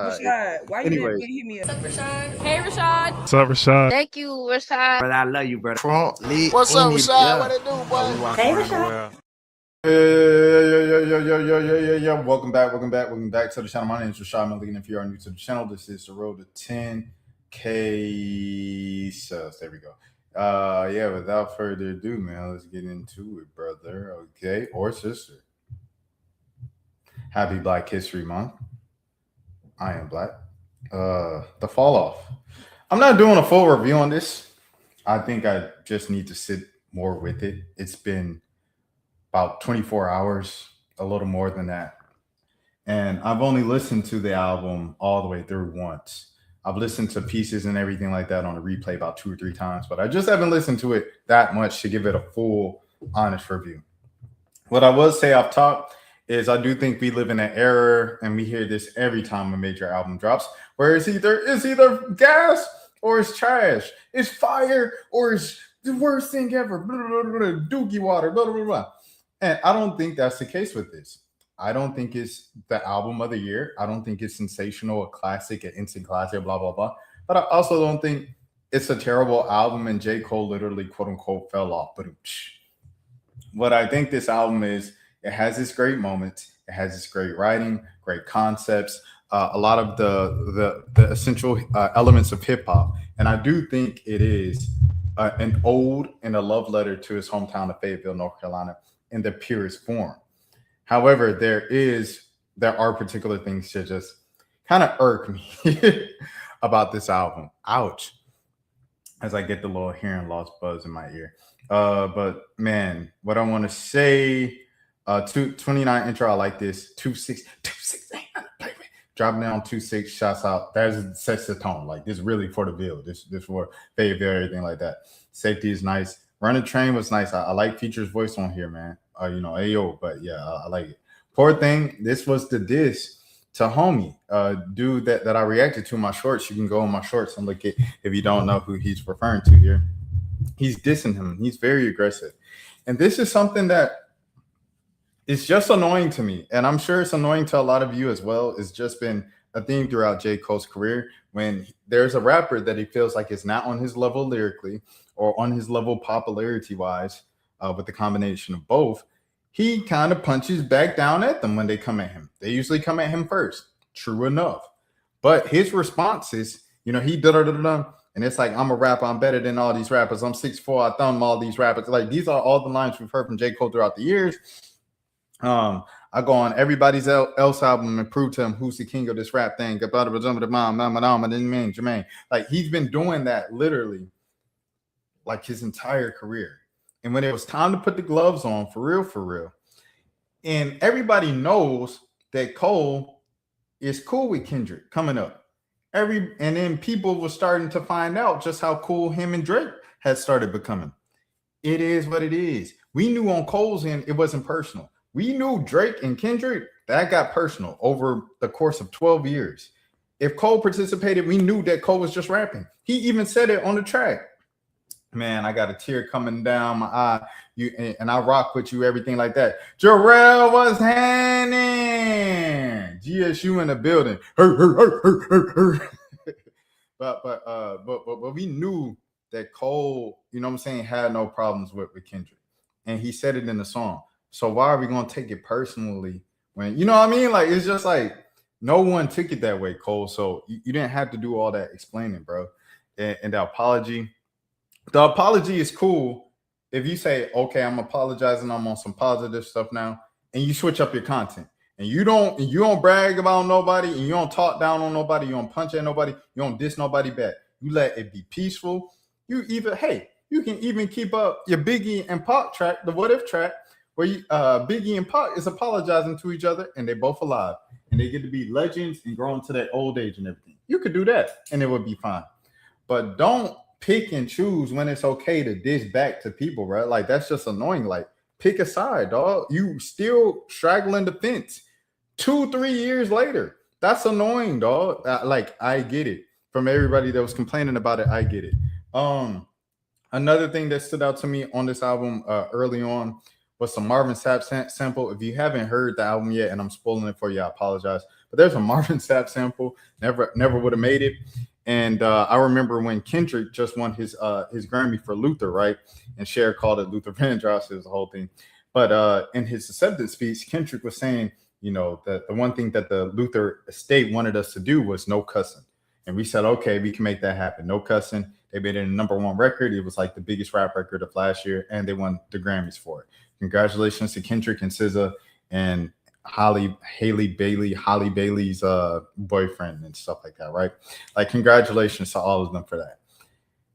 Rashad, why you Anyways. didn't hit me up? What's up, Rashad? Hey, Rashad. What's up, Rashad? Thank you, Rashad. Brother, I love you, brother. Trump, lit. What's up, Rashad? What it do, boy? Hey, Rashad. Yeah. Welcome back to the channel. My name is Rashad Milligan. If you are new to the channel, this is the road to 10K subs. There we go. Yeah, without further ado, man, let's get into it, brother. Okay, or sister. Happy Black History Month. I am black. The fall off. I'm not doing a full review on this. I think I just need to sit more with it. It's been about 24 hours, a little more than that. And I've only listened to the album all the way through once. I've listened to pieces and everything like that on a replay about 2 or 3 times, but I just haven't listened to it that much to give it a full, honest review. What I will say off top is I do think we live in an era, and we hear this every time a major album drops, where it's either gas or it's trash. It's fire or it's the worst thing ever. Blah, blah, blah, blah, dookie water, blah, blah, blah. And I don't think that's the case with this. I don't think it's the album of the year. I don't think it's sensational, a classic, an instant classic, blah, blah, blah. But I also don't think it's a terrible album and J. Cole literally, quote unquote, fell off. But what I think this album is, it has its great moments. It has its great writing, great concepts, a lot of the essential elements of hip hop. And I do think it is an ode and a love letter to his hometown of Fayetteville, North Carolina, in the purest form. However, there are particular things that just kind of irk me about this album. Ouch. As I get the little hearing loss buzz in my ear. But man, what I want to say, 29 intro, I like this. 2-6, dropping down 2-6, shots out. That sets the tone. Like, this is really for the Ville. This for Fayetteville, everything like that. Safety is nice. Running Train was nice. I like Feature's voice on here, man. Ayo, but yeah, I like it. Poor Thing, this was the diss to Homie, dude that I reacted to in my shorts. You can go on my shorts and look at, if you don't know who he's referring to here. He's dissing him. He's very aggressive. And this is something that is just annoying to me. And I'm sure it's annoying to a lot of you as well. It's just been a theme throughout J. Cole's career. When there's a rapper that he feels like is not on his level lyrically or on his level popularity-wise, with the combination of both, he kind of punches back down at them when they come at him. They usually come at him first. True enough. But his response is, he da-da-da-da-da. And it's like, I'm a rapper. I'm better than all these rappers. I'm 6'4". I thumb all these rappers. Like, these are all the lines we've heard from J. Cole throughout the years. I go on everybody's else album and prove to him who's the king of this rap thing. Jermaine. Like, he's been doing that literally like his entire career. And when it was time to put the gloves on, for real, and everybody knows that Cole is cool with Kendrick coming up. And then people were starting to find out just how cool him and Drake had started becoming. It is what it is. We knew on Cole's end it wasn't personal. We knew Drake and Kendrick, that got personal over the course of 12 years. If Cole participated, we knew that Cole was just rapping. He even said it on the track. Man, I got a tear coming down my eye. And I rock with you, everything like that. Jarrell was handing GSU in the building. But we knew that Cole, had no problems with Kendrick. And he said it in the song. So why are we going to take it personally when, Like, it's just like, no one took it that way, Cole. So you didn't have to do all that explaining, bro. And the apology is cool if you say, okay, I'm apologizing, I'm on some positive stuff now, and you switch up your content. And you don't brag about nobody, and you don't talk down on nobody, you don't punch at nobody, you don't diss nobody back. You let it be peaceful. You can even keep up your Biggie and Pac track, the What If track, where Biggie and Pac is apologizing to each other, and they're both alive, and they get to be legends and grow into that old age and everything. You could do that, and it would be fine. But don't pick and choose when it's okay to diss back to people, right? Like, that's just annoying. Like, pick a side, dog. You still straggling the fence 2-3 years later. That's annoying, dog. I get it. From everybody that was complaining about it, I get it. Another thing that stood out to me on this album early on was some Marvin Sapp sample. If you haven't heard the album yet, and I'm spoiling it for you, I apologize. But there's a Marvin Sapp sample, never would have made it. And I remember when Kendrick just won his Grammy for Luther, right? And Cher called it Luther Vandross. It was the whole thing. But in his acceptance speech, Kendrick was saying, you know, that the one thing that the Luther estate wanted us to do was no cussing. And we said, okay, we can make that happen. No cussing. They made it a #1 record. It was like the biggest rap record of last year, and they won the Grammys for it. Congratulations to Kendrick and SZA and Halle Bailey's boyfriend and stuff like that, right? Like, congratulations to all of them for that.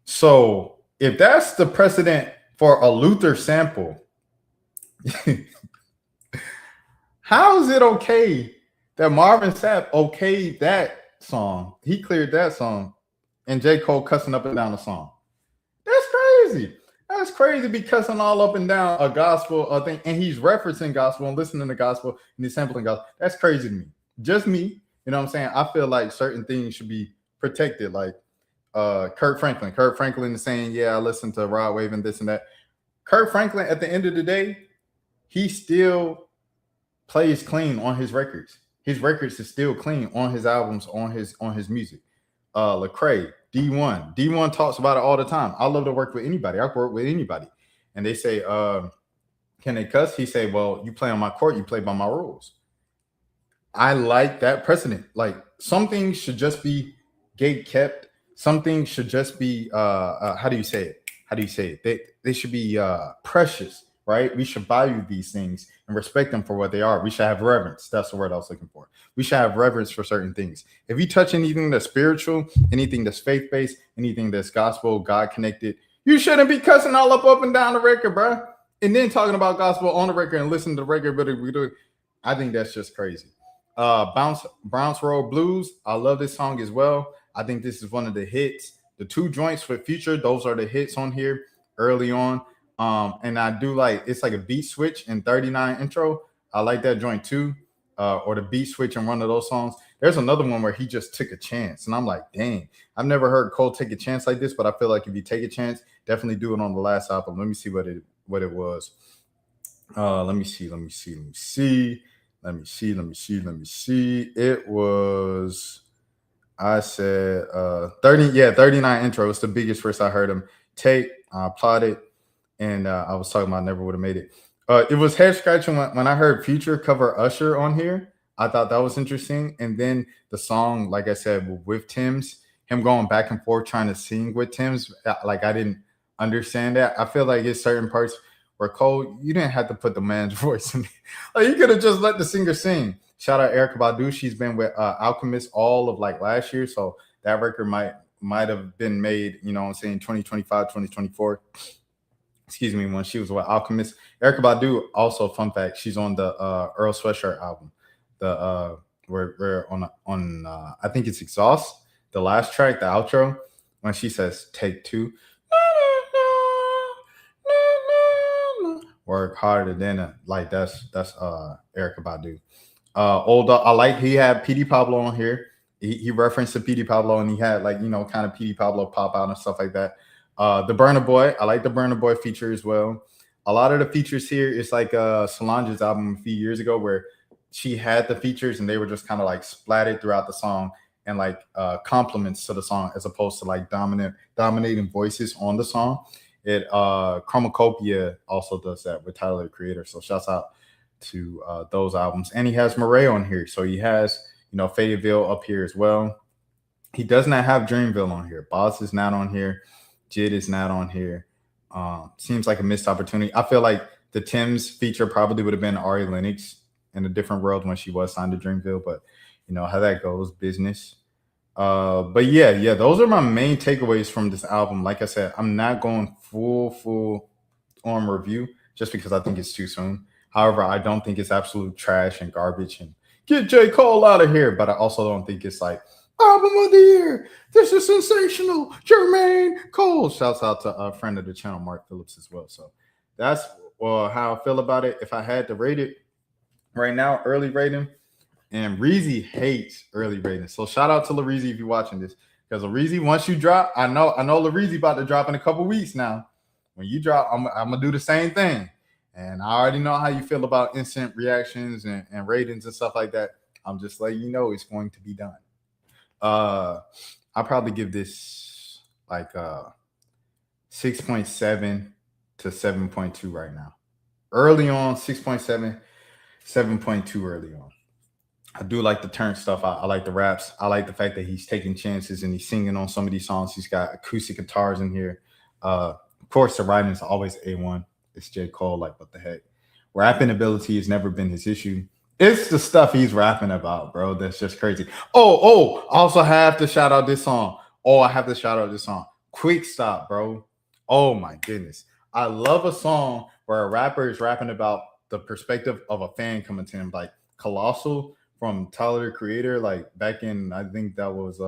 So if that's the precedent for a Luther sample, how is it okay that Marvin Sapp okayed that song? He cleared that song, and J. Cole cussing up and down the song. That's crazy. That's crazy, be cussing all up and down a gospel thing, and he's referencing gospel and listening to gospel and he's sampling gospel. That's crazy to me. Just me. You know what I'm saying? I feel like certain things should be protected, like Kirk Franklin. Kirk Franklin is saying, yeah, I listen to Rod Wave and this and that. Kirk Franklin, at the end of the day, he still plays clean on his records. His records is still clean on his albums, on his music. Lecrae, D1. D1 talks about it all the time. I love to work with anybody. I work with anybody. And they say, can they cuss? He say, well, you play on my court, you play by my rules. I like that precedent. Like, some things should just be gate kept. Some things should just be how do you say it? They should be precious, right? We should value these things and respect them for what they are. We should have reverence. That's the word I was looking for. We should have reverence for certain things. If you touch anything that's spiritual, anything that's faith-based, anything that's gospel, God-connected, you shouldn't be cussing all up and down the record, bro. And then talking about gospel on the record and listening to the record, but I think that's just crazy. Browns Road Blues. I love this song as well. I think this is one of the hits. The 2 joints with Future, those are the hits on here early on. And I do like, it's like a beat switch in 39 intro. I like that joint too. Or the beat switch in one of those songs. There's another one where he just took a chance. And I'm like, dang, I've never heard Cole take a chance like this, but I feel like if you take a chance, definitely do it on the last album. Let me see what it was. Let me see. It was, I said 39 intro. It's the biggest verse I heard him take. I applauded. And I was talking about never would have made it. It was head scratching when I heard Future cover Usher on here. I thought that was interesting. And then the song, like I said, with Tim's, him going back and forth trying to sing with Tim's, like, I didn't understand that. I feel like it's certain parts where Cole, you didn't have to put the man's voice in. Like, you could have just let the singer sing. Shout out Erykah Badu. She's been with Alchemist all of like last year. So that record might have been made, you know what I'm saying, 2025, 2024. Excuse me, when she was with Alchemist. Erykah Badu, also, fun fact, she's on the Earl Sweatshirt album. The we're on I think it's Exhaust, the last track, the outro, when she says take 2. Work harder than it. Like, that's Erykah Badu. I like he had PD Pablo on here. He referenced to PD Pablo, and he had, like, you know, kind of PD Pablo pop out and stuff like that. The Burna Boy, I like the Burna Boy feature as well. A lot of the features here is like Solange's album a few years ago, where she had the features and they were just kind of like splatted throughout the song and like compliments to the song, as opposed to like dominating voices on the song. It Chromacopia also does that with Tyler the Creator. So shouts out to those albums. And he has Murray on here. So he has, you know, Fayetteville up here as well. He does not have Dreamville on here. Boss is not on here. Jid is not on here. Seems like a missed opportunity. I feel like the Tim's feature probably would have been Ari Lennox in a different world when she was signed to Dreamville, but you know how that goes, business. But yeah, those are my main takeaways from this album. Like I said, I'm not going full on review just because I think it's too soon. However, I don't think it's absolute trash and garbage and get J. Cole out of here, but I also don't think it's like album of the year. This is sensational. Jermaine Cole. Shouts out to a friend of the channel, Mark Phillips, as well. So that's how I feel about it. If I had to rate it right now, early rating, and Reezy hates early rating. So shout out to LaReezy if you're watching this, because LaReezy, once you drop, I know LaReezy about to drop in a couple weeks now. When you drop, I'm gonna do the same thing. And I already know how you feel about instant reactions and ratings and stuff like that. I'm just letting you know it's going to be done. I'll probably give this like 6.7 to 7.2 right now. Early on, 6.7, 7.2 early on. I do like the turn stuff. I like the raps. I like the fact that he's taking chances and he's singing on some of these songs. He's got acoustic guitars in here. Of course, the writing is always A1. It's J. Cole. Like, what the heck? Rapping ability has never been his issue. It's the stuff he's rapping about, bro. That's just crazy. I also have to shout out this song. Quick Stop, bro. Oh my goodness. I love a song where a rapper is rapping about the perspective of a fan coming to him, like Colossal from Tyler the Creator, like back in, I think that was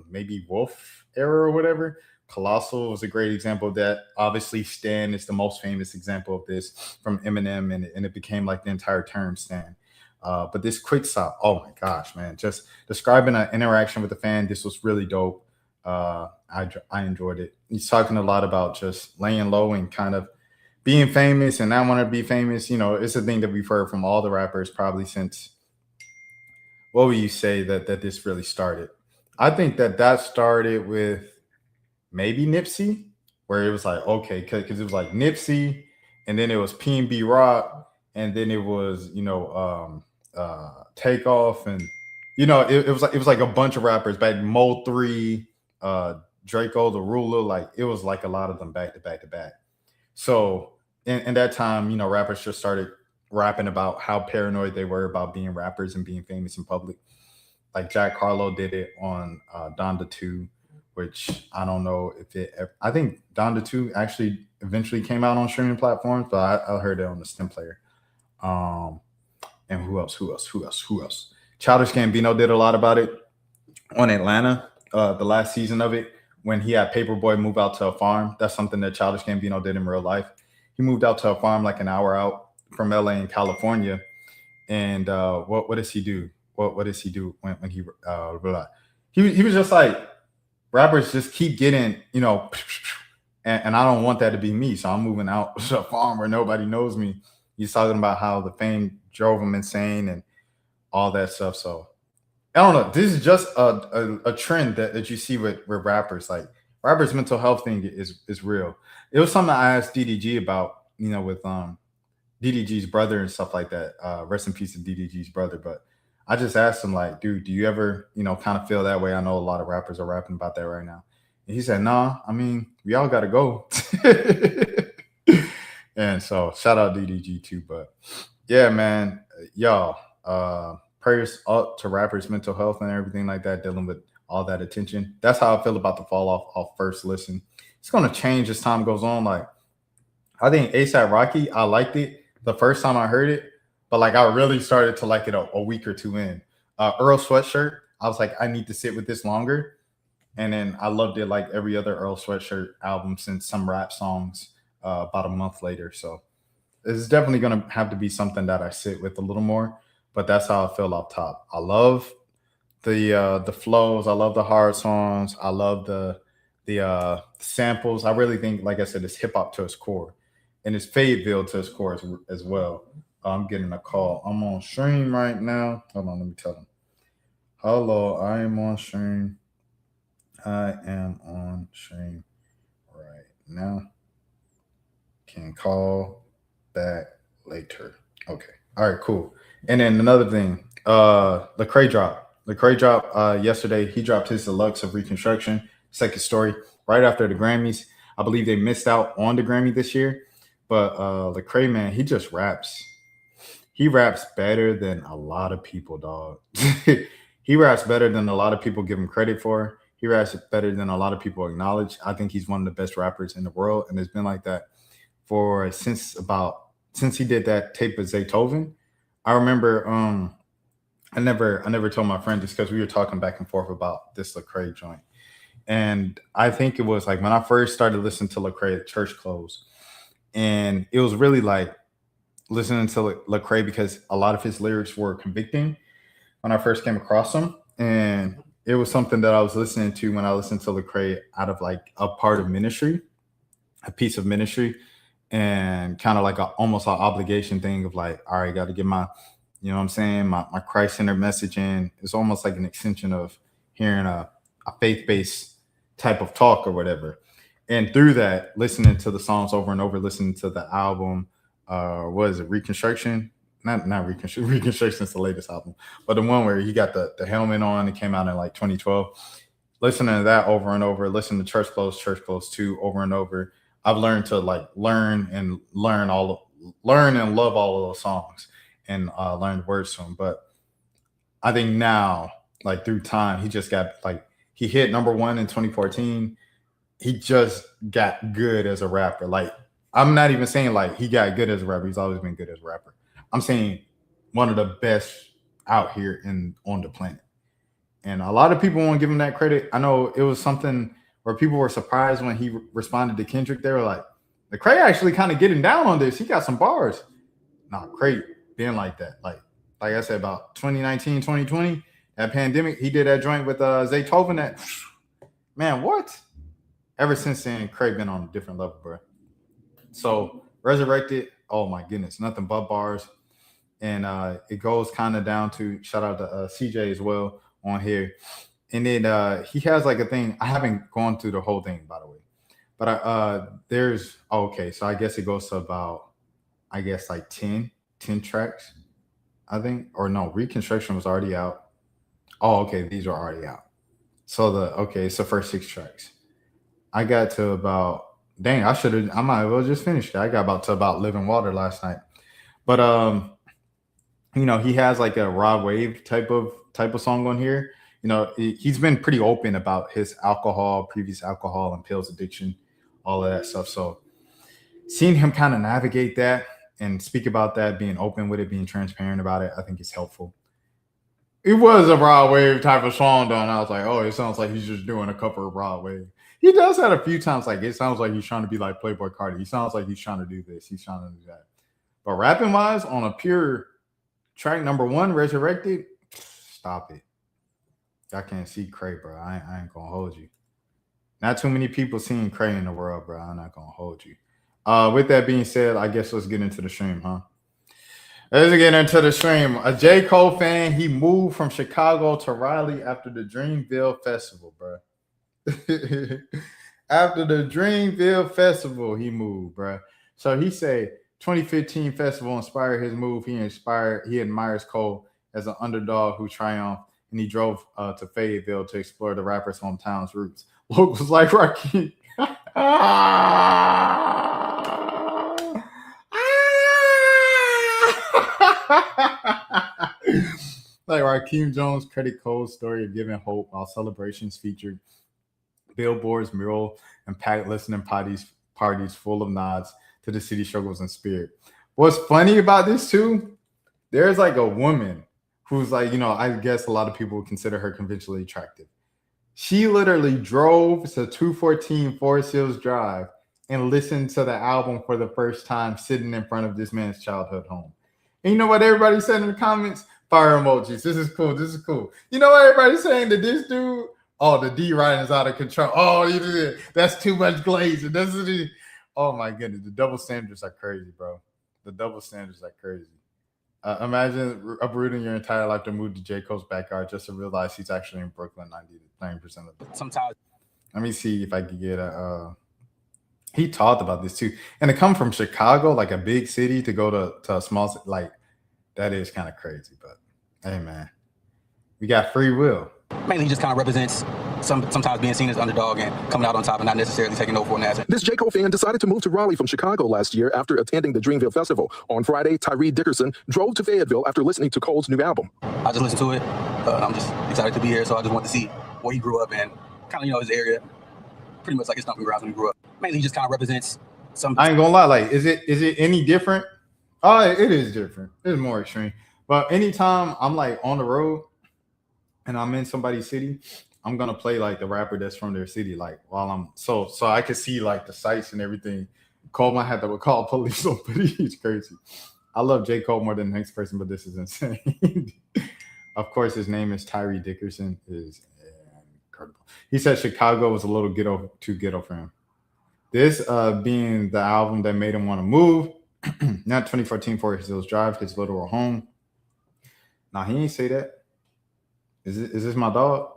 maybe Wolf era or whatever. Colossal was a great example of that. Obviously, Stan is the most famous example of this from Eminem, and it became like the entire term Stan. But this Quick Stop, oh my gosh, man, just describing an interaction with the fan, this was really dope. I enjoyed it. He's talking a lot about just laying low and kind of being famous and not want to be famous. You know, it's a thing that we've heard from all the rappers probably since, what would you say that this really started? I think that started with maybe Nipsey, where it was like, okay, because it was like Nipsey, and then it was P&B Rock, and then it was, Takeoff, and it was like a bunch of rappers back, Mo 3, Draco, the Ruler, like it was like a lot of them back to back to back. So in that time, rappers just started rapping about how paranoid they were about being rappers and being famous in public. Like Jack Harlow did it on Donda 2, which I don't know if I think Donda 2 actually eventually came out on streaming platforms, but I heard it on the Stem Player. And who else? Childish Gambino did a lot about it on Atlanta, the last season of it, when he had Paperboy move out to a farm. That's something that Childish Gambino did in real life. He moved out to a farm like an hour out from LA in California. And what does he do? What does he do when he was just like, rappers just keep getting, and I don't want that to be me. So I'm moving out to a farm where nobody knows me. He's talking about how the fame drove him insane and all that stuff. So I don't know. This is just a trend that you see with rappers. Like, rappers' mental health thing is real. It was something I asked DDG about, with DDG's brother and stuff like that. Rest in peace to DDG's brother. But I just asked him, like, dude, do you ever, kind of feel that way? I know a lot of rappers are rapping about that right now. And he said, nah, I mean, we all got to go. And so shout out DDG too. But yeah, man, y'all, prayers up to rappers' mental health and everything like that, dealing with all that attention. That's how I feel about the fall off first listen. It's going to change as time goes on. Like, I think ASAP Rocky, I liked it the first time I heard it, but like I really started to like it a week or two in. Earl Sweatshirt, I was like, I need to sit with this longer. And then I loved it like every other Earl Sweatshirt album since some rap songs about a month later. So it's definitely going to have to be something that I sit with a little more, but that's how I feel off top. I love the flows. I love the hard songs. I love the samples. I really think, like I said, it's hip hop to its core, and it's Fayetteville to its core as well. I'm getting a call. I'm on stream right now. Hold on, let me tell them. Hello, I am on stream. I am on stream right now. Can call back later. Okay. All right, cool. And then another thing, Lecrae drop yesterday. He dropped his deluxe of Reconstruction, second story, right after the Grammys. I believe they missed out on the Grammy this year, but Lecrae, man, he just raps. He raps better than a lot of people, dog. He raps better than a lot of people give him credit for. He raps better than a lot of people acknowledge. I think he's one of the best rappers in the world, and it's been like that since he did that tape with Zaytoven. I remember I never told my friend this because we were talking back and forth about this Lecrae joint. And I think it was like when I first started listening to Lecrae at church clothes. And it was really like listening to Lecrae because a lot of his lyrics were convicting when I first came across them. And it was something that I was listening to when I listened to Lecrae out of like a part of ministry, a piece of ministry, and kind of like almost an obligation thing of like, all right, got to get my You know what I'm saying? My Christ-centered messaging is almost like an extension of hearing a faith-based type of talk or whatever. And through that, listening to the songs over and over, listening to the album, what is it, Reconstruction? Not Reconstruction. Reconstruction is the latest album, but the one where he got the helmet on. It came out in like 2012. Listening to that over and over, listening to Church Close 2 over and over. I've learned to like learn and love all of those songs and learn the words to them. But I think now, like through time, he just got like he hit number one in 2014. He just got good as a rapper. Like I'm not even saying like he got good as a rapper. He's always been good as a rapper. I'm saying one of the best out here on the planet. And a lot of people won't give him that credit. I know it was something where people were surprised when he responded to Kendrick. They were like, the Cray actually kind of getting down on this. He got some bars. Nah, Cray being like that. Like I said, about 2019, 2020, that pandemic, he did that joint with Zaytoven. That man, what? Ever since then, Cray been on a different level, bro. So Resurrected, oh my goodness, nothing but bars. And it goes kind of down to shout out to CJ as well on here. And then he has like a thing. I haven't gone through the whole thing, by the way. But there's okay, so I guess it goes to about like 10 tracks, I think. Or no, Reconstruction was already out. Oh, okay, these are already out. So it's the first 6 tracks. I got to about I might as well just finished it. I got about Living Water last night. But he has like a raw wave type of song on here. He's been pretty open about his previous alcohol and pills addiction, all of that stuff. So seeing him kind of navigate that and speak about that, being open with it, being transparent about it, I think is helpful. It was a raw wave type of song, though, and I was like, oh, it sounds like he's just doing a cover of raw wave. He does that a few times. Like it sounds like he's trying to be like Playboy Cardi. He sounds like he's trying to do this. He's trying to do that. But rapping wise, on a pure track number 1, Resurrected, stop it. I can't see Cray, bro. I ain't gonna hold you. Not too many people seeing Cray in the world, bro. I'm not gonna hold you. With that being said, I guess let's get into the stream, huh? Let's get into the stream. A J. Cole fan, he moved from Chicago to Raleigh after the Dreamville Festival, bro. After the Dreamville Festival, he moved, bro. So he said 2015 festival inspired his move. He admires Cole as an underdog who triumphed, and he drove to Fayetteville to explore the rapper's hometown's roots. Locals like Rakim. Like Rakim Jones credit Cole's story of giving hope, while celebrations featured billboards, mural, and packed listening parties full of nods to the city struggles and spirit. What's funny about this too, there's like a woman who's like, I guess a lot of people would consider her conventionally attractive. She literally drove to 214 Forest Hills Drive and listened to the album for the first time sitting in front of this man's childhood home. And you know what everybody said in the comments? Fire emojis. This is cool. This is cool. You know what everybody's saying to this dude? Oh, the D writing is out of control. Oh, that's too much glaze. Oh my goodness. The double standards are crazy, bro. The double standards are crazy. Imagine uprooting your entire life to move to J. Cole's backyard just to realize he's actually in Brooklyn 90% of the time. Sometimes. Let me see if I can get he talked about this too. And to come from Chicago, like a big city, to go to a small city, like that is kind of crazy. But hey, man, we got free will. Mainly, he just kind of represents sometimes being seen as underdog and coming out on top and not necessarily taking over for an asset. This J. Cole fan decided to move to Raleigh from Chicago last year after attending the Dreamville Festival. On Friday, Tyree Dickerson drove to Fayetteville after listening to Cole's new album. I just listened to it. I'm just excited to be here, so I just want to see where he grew up and kind of, his area. Pretty much like his stomping grounds when he grew up. Mainly, he just kind of represents some. I ain't gonna lie. Like, is it any different? Oh, it is different. It's more extreme. But anytime I'm like on the road and I'm in somebody's city, I'm gonna play like the rapper that's from their city, like while I'm so I can see like the sights and everything. Cole might have to call police on, but he's crazy. I love J. Cole more than the next person, but this is insane. Of course, his name is Tyree Dickerson. Is incredible. He said Chicago was a little too ghetto for him. This being the album that made him want to move. Not 2014 Forest Hills Drive, his literal home. Nah, he ain't say that. Is this my dog?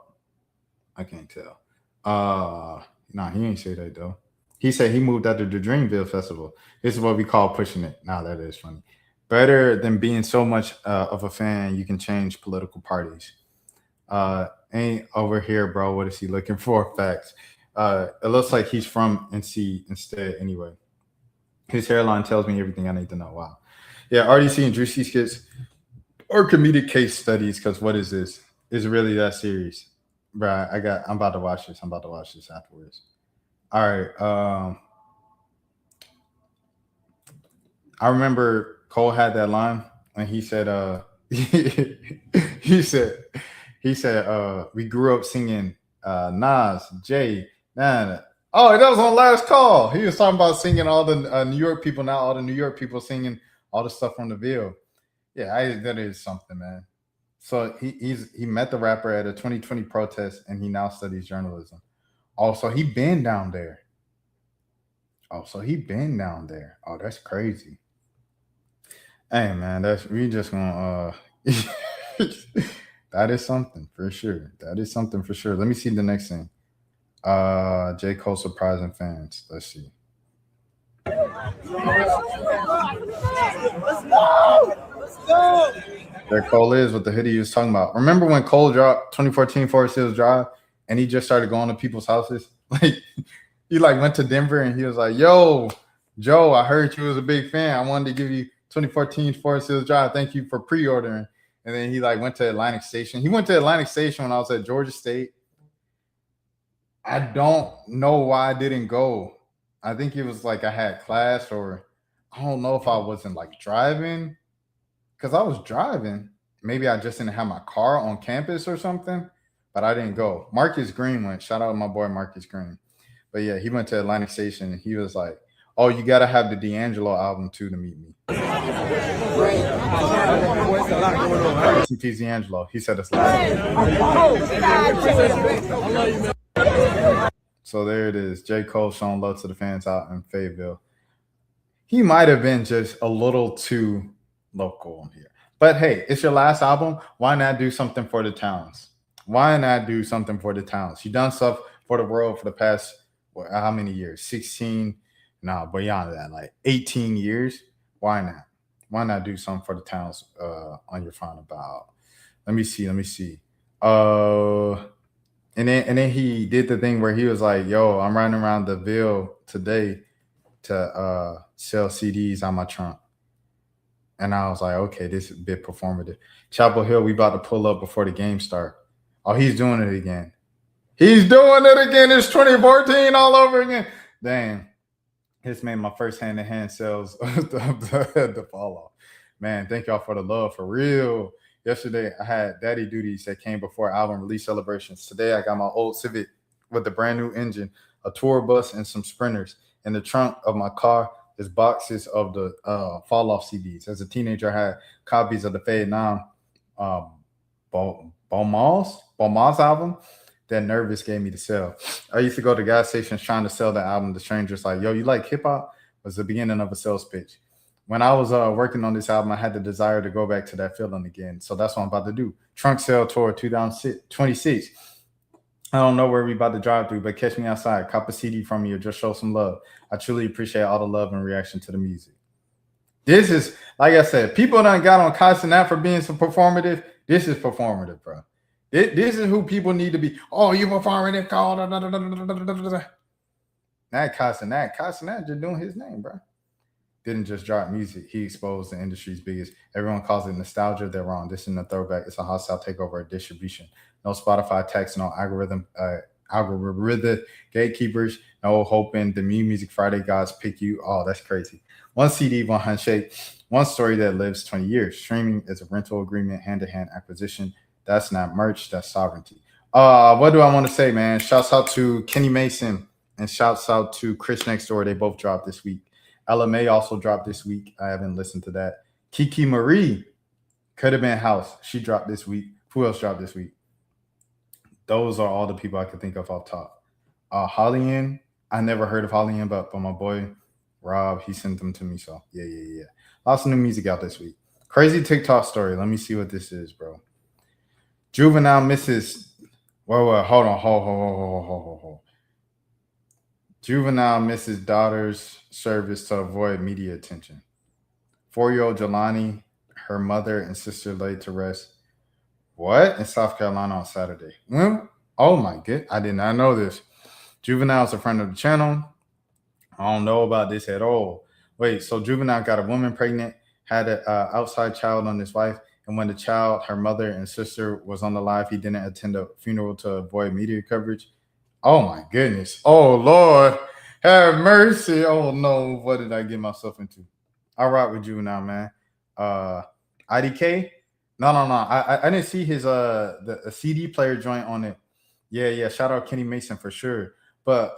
I can't tell. Nah, he ain't say that though. He said he moved out to the Dreamville Festival. This is what we call pushing it. Now that is funny. Better than being so much of a fan, you can change political parties. Ain't over here, bro. What is he looking for? Facts. It looks like he's from NC instead. Anyway, his hairline tells me everything I need to know. Wow. Yeah, RDC and Juicy skits or comedic case studies. Because what is this? Is it really that serious, bro? I'm about to watch this. I'm about to watch this afterwards. All right. I remember Cole had that line when he said, he said, we grew up singing Nas, Jay, man. Oh, that was on Last Call. He was talking about singing all the New York people, now all the New York people singing all the stuff from the Ville. Yeah, that is something, man. So he met the rapper at a 2020 protest, and he now studies journalism. Also, he been down there. Oh, that's crazy. Hey man, we just gonna that is something for sure. Let me see the next thing. J. Cole surprising fans. Let's see. There Cole is with the hoodie he was talking about. Remember when Cole dropped 2014 Forest Hills Drive and he just started going to people's houses? Like he went to Denver and he was like, "Yo, Joe, I heard you was a big fan. I wanted to give you 2014 Forest Hills Drive. Thank you for pre-ordering." And then he went to Atlantic Station. He went to Atlantic Station when I was at Georgia State. I don't know why I didn't go. I think it was I had class, or I don't know if I wasn't driving, because I was driving. Maybe I just didn't have my car on campus or something, but I didn't go. Marcus Green went. Shout out to my boy Marcus Green. But yeah, he went to Atlantic Station and he was like, "Oh, you got to have the D'Angelo album too to meet me." Peace, D'Angelo. He said it's live. So there it is. J. Cole showing love to the fans out in Fayetteville. He might have been just a little too local here. But hey, it's your last album. Why not do something for the towns? You done stuff for the world for the past, how many years? 16? No, beyond that, 18 years. Why not? Why not do something for the towns on your final bow? Let me see. And then he did the thing where he was like, "Yo, I'm riding around the Ville today to sell CDs on my trunk." And I was like, okay, this is a bit performative. Chapel Hill, we about to pull up before the game start. Oh, he's doing it again. It's 2014 all over again. Dang. This made my first hand-to-hand sales the fall off. Man, thank y'all for the love, for real. Yesterday, I had daddy duties that came before album release celebrations. Today, I got my old Civic with a brand new engine, a tour bus, and some sprinters. In the trunk of my car is boxes of the fall off CDs. As a teenager, I had copies of the Fade Nam Beaumont's album that Nervous gave me to sell. I used to go to gas stations trying to sell the album. The stranger's like, "Yo, you like hip hop?" Was the beginning of a sales pitch. When I was working on this album, I had the desire to go back to that feeling again. So that's what I'm about to do. Trunk sale tour 2026. I don't know where we about to drive through, but catch me outside. Cop a CD from me or just show some love. I truly appreciate all the love and reaction to the music. This is, like I said, people done got on Casanat for being so performative. This is performative, bro. This is who people need to be. "Oh, you performative, call." Not Casanat. Casanat just doing his name, bro. Didn't just drop music. He exposed the industry's biggest. Everyone calls it nostalgia. They're wrong. This isn't a throwback. It's a hostile takeover of distribution. No Spotify tax, no algorithm gatekeepers, no hoping the Music Friday gods pick you. Oh, that's crazy. One CD, one handshake, one story that lives 20 years. Streaming is a rental agreement, hand-to-hand acquisition. That's not merch, that's sovereignty. What do I want to say, man? Shouts out to Kenny Mason and shouts out to Chris Next Door. They both dropped this week. LMA also dropped this week. I haven't listened to that. Kiki Marie could have been House. She dropped this week. Who else dropped this week? Those are all the people I could think of off top. Hollyan, I never heard of Hollyan, but my boy Rob, he sent them to me. So yeah. Lots of new music out this week. Crazy TikTok story. Let me see what this is, bro. Juvenile misses. Whoa, hold on. Hold. Juvenile misses daughter's service to avoid media attention. 4-year-old Jelani, her mother and sister laid to rest. What? In South Carolina on Saturday. Oh my god. I did not know this. Juvenile is a friend of the channel. I don't know about this at all. Wait, so Juvenile got a woman pregnant, had an outside child on his wife, and when the child, her mother and sister was on the live, he didn't attend the funeral to avoid media coverage. Oh my goodness. Oh Lord, have mercy. Oh no, what did I get myself into? I rock with Juvenile, man. IDK? No. I didn't see his the CD player joint on it. Yeah. Shout out Kenny Mason for sure. But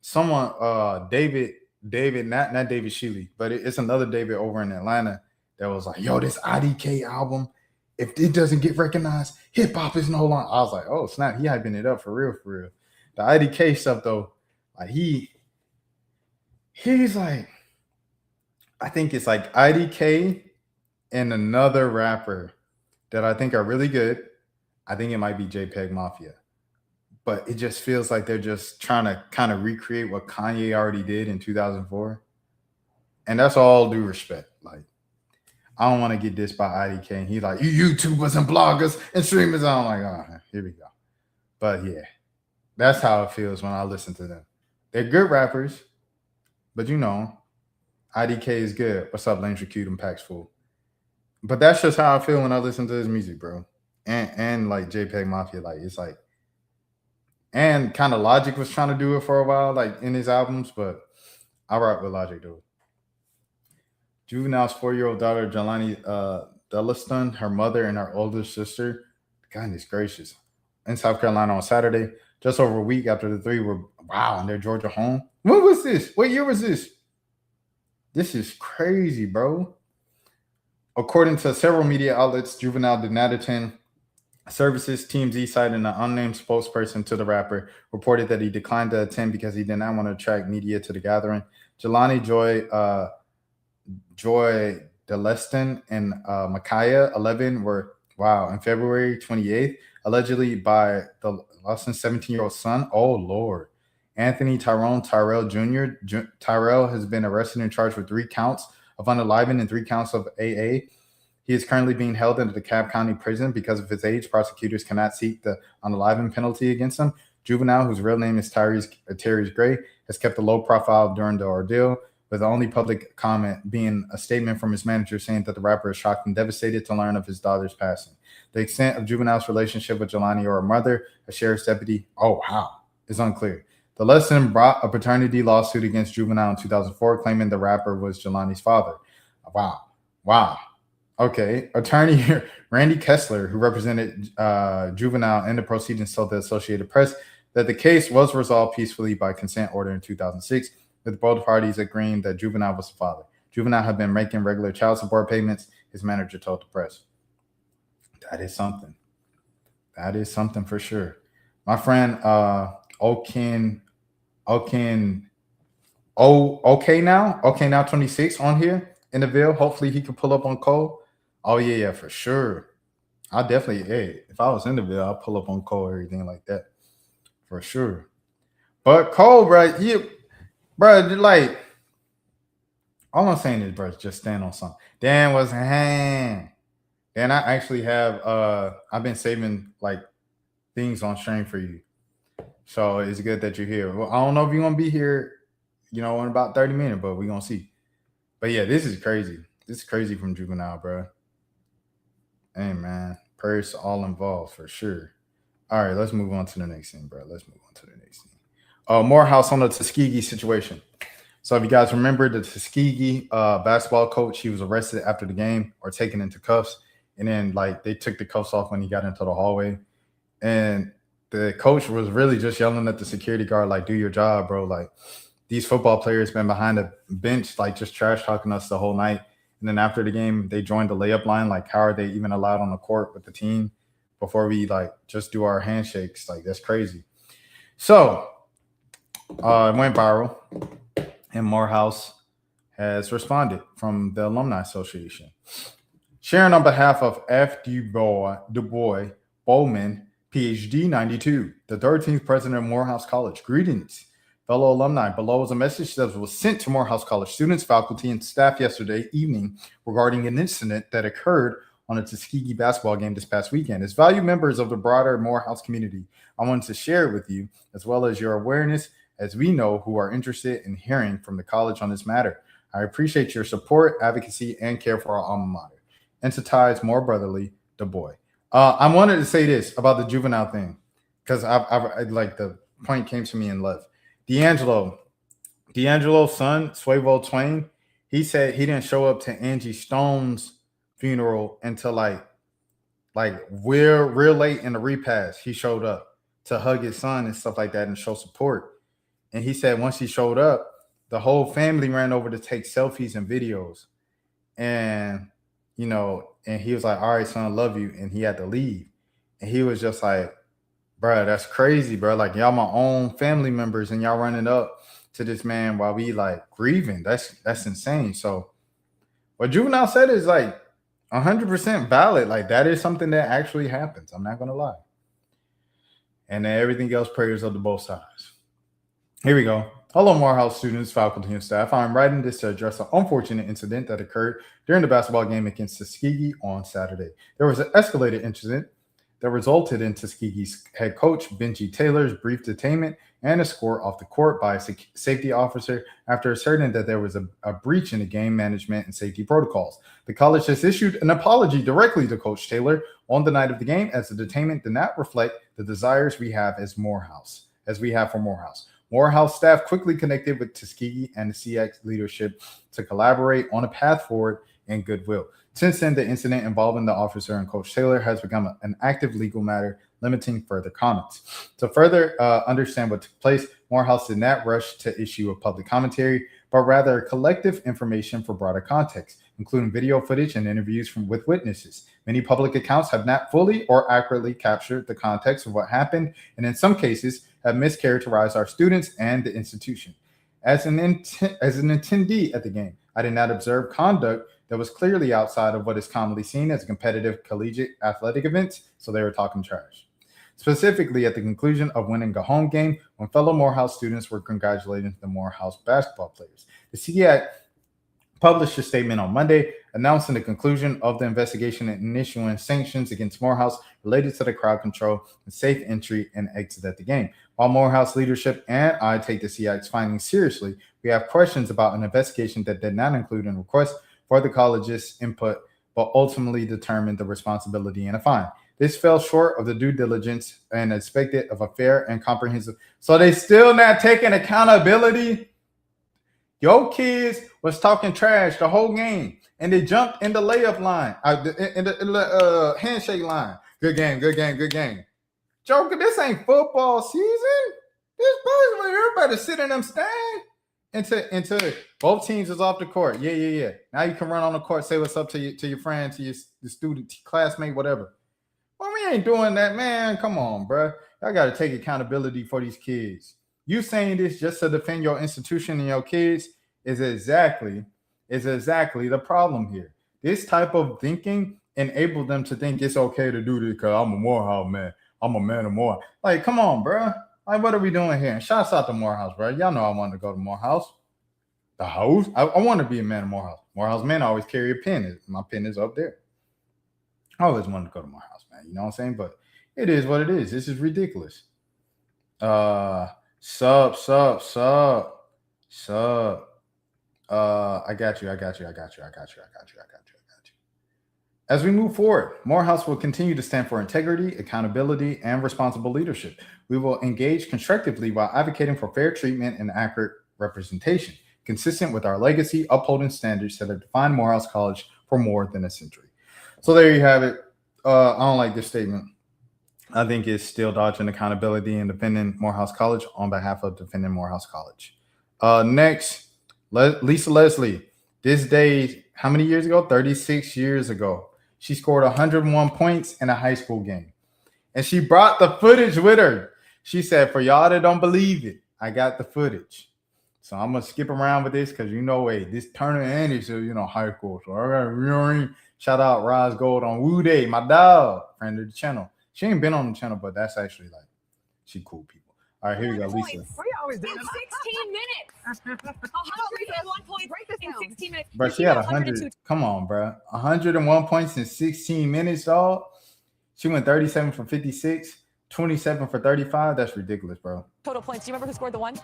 someone David, not David Shealy, but it's another David over in Atlanta that was like, yo, this IDK album, if it doesn't get recognized, hip hop is no longer. I was like, oh snap, he hyping it up for real. The IDK stuff though, like he's like, I think it's like IDK and another rapper that I think are really good. I think it might be JPEG Mafia. But it just feels like they're just trying to kind of recreate what Kanye already did in 2004. And that's all due respect. Like, I don't want to get dissed by IDK. And he's like, you YouTubers and bloggers and streamers. I'm like, oh, here we go. But yeah, that's how it feels when I listen to them. They're good rappers, but you know, IDK is good. What's up, Lane Cute and Pax Fool? But that's just how I feel when I listen to his music, bro. And like JPEG Mafia, like it's like, and kind of Logic was trying to do it for a while, like in his albums, but I rock with Logic, dude. Juvenile's 4-year-old daughter, Jelani Delliston, her mother, and her older sister, goodness gracious, in South Carolina on Saturday, just over a week after the three were, in their Georgia home. What was this? What year was this? This is crazy, bro. According to several media outlets, Juvenile did not attend services. TMZ, citing an unnamed spokesperson to the rapper, reported that he declined to attend because he did not want to attract media to the gathering. Jelani Joy Deleston and Micaiah 11 were on February 28th, allegedly by the Lawson's 17-year-old son. Oh Lord. Anthony Tyrell Jr. Tyrell has been arrested and charged with 3 counts of unaliving and 3 counts of AA. He is currently being held in the DeKalb County Prison because of his age. Prosecutors cannot seek the unaliving penalty against him. Juvenile, whose real name is Terrius Gray, has kept a low profile during the ordeal, with the only public comment being a statement from his manager saying that the rapper is shocked and devastated to learn of his daughter's passing. The extent of Juvenile's relationship with Jelani or her mother, a sheriff's deputy, is unclear. The lesson brought a paternity lawsuit against Juvenile in 2004, claiming the rapper was Jelani's father. Wow. Okay. Attorney Randy Kessler, who represented Juvenile in the proceedings, told the Associated Press that the case was resolved peacefully by consent order in 2006, with both parties agreeing that Juvenile was the father. Juvenile had been making regular child support payments, his manager told the press. That is something. That is something for sure. My friend OK now 26 on here in the Ville. Hopefully he can pull up on Cole. Oh yeah, for sure. I definitely, if I was in the Ville, I'll pull up on Cole, everything like that. For sure. But Cole, bro, like, all I'm saying is, bro, just stand on something. Dan was hand. And I actually have I've been saving like things on stream for you. So it's good that you're here. Well, I don't know if you're gonna be here, in about 30 minutes, but we're gonna see. But yeah, this is crazy. This is crazy from Juvenile, bro. Hey man, prayers to all involved for sure. All right, let's move on to the next thing, bro. Morehouse on the Tuskegee situation. So if you guys remember, the Tuskegee basketball coach, he was arrested after the game or taken into cuffs. And then like they took the cuffs off when he got into the hallway. And the coach was really just yelling at the security guard, like, do your job, bro. Like, these football players been behind the bench, like just trash talking us the whole night. And then after the game, they joined the layup line. Like, how are they even allowed on the court with the team before we like just do our handshakes? Like, that's crazy. So it went viral, and Morehouse has responded from the Alumni Association. Sharing on behalf of F. Du Bois Bowman, PhD 92, the 13th president of Morehouse College. Greetings, fellow alumni. Below is a message that was sent to Morehouse College students, faculty, and staff yesterday evening regarding an incident that occurred on a Tuskegee basketball game this past weekend. As valued members of the broader Morehouse community, I wanted to share it with you, as well as your awareness, as we know who are interested in hearing from the college on this matter. I appreciate your support, advocacy, and care for our alma mater. Entities more brotherly, Du Bois. I wanted to say this about the juvenile thing, because I like the point came to me and left. D'Angelo's son, Swavo Twain, he said he didn't show up to Angie Stone's funeral until like real late in the repast. He showed up to hug his son and stuff like that and show support. And he said once he showed up, the whole family ran over to take selfies and videos. And and he was like, all right, son, love you. And he had to leave. And he was just like, bro, that's crazy, bro. Like, y'all my own family members and y'all running up to this man while we like grieving. That's insane. So what Juvenile said is like 100% valid. Like, that is something that actually happens. I'm not going to lie. And then everything else, prayers up to both sides. Here we go. Hello, Morehouse students, faculty, and staff. I'm writing this to address an unfortunate incident that occurred during the basketball game against Tuskegee on Saturday. There was an escalated incident that resulted in Tuskegee's head coach, Benji Taylor's brief detainment and a score off the court by a safety officer after asserting that there was a breach in the game management and safety protocols. The college has issued an apology directly to Coach Taylor on the night of the game, as the detainment did not reflect the desires we have for Morehouse. Morehouse staff quickly connected with Tuskegee and the CX leadership to collaborate on a path forward and goodwill. Since then, the incident involving the officer and Coach Taylor has become an active legal matter, limiting further comments. To further understand what took place, Morehouse did not rush to issue a public commentary, but rather collective information for broader context, including video footage and interviews with witnesses. Many public accounts have not fully or accurately captured the context of what happened, and in some cases have mischaracterized our students and the institution. As an attendee at the game, I did not observe conduct that was clearly outside of what is commonly seen as a competitive collegiate athletic event, so they were talking trash. Specifically, at the conclusion of winning a home game, when fellow Morehouse students were congratulating the Morehouse basketball players. The CIAC published a statement on Monday announcing the conclusion of the investigation and issuing sanctions against Morehouse related to the crowd control and safe entry and exit at the game. While Morehouse leadership and I take the CIAC's findings seriously, we have questions about an investigation that did not include a request for the college's input, but ultimately determined the responsibility and a fine. This fell short of the due diligence and expected of a fair and comprehensive. So they still not taking accountability. Your kids was talking trash the whole game, and they jumped in the layup line, in the handshake line. Good game, good game, good game. Joker, this ain't football season. This basically everybody sit in them stands until both teams is off the court. Yeah. Now you can run on the court, say what's up to your friend, to your student, classmate, whatever. Well, we ain't doing that, man. Come on, bro. Y'all got to take accountability for these kids. You saying this just to defend your institution and your kids is exactly the problem here. This type of thinking enabled them to think it's okay to do this because I'm a Morehouse man. I'm a man of Morehouse. Like, come on, bro. Like, what are we doing here? And shouts out to Morehouse, bro. Y'all know I wanted to go to Morehouse. The house. I want to be a man of Morehouse. Morehouse men always carry a pen. My pen is up there. I always wanted to go to Morehouse, man. You know what I'm saying? But it is what it is. This is ridiculous. Sub. I got you. As we move forward, Morehouse will continue to stand for integrity, accountability, and responsible leadership. We will engage constructively while advocating for fair treatment and accurate representation, consistent with our legacy, upholding standards that have defined Morehouse College for more than a century. So there you have it. I don't like this statement. I think it's still dodging accountability and defending Morehouse College on behalf of defending Morehouse College. Next, Lisa Leslie. This day, how many years ago? 36 years ago. She scored 101 points in a high school game. And she brought the footage with her. She said, for y'all that don't believe it, I got the footage. So I'm going to skip around with this because, hey, this Turner and is, high school. So I got, Shout out Roz Gold on Woo Day, my dog, friend of the channel. She ain't been on the channel, but that's actually like, she cool people. All right, here you go, Lisa. What are you always doing? 16 minutes. 101 points in 16 minutes. Bro, she had 100. Come on, bro. 101 points in 16 minutes, dog. She went 37 for 56, 27 for 35. That's ridiculous, bro. Total points. Do you remember who scored the one?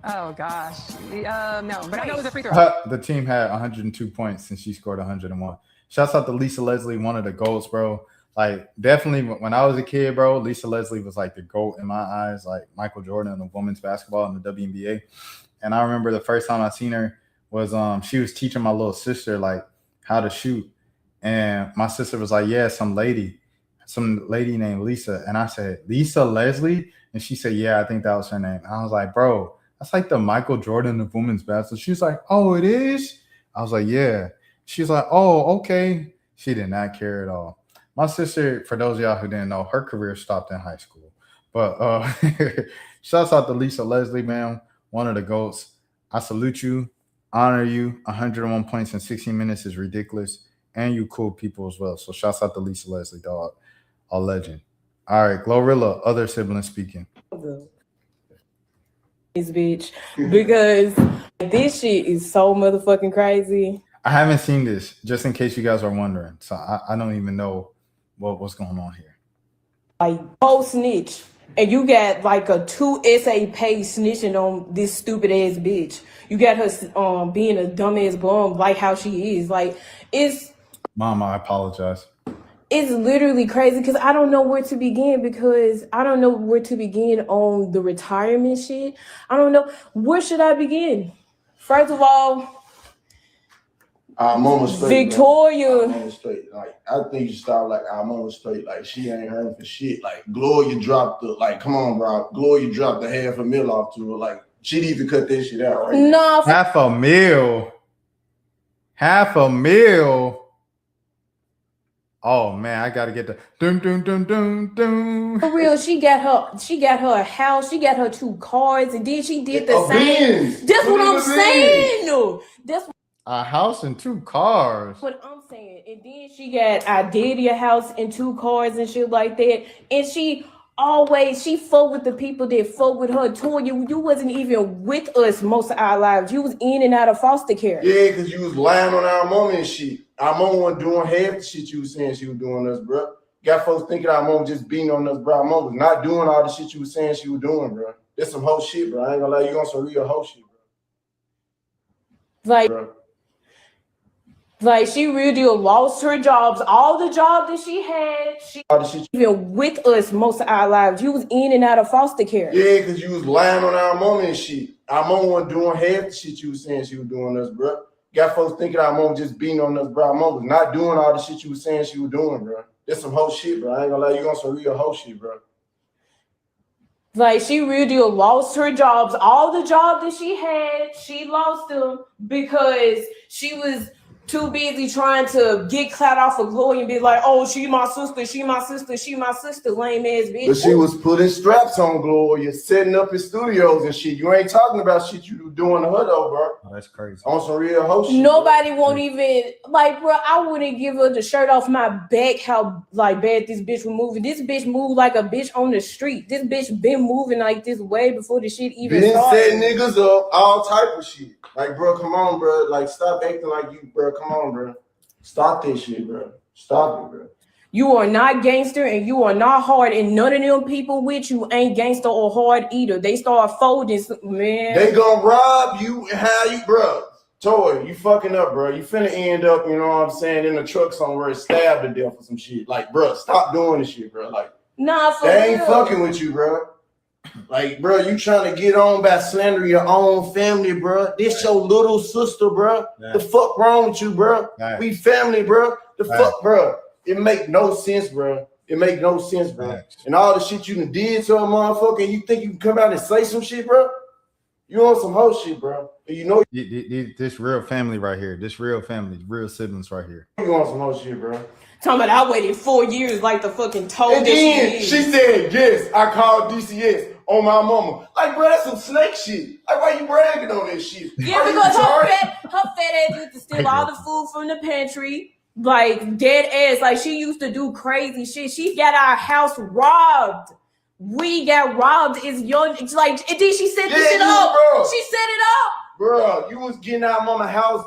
Oh gosh, no, but I know it was a free throw. The team had 102 points and she scored 101. Shouts out to Lisa Leslie, one of the GOATs, bro. Like, definitely when I was a kid, bro, Lisa Leslie was like the GOAT in my eyes, like Michael Jordan of women's basketball in the WNBA. And I remember the first time I seen her was she was teaching my little sister like how to shoot. And my sister was like, yeah, some lady named Lisa. And I said, Lisa Leslie? And she said, yeah, I think that was her name. And I was like, bro, that's like the Michael Jordan of women's basketball. She was like, oh, it is? I was like, yeah. She's like, oh, okay. She did not care at all. My sister, for those of y'all who didn't know, her career stopped in high school. But shouts out to Lisa Leslie, man, one of the GOATs. I salute you, honor you. 101 points in 16 minutes is ridiculous. And you cool people as well. So shouts out to Lisa Leslie, dog. A legend. All right, GloRilla, other sibling speaking. This bitch, because this shit is so motherfucking crazy. I haven't seen this, just in case you guys are wondering. So I don't even know what's going on here. Like, whole snitch. And you got like a 2 essay page snitching on this stupid ass bitch. You got her being a dumbass bum like how she is. Like, it's... Mama, I apologize. It's literally crazy because I don't know where to begin on the retirement shit. I don't know. Where should I begin? First of all, Mama straight, Victoria. Mama straight. Like, I think you start like our Mama straight. Like, she ain't hurting for shit. Like, Gloria dropped the, like, come on, bro. Gloria dropped the $500,000 off to her. Like, she need to cut that shit out, right? No. $500,000. $500,000. Oh man, I gotta get the dun dun dun dun dun. For real, she got her a house, she got her 2 cars, and then she did the same. That's what I'm saying. No, that's a house and 2 cars. What I'm saying. And then she got Identity a house and 2 cars and shit like that. And she fuck with the people that fuck with her. Toya, you wasn't even with us most of our lives. You was in and out of foster care. Yeah, because you was lying on our mama and shit. Our mama wasn't doing half the shit you was saying she was doing us, bro. Got folks thinking our mama just beating on us, bro. Our mama was not doing all the shit you was saying she was doing, bro. That's some whole shit, bro. I ain't gonna lie, you on some real whole shit, bro. Like she really lost her jobs. All the jobs that she had, she even with us most of our lives. You was in and out of foster care. Yeah, because you was lying on our mama and shit. Our mama wasn't doing half the shit you was saying she was doing us, bro. Got folks thinking our mama just beating on us, bro. Our mama was not doing all the shit you was saying she was doing, bro. That's some whole shit, bro. I ain't gonna lie, you on some real whole shit, bro. Like she really lost her jobs. All the jobs that she had, she lost them because she was too busy trying to get clout off of Gloria and be like, oh, she my sister, she my sister, she my sister, lame ass bitch. But she was putting straps on Gloria, setting up in studios and shit. You ain't talking about shit you doing to her though, bro. Oh, that's crazy. On some real hoe shit. Nobody won't even, like, bro, I wouldn't give her the shirt off my back how, like, bad this bitch was moving. This bitch moved like a bitch on the street. This bitch been moving like this way before the shit even started. Setting niggas up, all type of shit. Like, bro, come on, bro. Like, stop acting like you, bro. Come on, bro. Stop this shit, bro. Stop it, bro. You are not gangster and you are not hard, and none of them people with you ain't gangster or hard either. They start folding, man. They gonna rob you and how you, bro. Toy, you fucking up, bro. You finna end up, you know what I'm saying, in the truck somewhere, stabbed to death or some shit. Like, bro, stop doing this shit, bro. Like, nah, for they ain't real. fucking with you, bro. Like, bro, you trying to get on by slandering your own family, bro. This your little sister, bro. Yeah. The fuck wrong with you, bro? Right. We family, bro. The Right. fuck, bro. It make no sense, bro. It make no sense, bro. Right. And all the shit you done did to a motherfucker, you think you can come out and say some shit, bro? You on some whole shit, bro. And you know This real family right here. This real family, real siblings right here. you on some whole shit, bro. Talking about I waited 4 years like the fucking told And that then she she said, yes, I called DCS on my mama. Like, bro, that's some snake shit. Like, why you bragging on this shit? Yeah, Are you because retarded? her fat ass used to steal all the food from the pantry. Like dead ass. Like she used to do crazy shit. She got our house robbed. We got robbed. It's like, and then she set this shit up. Bro. She set it up. Bro, you was getting out mama house,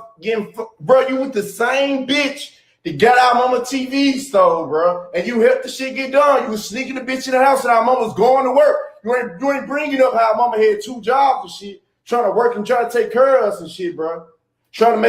bro, you with the same bitch that got our mama TV stole, bro. And you helped the shit get done. You was sneaking the bitch in the house and our mama was going to work. You ain't bringing up how mama had 2 jobs and shit, trying to work and try to take care of us and shit, bro. Bro,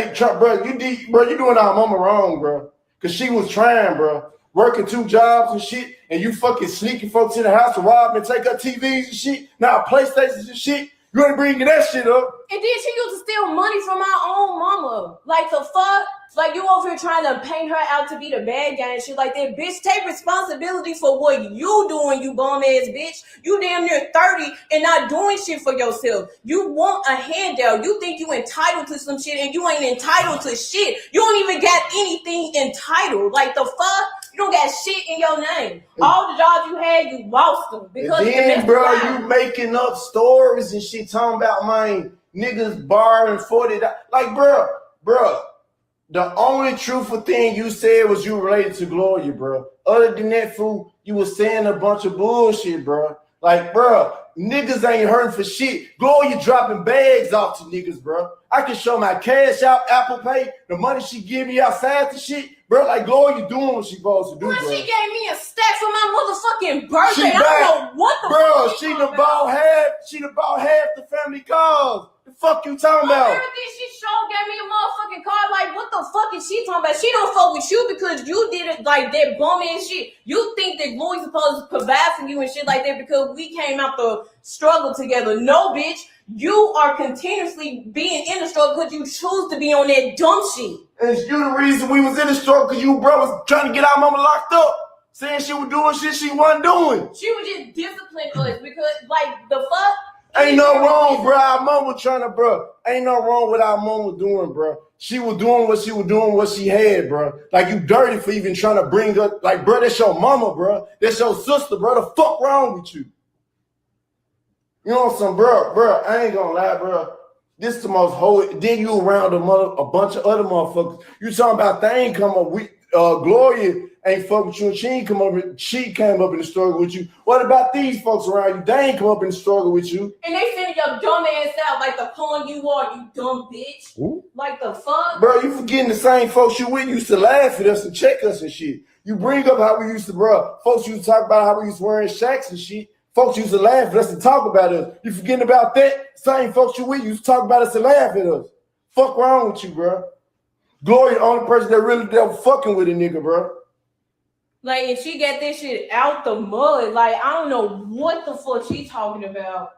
you doing our mama wrong, bro. Cause she was trying, bro. Working 2 jobs and shit, and you fucking sneaking folks in the house to rob and take her TVs and shit. Now PlayStations and shit. You ain't bringing that shit up. And then she used to steal money from our own mama. Like the fuck? Like you over here trying to paint her out to be the bad guy and shit like that. Bitch, take responsibility for what you doing, you bum ass bitch. You damn near 30 and not doing shit for yourself. You want a handout. You think you entitled to some shit and you ain't entitled to shit. You don't even got anything entitled. Like the fuck? You don't got shit in your name. All the jobs you had, you lost them. Because then, bro, you making up stories and shit talking about my niggas borrowing $40. Like, bro, the only truthful thing you said was you related to Gloria, bro. Other than that, fool, you was saying a bunch of bullshit, bro. Like, bro, niggas ain't hurting for shit. Gloria dropping bags off to niggas, bro. I can show my cash out, Apple Pay, the money she give me outside the shit. Bro, like Gloria doing what she supposed to do, bro. She gave me a stack for my motherfucking birthday. I don't know what the fuck. She done bought half the family cars. The fuck you talking about? Everything she showed gave me a motherfucking car. Like, what the fuck is she talking about? She don't fuck with you because you did it like that bum ass shit. You think that Gloria's supposed to provide for you and shit like that because we came out the struggle together. No, bitch. You are continuously being in the struggle because you choose to be on that dumb shit. And you the reason we was in the struggle because you, bro, was trying to get our mama locked up. Saying she was doing shit she wasn't doing. She was just disciplining us because, like, the fuck? Ain't no wrong, bro. Our mama trying to, bro. Ain't no wrong with our mama doing, bro. She was doing what she was doing, what she had, bro. Like, you dirty for even trying to bring up, like, bro, that's your mama, bro. That's your sister, bro. The fuck wrong with you? You know what I'm saying, bro, I ain't gonna lie, bro. This the most holy. Then you around a bunch of other motherfuckers. You talking about they ain't come up with, Gloria ain't fuck with you and she came up in the struggle with you. What about these folks around you? They ain't come up in the struggle with you. And they sending your dumb ass out like the pawn you are, you dumb bitch. Ooh. Like the fuck? Bro, you forgetting the same folks you with used to laugh at us and check us and shit. You bring up how we used to, bro. Folks used to talk about how we used to wearing shacks and shit. Folks used to laugh at us and talk about us. You forgetting about that? Same folks you with used to talk about us and laugh at us. Fuck wrong with you, bro? Gloria, the only person that really dealt fucking with a nigga, bro. Like, and she got this shit out the mud. Like, I don't know what the fuck she talking about.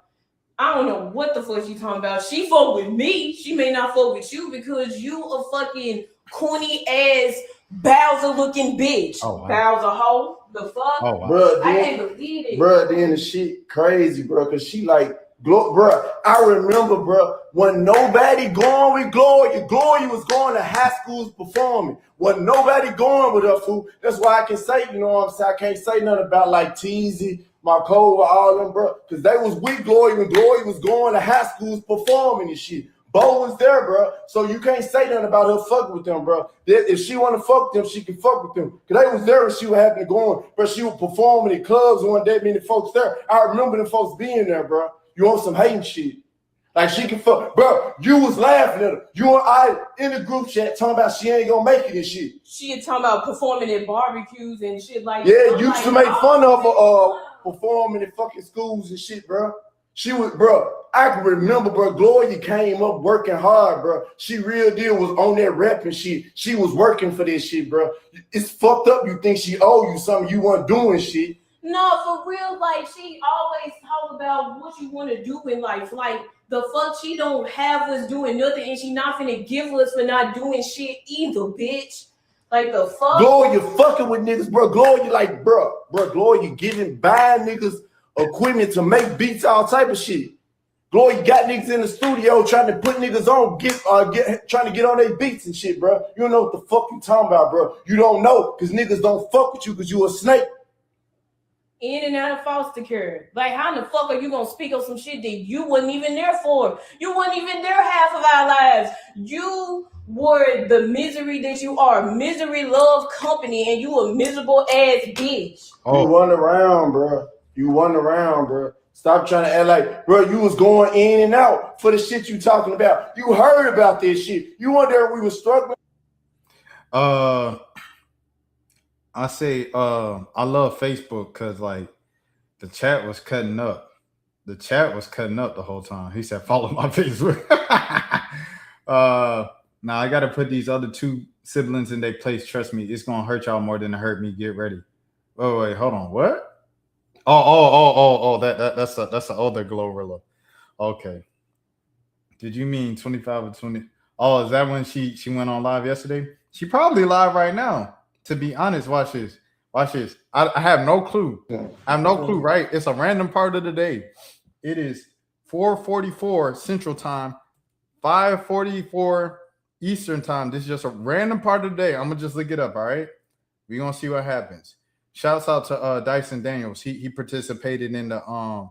I don't know what the fuck she talking about. She fuck with me. She may not fuck with you because you a fucking corny ass Bowser looking bitch. Oh, wow. Bowser hoe. The fuck? Oh, wow. Bro, I can't believe it. Bro, then the shit crazy, bro, because she like, bro, I remember, bro, when nobody going with Gloria was going to high schools performing. Wasn't nobody going with her, fool. That's why I can say, you know what I'm saying? I can't say nothing about like Teasy, Marco, all them, bro, because they was with Gloria when Gloria was going to high schools performing and shit. Bo was there, bro, so you can't say nothing about her fucking with them, bro. If she want to fuck them, she can fuck with them. Because they was there and she was having to go on, but she was performing in clubs and that many folks there. I remember them folks being there, bro. You want some hating shit. Like she can fuck. Bro, you was laughing at her. You and I in the group chat talking about she ain't gonna make it and shit. She had talking about performing at barbecues and shit like that. Yeah, you used to make fun of her performing in fucking schools and shit, bro. She was, bro, I can remember, bro, Gloria came up working hard, bro. She real deal was on that rap and shit. She was working for this shit, bro. It's fucked up. You think she owe you something, you weren't doing shit. No, for real, like, she always talk about what you want to do in life. Like, the fuck, she don't have us doing nothing, and she not finna give us for not doing shit either, bitch. Like, the fuck? Gloria fucking with niggas, bro. Gloria, like, bro, Gloria buying niggas equipment to make beats, all type of shit. Gloria got niggas in the studio trying to put niggas on, trying to get on their beats and shit, bro. You don't know what the fuck you talking about, bro. You don't know, because niggas don't fuck with you because you a snake. in and out of foster care. Like, how in the fuck are you gonna speak on some shit that you wasn't even there for? You wasn't even there half of our lives. You were the misery that you are. Misery love company, and you a miserable ass bitch. You wasn't around, bro. You wasn't around, bro. Stop trying to act like, bro, you was going in and out for the shit you talking about. You heard about this shit. You weren't there. We was struggling. I say I love Facebook because like the chat was cutting up. The chat was cutting up the whole time. He said, follow my Facebook. Now I gotta put these other two siblings in their place. Trust me, it's gonna hurt y'all more than it hurt me. Get ready. Oh wait, hold on. What? Oh, that's the older GloRilla. Okay. Did you mean 25 or 20? Oh, is that when she went on live yesterday? She probably live right now. To be honest, watch this. Watch this. I have no clue. I have no clue, right? It's a random part of the day. It is 4:44 Central Time, 5:44 Eastern Time. This is just a random part of the day. I'm gonna just look it up, all right? We're gonna see what happens. Shouts out to Dyson Daniels. He participated in the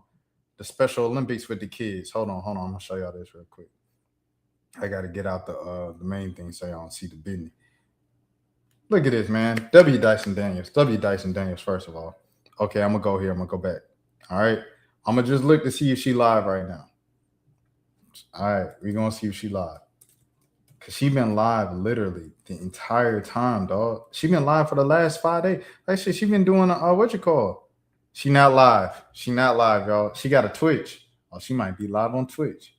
Special Olympics with the kids. Hold on. I'm gonna show y'all this real quick. I gotta get out the main thing so y'all don't see the business. Look at this, man. W Dyson Daniels, first of all. Okay, I'm gonna go here. I'm gonna go back. All right. I'm gonna just look to see if she live right now. All right, we're gonna see if she live. Cause she been live literally the entire time, dog. She been live for the last 5 days. Like shit, she been doing what you call? She not live. She not live, y'all. She got a Twitch. Oh, she might be live on Twitch.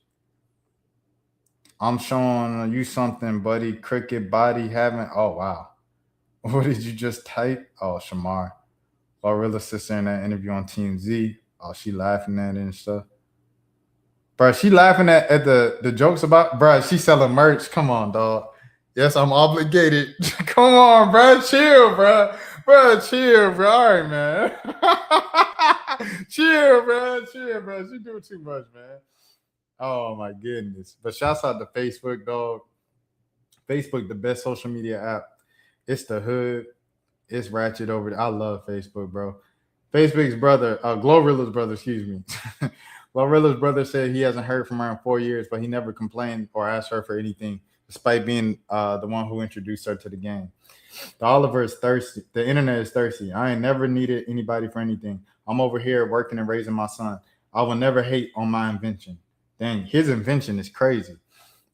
I'm showing you something, buddy. Cricket body having. Oh wow. What did you just type? Oh, Shamar. GloRilla sister in that interview on Team Z. Oh, she laughing at it and stuff. Bro, she laughing at the jokes about, bro, she selling merch. Come on, dog. Yes, I'm obligated. Come on, bro. Chill, bro. Bro, chill, bro. All right, man. Chill, bro. Chill, bro. She doing too much, man. Oh, my goodness. But shouts out to Facebook, dog. Facebook, the best social media app. It's the hood. It's ratchet over there. I love Facebook, bro. Facebook's brother, GloRilla's brother, excuse me. GloRilla's brother said he hasn't heard from her in 4 years, but he never complained or asked her for anything, despite being the one who introduced her to the game. The Oliver is thirsty. The internet is thirsty. I ain't never needed anybody for anything. I'm over here working and raising my son. I will never hate on my invention. Dang, his invention is crazy.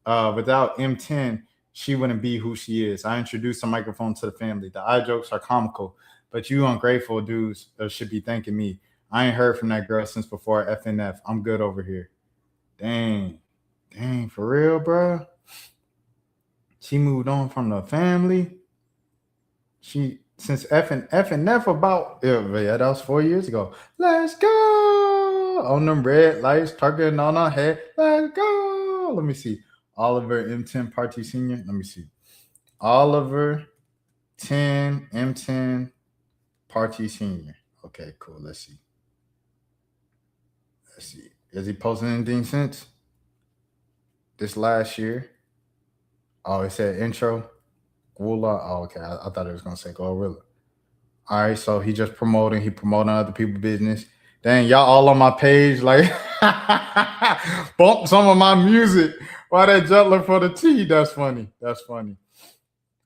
Without M10, she wouldn't be who she is. I introduced the microphone to the family. The eye jokes are comical, but you ungrateful dudes should be thanking me. I ain't heard from that girl since before FNF. I'm good over here. Dang, for real, bro. She moved on from the family. She since FNF about that was 4 years ago. Let's go on them red lights, targeting on our head. Let's go. Let me see. Oliver M10 Party Senior. Let me see. Oliver 10 M10 Party Senior. Okay, cool. Let's see. Has he posted anything since this last year? Oh, it said intro. GloRilla. Oh, okay. I thought it was gonna say GloRilla. All right, so he just promoting. He promoting other people's business. Dang, y'all all on my page, like bump some of my music. Why that juggler for the tea? That's funny.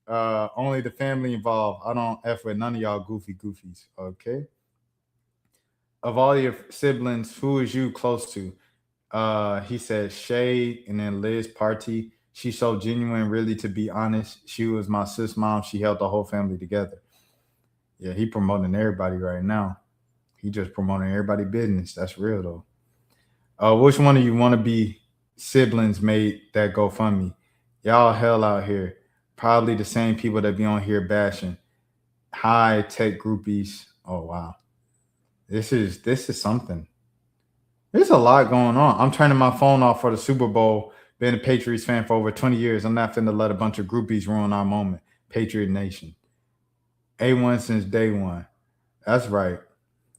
Only the family involved. I don't F with none of y'all goofies. Okay. Of all your siblings, who is you close to? He said Shay and then Liz Party. She's so genuine, really, to be honest. She was my sis mom. She held the whole family together. Yeah, he promoting everybody right now. He just promoting everybody's business. That's real, though. Which one of you want to be siblings made that GoFundMe? Y'all hell out here. Probably the same people that be on here bashing. High tech groupies. Oh, wow. This is something. There's a lot going on. I'm turning my phone off for the Super Bowl. Been a Patriots fan for over 20 years. I'm not finna let a bunch of groupies ruin our moment. Patriot Nation. A1 since day one. That's right.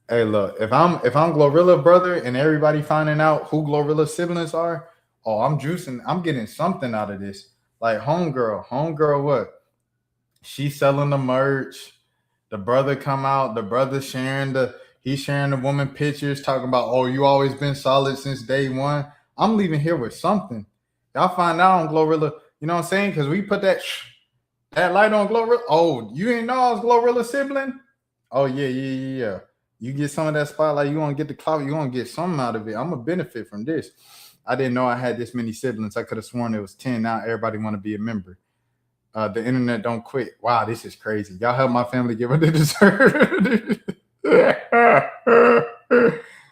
Hey, look, if I'm GloRilla brother and everybody finding out who GloRilla siblings are, oh, I'm juicing. I'm getting something out of this. Like homegirl, what? She's selling the merch. The brother come out. The brother sharing He's sharing the woman pictures, talking about, oh, you always been solid since day one. I'm leaving here with something. Y'all find out on GloRilla. You know what I'm saying? Because we put that light on GloRilla. Oh, you didn't know I was GloRilla sibling? Oh, yeah. You get some of that spotlight, you're going to get the clout. You're going to get something out of it. I'm going to benefit from this. I didn't know I had this many siblings. I could have sworn it was 10. Now everybody want to be a member. The internet don't quit. Wow, this is crazy. Y'all help my family get what they deserve.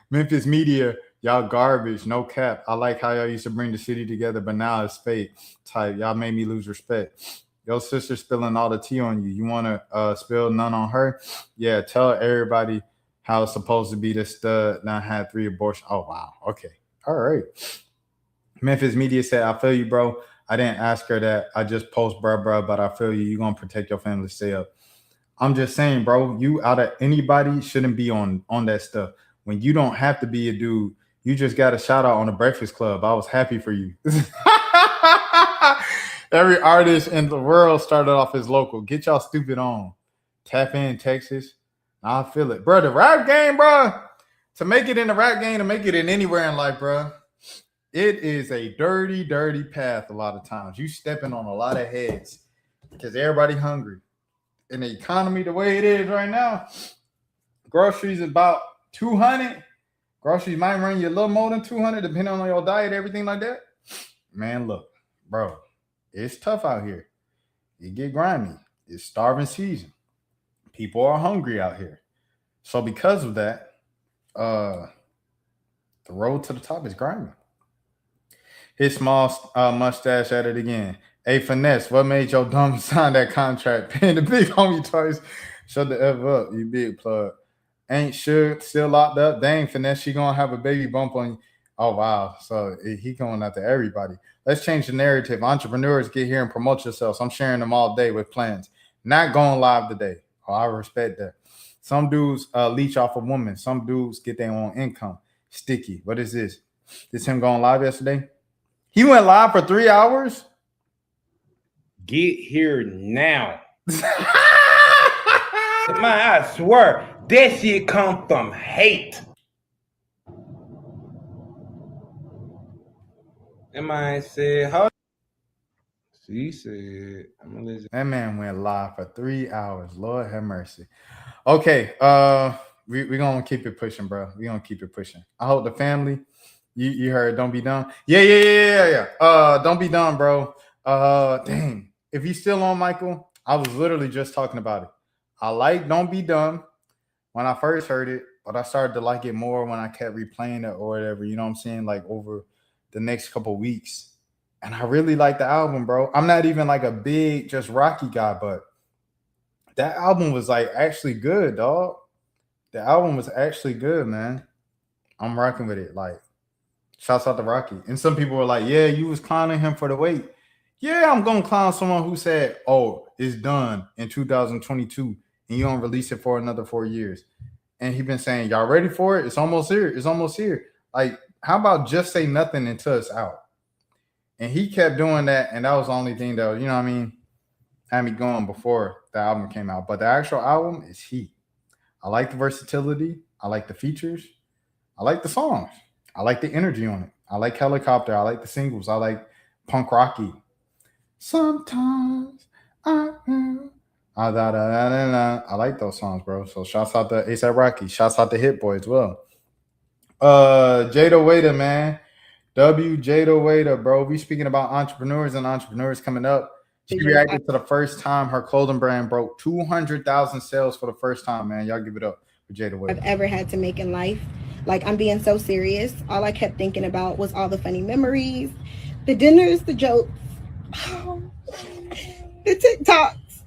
Memphis media, y'all garbage, no cap. I like how y'all used to bring the city together, but now it's fake type. Y'all made me lose respect. Your sister spilling all the tea on you. You want to spill none on her? Yeah, tell everybody how it's supposed to be. The stud now had 3 abortions. Oh, wow. Okay. All right. Memphis media said, I feel you, bro. I didn't ask her that. I just post bruh, but I feel you. You're going to protect your family. Stay up. I'm just saying, bro, you out of anybody shouldn't be on that stuff. When you don't have to be a dude, you just got a shout out on the Breakfast Club. I was happy for you. Every artist in the world started off as local. Get y'all stupid on. Tap in, Texas. I feel it. Bro, the rap game, bro. To make it in the rap game, to make it in anywhere in life, bro. It is a dirty, dirty path a lot of times. You stepping on a lot of heads because everybody hungry. In the economy the way it is right now, groceries about 200. Groceries might run you a little more than 200 depending on your diet, everything like that. Man, look, bro, it's tough out here. It get grimy. It's starving season. People are hungry out here. So because of that, the road to the top is grimy. His small mustache at it again. Hey, Finesse, what made your dumb sign that contract? Paying the big homie twice. Shut the F up, you big plug. Ain't sure, still locked up. Dang, Finesse, she gonna have a baby bump on you. Oh, wow. So he going after everybody. Let's change the narrative. Entrepreneurs, get here and promote yourselves. I'm sharing them all day with plans. Not going live today. Oh, I respect that. Some dudes leech off a woman. Some dudes get their own income. Sticky. What is this? This him going live yesterday? He went live for 3 hours? Get here now. Man, I swear, that shit come from hate. And man said, how? She said, I'm gonna listen. That man went live for 3 hours. Lord have mercy. Okay, we're gonna keep it pushing, bro. We're gonna keep it pushing. I hope the family, you heard don't be dumb. Yeah. Don't be dumb, bro. Dang. If you still on, Michael, I was literally just talking about it. I like Don't Be Dumb when I first heard it, but I started to like it more when I kept replaying it or whatever, you know what I'm saying? Like over the next couple weeks. And I really like the album, bro. I'm not even like a big just Rocky guy, but that album was like actually good, dog. The album was actually good, man. I'm rocking with it. Like, shouts out to Rocky. And some people were like, yeah, you was clowning him for the weight. Yeah, I'm going to clown someone who said, oh, it's done in 2022 and you don't release it for another 4 years. And he been saying, y'all ready for it? It's almost here. It's almost here. Like, how about just say nothing until it's out? And he kept doing that. And that was the only thing that, you know what I mean, had me going before the album came out. But the actual album is heat. I like the versatility. I like the features. I like the songs. I like the energy on it. I like Helicopter. I like the singles. I like Punk Rocky. Sometimes I like those songs, bro. So shouts out to A$AP Rocky. Shouts out to Hit Boy as well. Jada Waiter, man. Jada Waiter, bro. We speaking about entrepreneurs and entrepreneurs coming up. She reacted to the first time her clothing brand broke 200,000 sales for the first time, man. Y'all give it up for Jada Waiter. I've ever had to make in life. Like, I'm being so serious. All I kept thinking about was all the funny memories, the dinners, the jokes, the TikToks,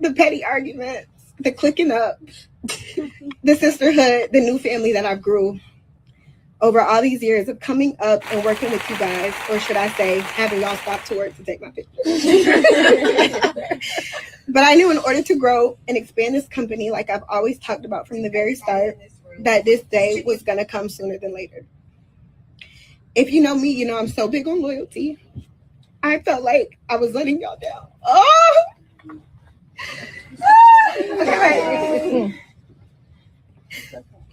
the petty arguments, the clicking up, the sisterhood, the new family that I grew over all these years of coming up and working with you guys, or should I say, having y'all stop to work to take my picture. But I knew in order to grow and expand this company, like I've always talked about from the very start, that this day was going to come sooner than later. If you know me, you know I'm so big on loyalty. I felt like I was letting y'all down. Oh! Okay,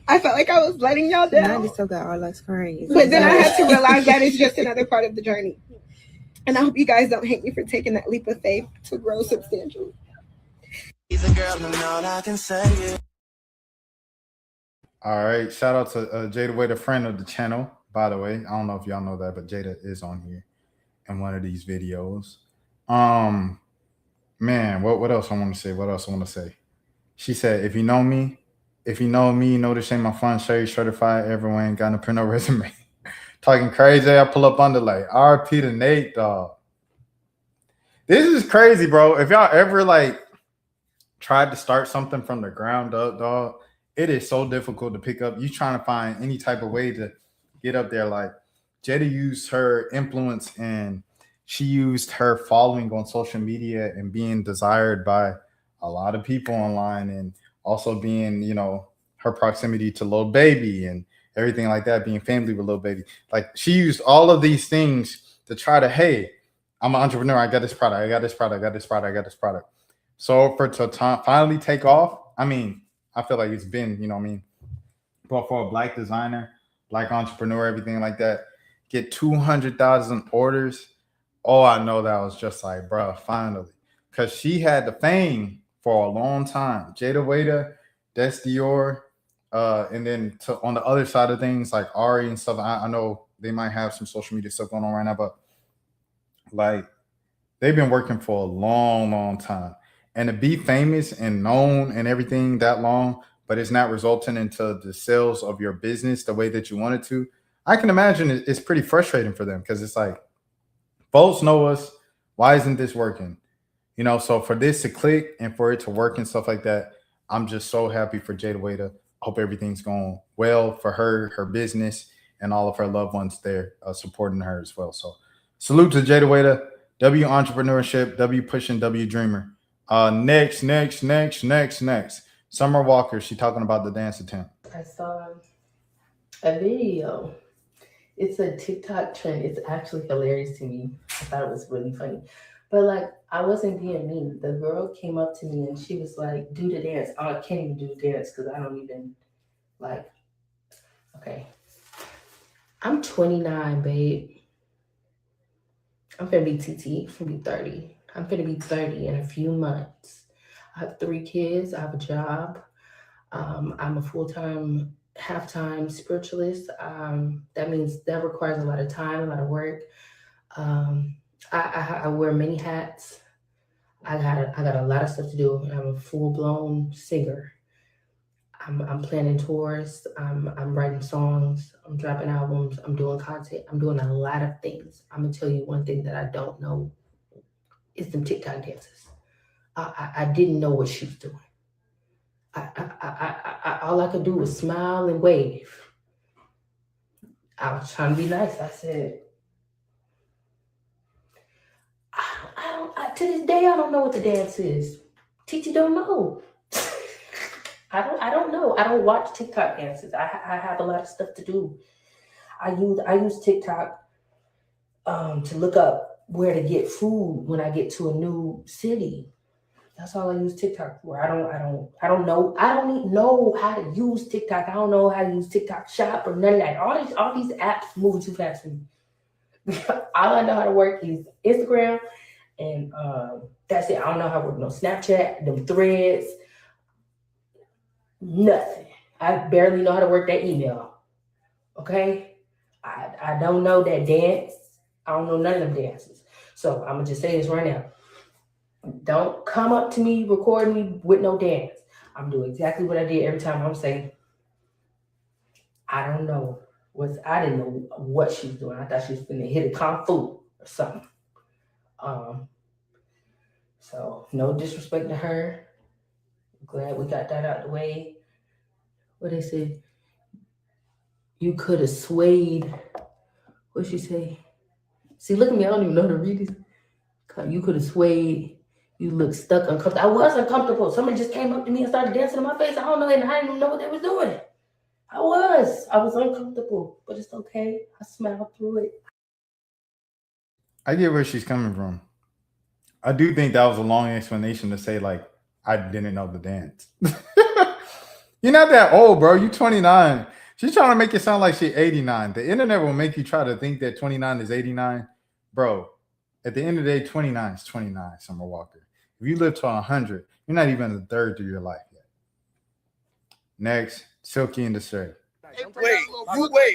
I felt like I was letting y'all down. I still got all that's crazy. But then I had to realize that it's just another part of the journey. And I hope you guys don't hate me for taking that leap of faith to grow substantially. All right. Shout out to Jada Wade, a friend of the channel, by the way. I don't know if y'all know that, but Jada is on here in one of these videos. Man, what else I want to say? She said, if you know me, you know this ain't my fun shade certified. Everyone ain't got to print no resume. Talking crazy, I pull up under like RP to Nate, dog. This is crazy, bro. If y'all ever like tried to start something from the ground up, dog, it is so difficult to pick up. You trying to find any type of way to get up there. Like Jada used her influence and she used her following on social media and being desired by a lot of people online, and also being, you know, her proximity to Lil Baby and everything like that, being family with Lil Baby. Like she used all of these things to try to, hey, I'm an entrepreneur. I got this product. So for to finally take off, I mean, I feel like it's been, you know what I mean, but for a Black designer, Black entrepreneur, everything like that, get 200,000 orders. Oh, I know that was just like, bro, finally. Because she had the fame for a long time. Jada Waiter, Des Dior, and then on the other side of things, like Ari and stuff, I know they might have some social media stuff going on right now, but like they've been working for a long, long time. And to be famous and known and everything that long, but it's not resulting into the sales of your business the way that you want it to, I can imagine it's pretty frustrating for them, because it's like, folks know us. Why isn't this working? You know, so for this to click and for it to work and stuff like that, I'm just so happy for Jada Waiter. I hope everything's going well for her, her business, and all of her loved ones there supporting her as well. So salute to Jada Waiter. W entrepreneurship, W pushing, W dreamer. Next. Summer Walker, she talking about the dance attempt. I saw a video. It's a TikTok trend. It's actually hilarious to me. I thought it was really funny. But like, I wasn't being mean. The girl came up to me and she was like, do the dance. Oh, I can't even do the dance because I don't even like, okay. I'm 29, babe. I'm gonna be TT, I'm gonna be 30. I'm gonna be 30 in a few months. I have 3 kids, I have a job. I'm a full-time, half-time spiritualist. That means that requires a lot of time, a lot of work. I wear many hats. I got a lot of stuff to do. I'm a full-blown singer. I'm planning tours. I'm writing songs. I'm dropping albums. I'm doing content. I'm doing a lot of things. I'm gonna tell you one thing that I don't know is them TikTok dances. I didn't know what she was doing. All I could do was smile and wave. I was trying to be nice. I said, to this day, I don't know what the dance is. Titi don't know. I don't know. I don't watch TikTok dances. I have a lot of stuff to do. I use TikTok to look up where to get food when I get to a new city. That's all I use TikTok for. I don't know. I don't even know how to use TikTok. I don't know how to use TikTok Shop or none of that. All these apps moving too fast for me. All I know how to work is Instagram, and that's it. I don't know how to work no Snapchat, them threads. Nothing. I barely know how to work that email. Okay? I don't know that dance. I don't know none of them dances. So I'm gonna just say this right now. Don't come up to me, record me with no dance. I'm doing exactly what I did every time. I'm saying, I don't know. I didn't know what she was doing. I thought she was gonna hit a kung fu or something. So no disrespect to her. I'm glad we got that out the way. What they said, you could have swayed. What'd she say? See, look at me. I don't even know how to read this. You could have swayed. You look stuck, uncomfortable. I was uncomfortable. Somebody just came up to me and started dancing in my face. I don't know, and I didn't even know what they was doing. I was uncomfortable, but it's okay. I smiled through it. I get where she's coming from. I do think that was a long explanation to say, like, I didn't know the dance. You're not that old, bro. You 29. She's trying to make it sound like she's 89. The internet will make you try to think that 29 is 89. Bro, at the end of the day, 29 is 29, Summer Walker. If you live to 100, you're not even a third through your life yet. Next, Silky and the Stray. Wait,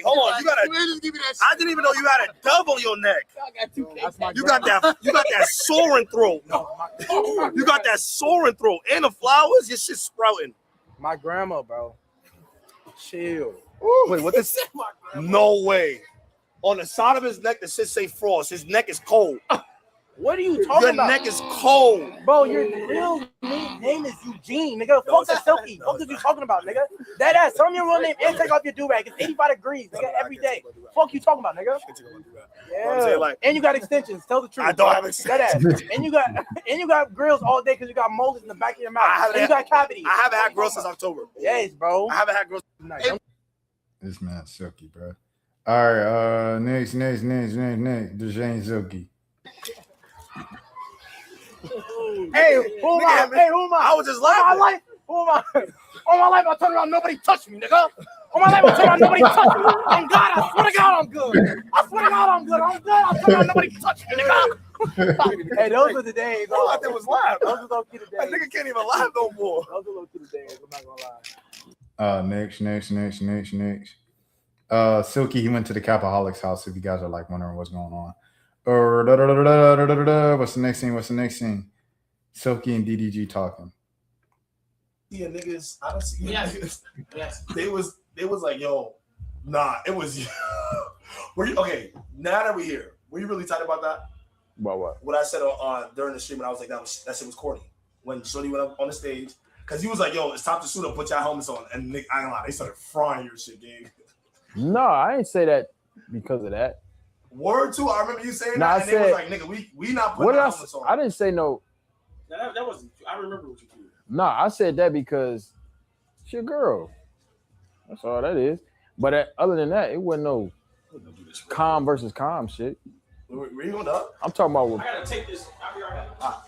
hold on. You got a. I didn't even know you had a dove on your neck. You got that soaring throat. You got that soaring throat and the flowers. Your shit's sprouting. My grandma, bro. Chill. Wait, what this? No way. On the side of his neck, the shit say frost. His neck is cold. What are you talking about? Your neck is cold. Bro, your real name is Eugene, nigga. Fuck the Silky. What are you talking about, nigga? That ass. Tell me your real name and take off your do-rag. It's 85 degrees, nigga, every day. Fuck you talking about, nigga? Yeah. And you got extensions. Tell the truth. I don't have extensions. That ass. And you got grills all day because you got molars in the back of your mouth. And you got cavities. I haven't had grills since October. Yes, bro. I haven't had grills. This man's Silky, bro. All right, next. Dejane Silky. Hey, who am I? Hey, who am I? I was just laughing. Who am I? All my life I turn around, nobody touched me, nigga. All my life I turn around, nobody touched me. I'm God, I swear to God I'm good. I swear to God I'm good. I'm good. I turn around, nobody touched me, nigga. Hey, those were the days. I thought that was laugh. Those were low key the days. That nigga can't even laugh no more. Those are low key the days. I'm not gonna lie. Next. Silky, he went to the Capaholics house if you guys are like wondering what's going on. What's the next scene? Silky and DDG talking. Yeah, niggas. I don't see niggas. Yes. They was like, yo, nah, it was were you okay? Now that we're here, were you really tight about that? About what? What I said during the stream, and I was like, that shit was corny. When Shorty went up on the stage, because he was like, yo, it's time to suit up, put your helmets on. And Nick, I ain't lie, they started frying your shit, gang. No, I ain't say that because of that. Word too, I remember you saying that, and they was like, nigga, we not putting our helmets on. I didn't say no. That wasn't true. I remember what you did. No, I said that because it's your girl. That's all that is. But other than that, it wasn't no calm versus calm shit. Were you on up? I'm talking about. I gotta take this. I'll be right back.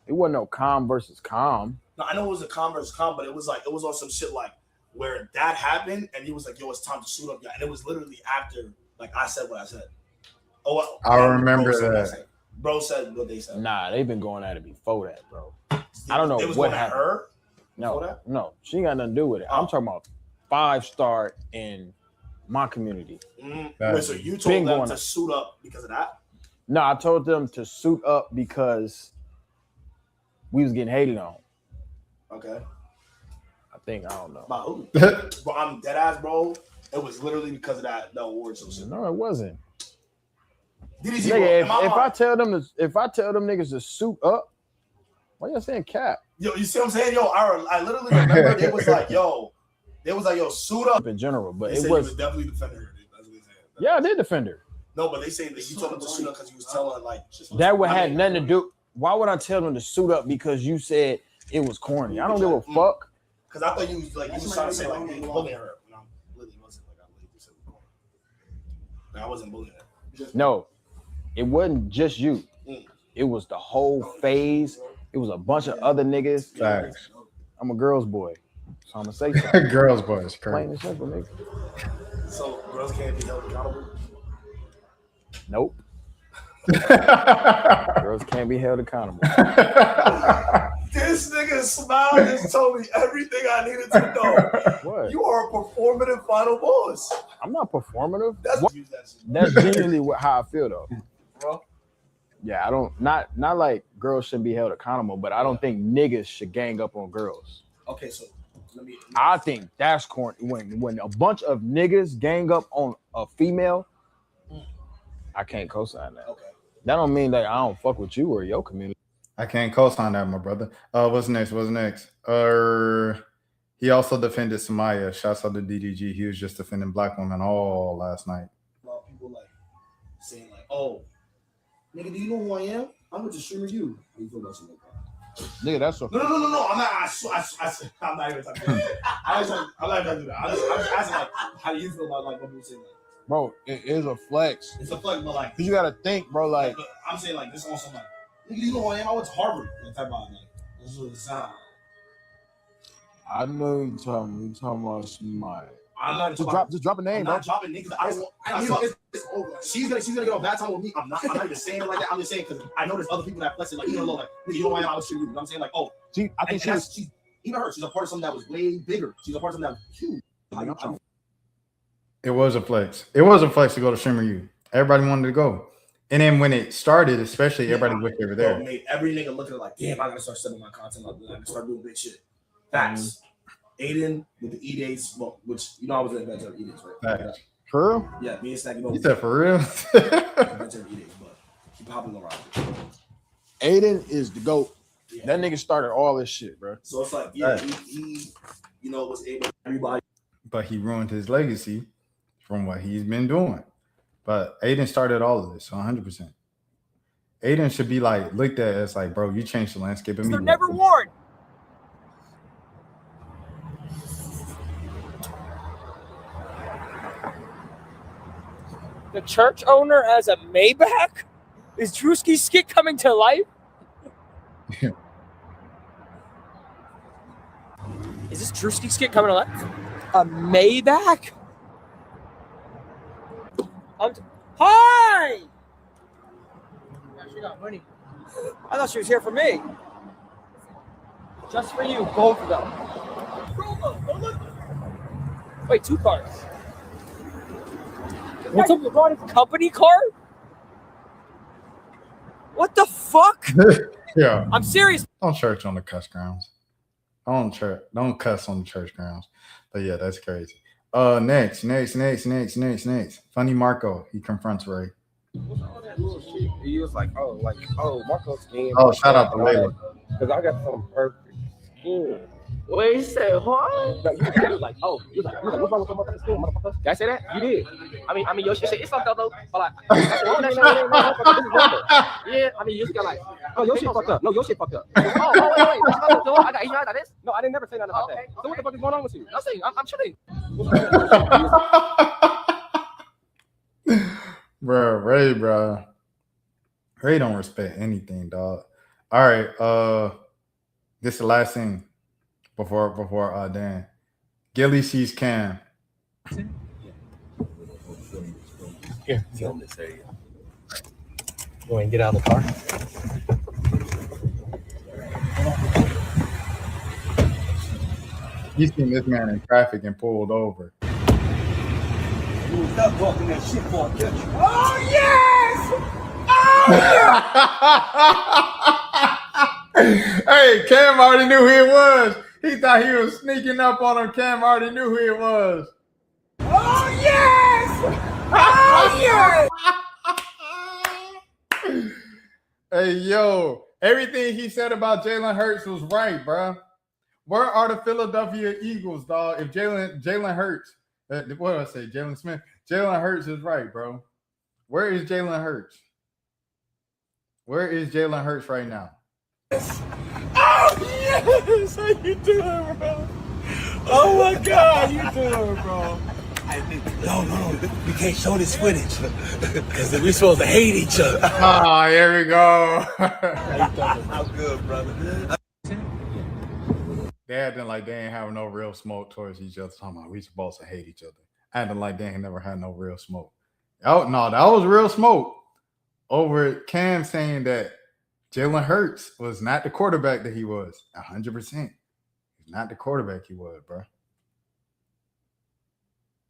It wasn't no calm versus calm. No, I know it was a calm versus calm, but it was on some shit like where that happened, and he was like, "Yo, it's time to suit up," and it was literally after like I said what I said. Oh, I remember that. Bro said what they said. Nah, they've been going at it before that, bro. I don't know what happened. Her? No, she ain't got nothing to do with it. I'm talking about 5-star in my community. Wait, so you told them to suit up because of that? No, I told them to suit up because we was getting hated on. Okay. I don't know. By who? Bro, I'm dead ass, bro. It was literally because of that award show shit. No, it wasn't. DDG, Nigga, bro, if I tell them niggas to suit up, why y'all saying cap? Yo, you see what I'm saying? Yo, I literally remember they was like, yo, suit up in general, but it was definitely defending her. That's what they said. Yeah, I did defend her. No, but they say that you told them to suit up because you was telling like that would have nothing to do. Why would I tell them to suit up because you said it was corny? I don't give a fuck. Because I thought you was trying to say like you bullying her. No, really wasn't like I really said. Like, I wasn't bullying her. No, it wasn't just you. It was the whole phase. It was a bunch of other niggas. Facts. I'm a girl's boy, so I'm gonna say something. Girls' boy is crazy. Plain and simple, nigga. So girls can't be held accountable? Nope. Girls can't be held accountable. This nigga smile just told me everything I needed to know. What? You are a performative final boss. I'm not performative. That's genuinely how I feel though. Bro. Yeah, I don't not like girls shouldn't be held accountable, but I don't think niggas should gang up on girls. Okay, so I think that's corny. When a bunch of niggas gang up on a female, I can't co-sign that. Okay. That don't mean that I don't fuck with you or your community. I can't co-sign that, my brother. What's next? He also defended Samaya. Shouts out to DDG. He was just defending black women all last night. A lot of people like saying like, "Oh, nigga, do you know who I am? I'm with the streamer you." How you feel about something like that? Nigga, that's a No. I'm not. I'm not even talking about that. I'm not even do that. I'm just asking like, how do you feel about like when people say that? Bro, it is a flex. It's a flex, but like, you gotta think, bro. Like, I'm saying like this on somebody. Nigga, you know who I am? I went to Harvard. That type of like, this is what it sounds. I know you're talking about somebody. I'm not Just drop a name, I'm bro. not dropping niggas. It's over. She's gonna get a bad time with me. I'm not even saying it like that. I'm just saying because I know there's other people that flex it like, you know, like, you know why I was shooting you. You know what I'm saying? Like, oh, I think she's even her. She's a part of something that was way bigger. She's a part of something that was huge. It was a flex. It was a flex to go to Shimmer U. Everybody wanted to go. And then when it started, especially, everybody wished they were there. Made every nigga look at it like, damn, I gotta start setting my content up. I gotta start doing big shit. Facts. Aiden with the E-Days, well, which, you know, I was an inventor of E-Days, right? Facts. For real? Yeah, me and Stacky both. You said for real? Inventor of E-Days, but he popping around. Aiden is the GOAT. Yeah. That nigga started all this shit, bro. So it's like, yeah, he you know, was able to everybody. But he ruined his legacy from what he's been doing. But Aiden started all of this, so 100%. Aiden should be like looked at as like, bro, you changed the landscape of me. They're never warned. The church owner has a Maybach? Is Drewski's skit coming to life? Is this Drewski's skit coming to life? A Maybach? Hi! Yeah, she got money. I thought she was here for me. Just for you, both of them. Wait, 2 cars. What's up? You brought his company car? What the fuck? Yeah. I'm serious. Don't church on the cuss grounds. Don't cuss on the church grounds. But yeah, that's crazy. Next. Funny Marco. He confronts Ray. What's all that little shit? He was like, Marco's skin. Oh, shout out to Layla. Because I got some perfect skin. Wait, you said what? Like, you was like, what's wrong with the motherfucking skin, motherfucker? Did I say that? You did. I mean, your shit, it's fucked up though. But like, yeah, I mean, you just got like, oh, your shit fucked up. No, your shit fucked up. Wait. I got you like this? No, I didn't never say nothing about that. So what the fuck is going on with you? Nothing. I'm chilling. Bro, Ray don't respect anything, dog. All right, this is the last thing before Dan. Gilly sees Cam. Here, film this area. You want to get out of the car? You seen this man in traffic and pulled over. You was not talking that shit for a catch. Oh, yes! Oh, yes! Hey, Cam already knew who it was. He thought he was sneaking up on him. Cam already knew who it was. Oh, yes! Oh, yes! Hey, yo, everything he said about Jalen Hurts was right, bro. Where are the Philadelphia Eagles, dog? If Jalen Hurts, what did I say? Jalen Smith? Jalen Hurts is right, bro. Where is Jalen Hurts? Where is Jalen Hurts right now? Oh, yes! How you doing, bro? Oh, my God, you doing, bro? No, we can't show this footage because we're supposed to hate each other. Oh, here we go. I'm good, brother. They acting like they ain't having no real smoke towards each other. Talking about we supposed to hate each other. Acting like they ain't never had no real smoke. Oh no, that was real smoke over Cam saying that Jalen Hurts was not the quarterback that he was. 100%. He's not the quarterback he was, bro.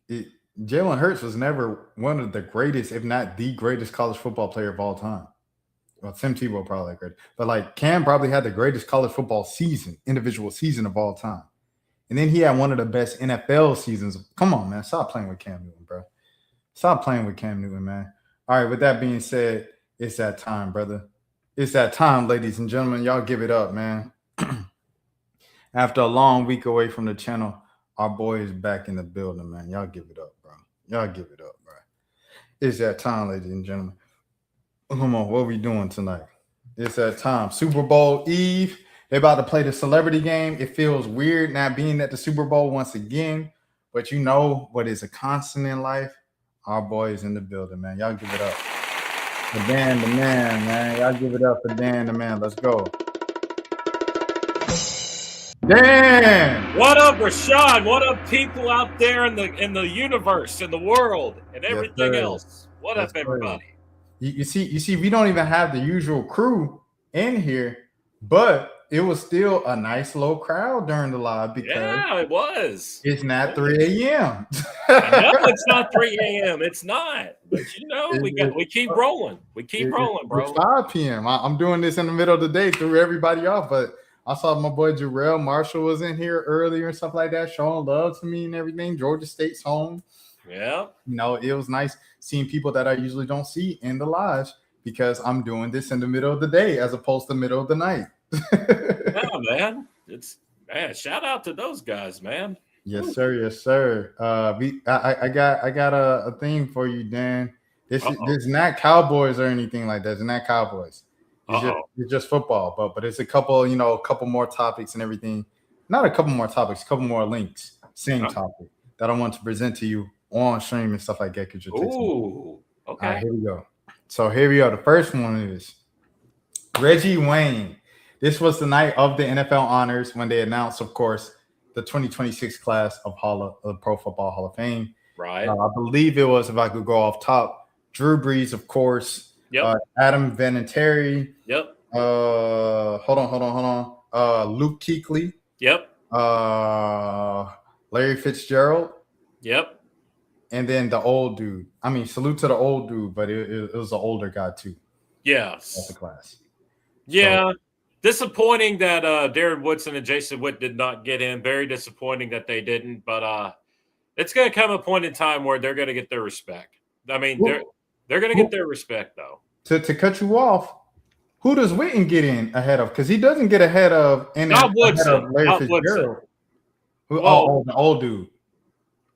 Jalen Hurts was never one of the greatest, if not the greatest college football player of all time. Well, Tim Tebow probably great, but like Cam probably had the greatest college football season, individual season of all time. And then he had one of the best NFL seasons. Come on, man. Stop playing with Cam Newton, bro. Stop playing with Cam Newton, man. All right, with that being said, it's that time, brother. It's that time, ladies and gentlemen. Y'all give it up, man. After a long week away from the channel, our boy is back in the building, man. Y'all give it up, bro. Y'all give it up, bro. It's that time, ladies and gentlemen. Come on, what are we doing tonight? It's that time. Super Bowl Eve. They're about to play the celebrity game. It feels weird not being at the Super Bowl once again, but you know what is a constant in life? Our boy is in the building, man. Y'all give it up. For Dan the man, man. Y'all give it up for Dan the man. Let's go. Dan. What up, Rashad? What up, people out there in the universe, in the world, and everything else? What up, everybody? You see, we don't even have the usual crew in here, but it was still a nice low crowd during the live because it was. It's not 3 a.m. I know it's not 3 a.m. It's not, but we keep rolling. We keep rolling, bro. It's 5 p.m. I'm doing this in the middle of the day, threw everybody off, but I saw my boy GloRilla Marshall was in here earlier and stuff like that, showing love to me and everything. Georgia State's home. Yeah. It was nice seeing people that I usually don't see in the lives because I'm doing this in the middle of the day as opposed to middle of the night. Yeah, man. Shout out to those guys, man. Yes, sir. Yes, sir. I got a thing for you, Dan. This is not Cowboys or anything like that. It's not Cowboys. It's just football. But it's a couple more topics and everything. Not a couple more topics, a couple more links. Same topic that I want to present to you on stream and stuff like that. Ooh, okay. All right, here we go. So here we go. The first one is Reggie Wayne. This was the night of the NFL honors when they announced, of course, the 2026 class of Pro Football Hall of Fame. Right. I believe it was, if I could go off top, Drew Brees, of course. Yep. Adam Vinatieri. Yep. Hold on. Luke Kuechly. Yep. Larry Fitzgerald. Yep. And then the old dude. I mean, salute to the old dude, but it was an older guy too. Yes. That's the class. Yeah. So, disappointing that Darren Woodson and Jason Witt did not get in. Very disappointing that they didn't. But it's going to come a point in time where they're going to get their respect. I mean, they're going to get their respect, though. To cut you off, who does Witten get in ahead of? Because he doesn't get ahead of Woodson. Larry Fitzgerald. Oh, the old dude.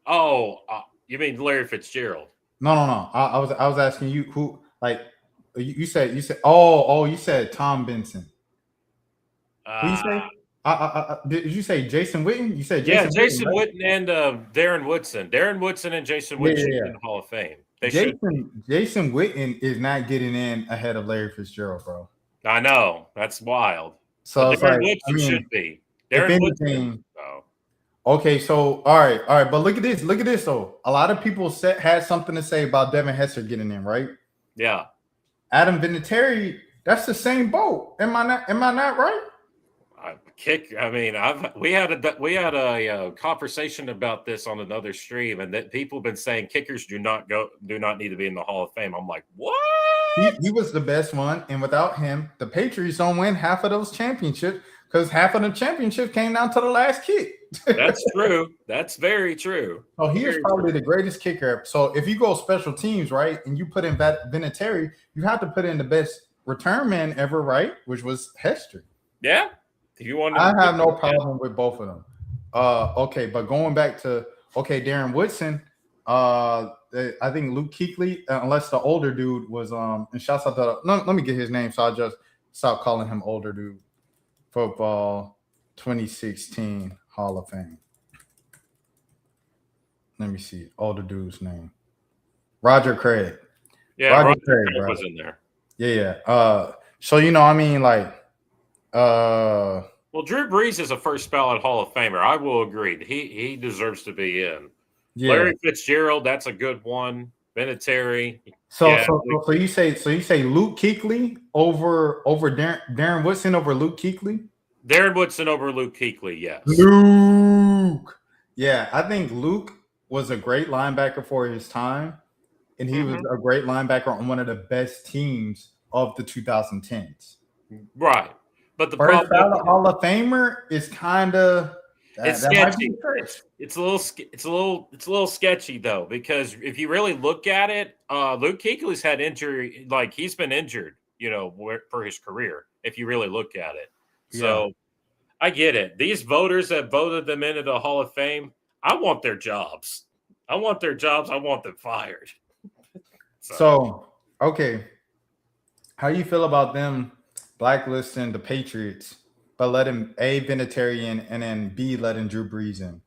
Oh, you mean Larry Fitzgerald? No. I was asking you who, like, you said you said Tom Benson. Who you say? Did you say Jason Witten? You said Jason Witten, right? Witten and Darren Woodson. Darren Woodson and Jason Witten should be in the Hall of Fame. Jason Witten is not getting in ahead of Larry Fitzgerald, bro. I know. That's wild. So Darren Woodson should be. Darren Woodson. Okay, so all right, but look at this though. A lot of people had something to say about Devin Hester getting in, right? Yeah. Adam Vinatieri, that's the same boat. Am I not right? We had a conversation about this on another stream, and that people have been saying kickers do not need to be in the Hall of Fame. I'm like, what? He was the best one, and without him, the Patriots don't win half of those championships because half of the championship came down to the last kick. That's true. That's very true. So he is probably the greatest kicker. So if you go special teams, right, and you put in Vinatieri, you have to put in the best return man ever, right? Which was Hester. Yeah. I have no problem with both of them. Okay, but going back to Darren Woodson, I think Luke Kuechly, unless the older dude was and shouts out to let me get his name, so I just stop calling him older dude. Football 2016 Hall of Fame. Let me see. Older dude's name. Roger Craig. Yeah, Roger Craig was in there. Yeah. So well, Drew Brees is a first ballot Hall of Famer. I will agree. He deserves to be in. Yeah. Larry Fitzgerald, that's a good one. Vinatieri. So you say Luke Kuechly over Darren Woodson over Luke Kuechly? Darren Woodson over Luke Kuechly, yes. Luke. Yeah, I think Luke was a great linebacker for his time, and he was a great linebacker on one of the best teams of the 2010s. Right. But the first ballot Hall of Famer is kind of sketchy. It's a little sketchy though, because if you really look at it, Luke Kuechly's had injury, like he's been injured, for his career. If you really look at it, so I get it. These voters that voted them into the Hall of Fame, I want their jobs. I want them fired. So okay, how you feel about them blacklisting the Patriots, but letting A, Vinatieri in, and then B, letting Drew Brees in?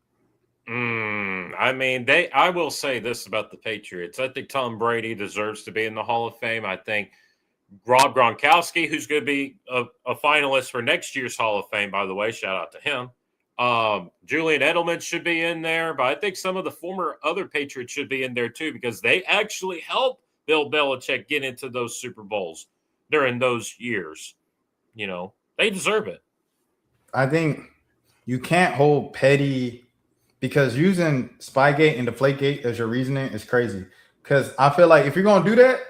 I will say this about the Patriots. I think Tom Brady deserves to be in the Hall of Fame. I think Rob Gronkowski, who's going to be a finalist for next year's Hall of Fame, by the way, shout out to him. Julian Edelman should be in there, but I think some of the former other Patriots should be in there too because they actually helped Bill Belichick get into those Super Bowls during those years. You know, they deserve it. I think you can't hold petty because using Spygate and Deflategate as your reasoning is crazy. Because I feel like if you're going to do that,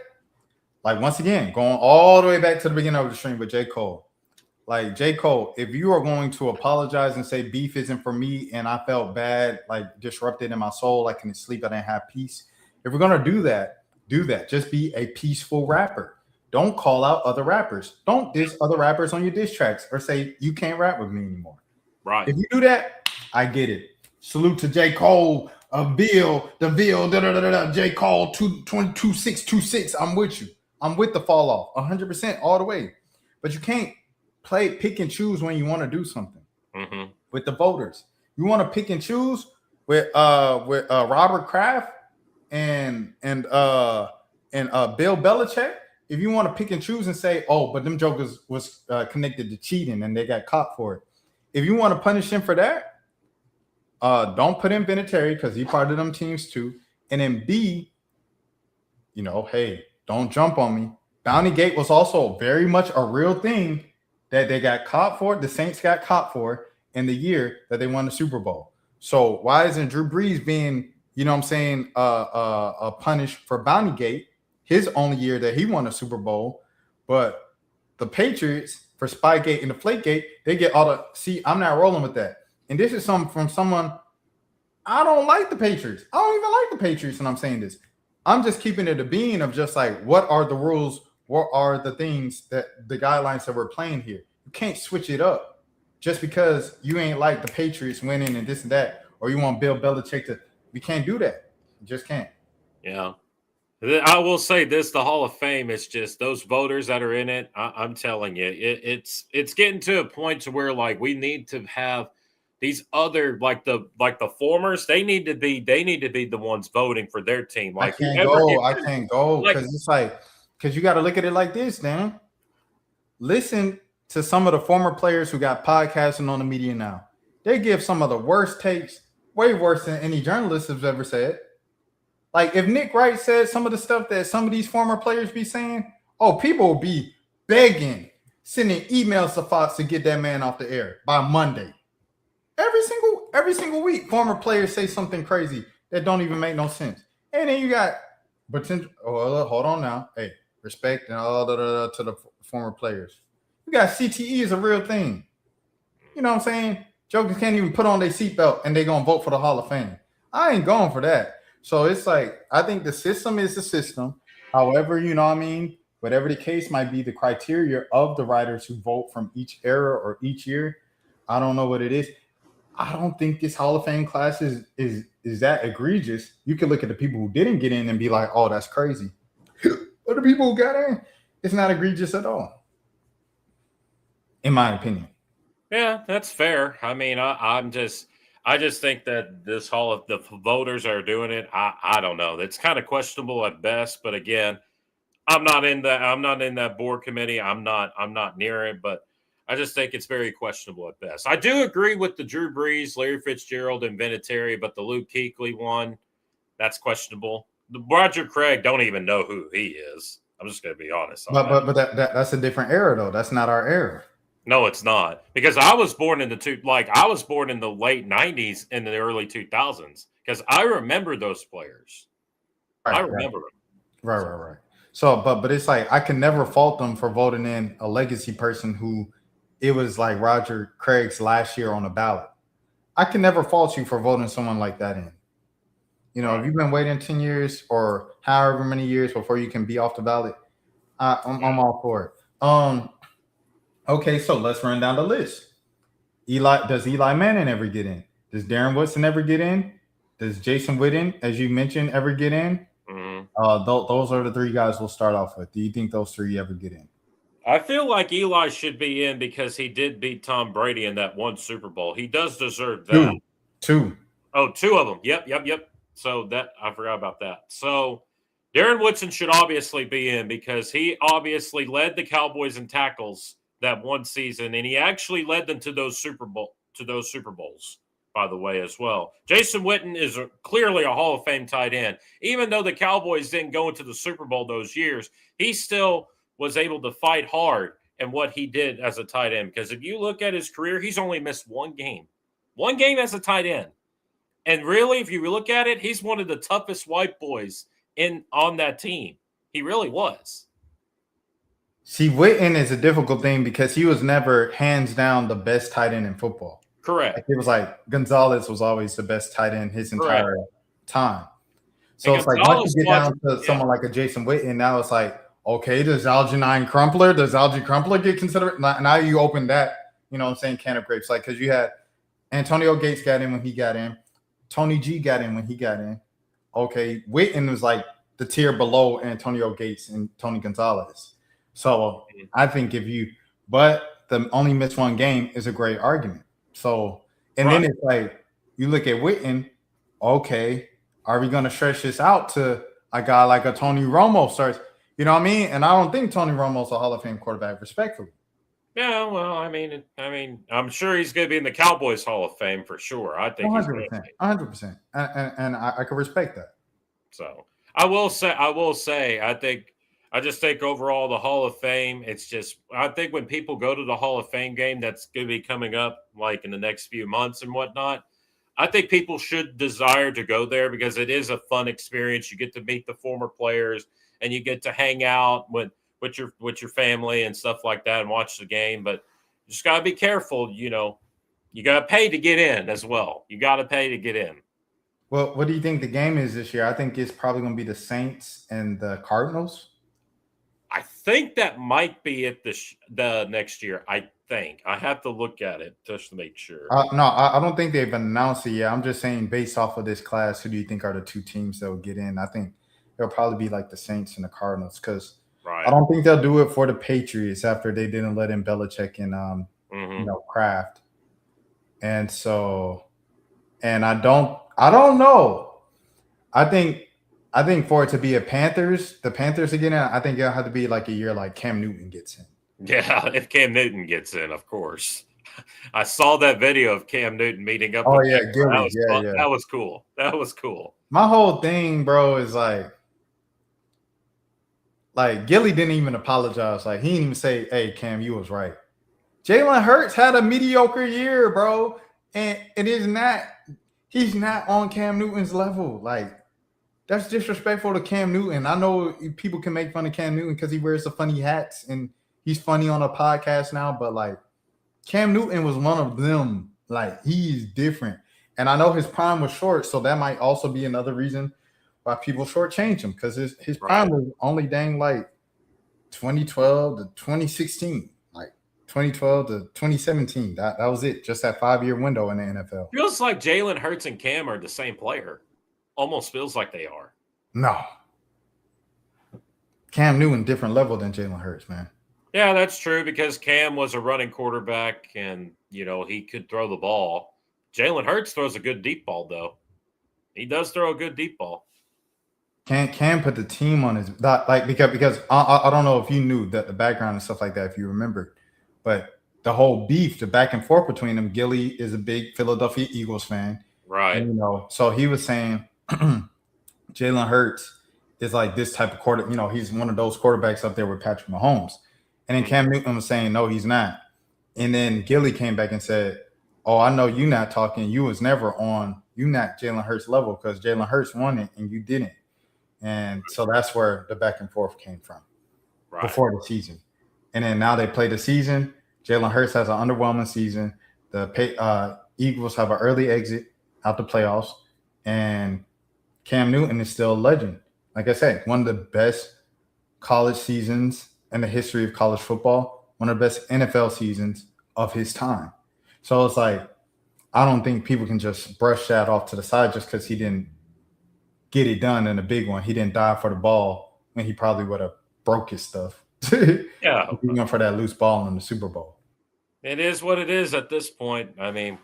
like once again, going all the way back to the beginning of the stream with J. Cole, like J. Cole, if you are going to apologize and say beef isn't for me and I felt bad, like disrupted in my soul, I couldn't sleep, I didn't have peace. If we're going to do that, do that. Just be a peaceful rapper. Don't call out other rappers. Don't diss other rappers on your diss tracks or say you can't rap with me anymore. Right. If you do that, I get it. Salute to J. Cole, Bill, J. Cole, 2626. I'm with you. I'm with the fall off 100% all the way. But you can't pick and choose when you want to do something with the voters. You want to pick and choose with Robert Kraft and Bill Belichick. If you want to pick and choose and say, oh, but them jokers was connected to cheating and they got caught for it. If you want to punish him for that, don't put in Vinatieri because he part of them teams too. And then B, hey, don't jump on me. Bounty Gate was also very much a real thing that they got caught for. The Saints got caught for in the year that they won the Super Bowl. So why isn't Drew Brees being, punished for Bounty Gate, his only year that he won a Super Bowl? But the Patriots for Spygate and Deflategate, they get all the. See, I'm not rolling with that. And this is something from someone. I don't like the Patriots. I don't even like the Patriots when I'm saying this. I'm just keeping it a being of just like, what are the rules? What are the things that the guidelines that we're playing here? You can't switch it up just because you ain't like the Patriots winning and this and that, or you want Bill Belichick to. We can't do that. You just can't. Yeah. I will say this: the Hall of Fame is just those voters that are in it. I'm telling you, it's getting to a point to where like we need to have these other like the formers. They need to be the ones voting for their team. Like I can't go because it's like because you got to look at it like this, man. Listen to some of the former players who got podcasting on the media now. They give some of the worst takes, way worse than any journalist has ever said. Like if Nick Wright said some of the stuff that some of these former players be saying, people will be begging, sending emails to Fox to get that man off the air by Monday. Every single week, former players say something crazy that don't even make no sense. And then you got potential. Hold on now. Hey, respect and all to the former players. You got CTE is a real thing. You know what I'm saying? Jokers can't even put on their seatbelt and they're gonna vote for the Hall of Fame. I ain't going for that. So it's like I think the system is the system. However, whatever the case might be, the criteria of the writers who vote from each era or each year, I don't know what it is. I don't think this Hall of Fame class is that egregious. You can look at the people who didn't get in and be like, oh, that's crazy. But the people who got in, it's not egregious at all, in my opinion. Yeah, that's fair. I mean, I just think that this the voters are doing it. I don't know. It's kind of questionable at best. But again, I'm not in that board committee. I'm not near it. But I just think it's very questionable at best. I do agree with the Drew Brees, Larry Fitzgerald, and Vinatieri, but the Luke Kuechly one, that's questionable. The Roger Craig don't even know who he is. I'm just going to be honest. But that's a different era though. That's not our era. No, it's not, because I was born in the late 90s and the early 2000s because I remember those players. Right, I remember them. Right. So, but it's like I can never fault them for voting in a legacy person who it was like Roger Craig's last year on the ballot. I can never fault you for voting someone like that in. If you've been waiting 10 years or however many years before you can be off the ballot, I'm all for it. Okay, so let's run down the list. Does Eli Manning ever get in? Does Darren Woodson ever get in? Does Jason Witten, as you mentioned, ever get in? Those are the three guys we'll start off with. Do you think those three ever get in? I feel like Eli should be in because he did beat Tom Brady in that one Super Bowl. He does deserve that. Two. Oh, two of them. Yep. So that I forgot about that. So Darren Woodson should obviously be in because he obviously led the Cowboys in tackles that one season, and he actually led them to those Super Bowl to those Super Bowls, by the way, as well. Jason Witten is clearly a Hall of Fame tight end. Even though the Cowboys didn't go into the Super Bowl those years, he still was able to fight hard in what he did as a tight end. Because if you look at his career, he's only missed one game as a tight end. And really, if you look at it, he's one of the toughest white boys on that team. He really was. See, Witten is a difficult thing because he was never hands down the best tight end in football. Correct. Like, it was like Gonzalez was always the best tight end his entire time. So And it's like once you get down to someone like a Jason Witten, now it's like, okay, does Algernon Crumpler get considered? Now you open that, you know what I'm saying, can of grapes. Like, because you had Antonio Gates got in when he got in. Tony G got in when he got in. Okay, Witten was like the tier below Antonio Gates and Tony Gonzalez. So I think but the only missed one game is a great argument. So, and then it's like, you look at Witten, okay, are we going to stretch this out to a guy like a Tony Romo starts? You know what I mean? And I don't think Tony Romo's a Hall of Fame quarterback, respectfully. Yeah, well, I mean, I'm sure he's going to be in the Cowboys Hall of Fame for sure. I think 100%, 100%, and I can respect that. So I will say, I just think overall the Hall of Fame, it's just, I think when people go to the Hall of Fame game that's going to be coming up like in the next few months and whatnot, I think people should desire to go there because it is a fun experience. You get to meet the former players and you get to hang out with your family and stuff like that and watch the game. But you just got to be careful. You know, you got to pay to get in as well. You got to pay to get in. Well, what do you think the game is this year? I think it's probably going to be the Saints and the Cardinals. I think that might be it the next year. I think I have to look at it just to make sure. No, I don't think they've announced it yet. I'm just saying based off of this class, who do you think are the two teams that will get in? I think it'll probably be like the Saints and the Cardinals because I don't think they'll do it for the Patriots after they didn't let in Belichick and Kraft. And so, and I don't know. I think for it to be the Panthers again, I think it'll have to be like a year like Cam Newton gets in. Yeah, if Cam Newton gets in, of course. I saw that video of Cam Newton meeting up. Oh with yeah, Gilly. Gilly, That was cool. That was cool. My whole thing, bro, is like Gilly didn't even apologize. Like he didn't even say, "Hey, Cam, you was right." Jalen Hurts had a mediocre year, bro, and he's not on Cam Newton's level. Like that's disrespectful to Cam Newton. I know people can make fun of Cam Newton because he wears the funny hats and he's funny on a podcast now, but like Cam Newton was one of them. Like he's different. And I know his prime was short, so that might also be another reason why people shortchange him because his prime was only dang like 2012 to 2016, like 2012 to 2017. That was it, just that 5-year window in the NFL. Feels like Jalen Hurts and Cam are the same player. Almost feels like they are. No. Cam Newton, different level than Jalen Hurts, man. Yeah, that's true because Cam was a running quarterback and, you know, he could throw the ball. Jalen Hurts throws a good deep ball, though. He does throw a good deep ball. Cam put the team on his because I don't know if you knew that the background and stuff like that, if you remember, but the whole beef, the back and forth between them. Gilly is a big Philadelphia Eagles fan, right? And, so he was saying Jalen Hurts is like this type of quarter. You know, he's one of those quarterbacks up there with Patrick Mahomes, and then Cam Newton was saying no, he's not. And then Gilly came back and said, "Oh, I know you not talking. You was never on. You not Jalen Hurts level because Jalen Hurts won it and you didn't." And so that's where the back and forth came from before the season. And then now they play the season. Jalen Hurts has an underwhelming season. The Eagles have an early exit out the playoffs. And Cam Newton is still a legend. Like I said, one of the best college seasons in the history of college football, one of the best NFL seasons of his time. So it's like, I don't think people can just brush that off to the side just because he didn't get it done in a big one. He didn't die for the ball when he probably would have broke his stuff. Yeah. He went for that loose ball in the Super Bowl. It is what it is at this point. I mean,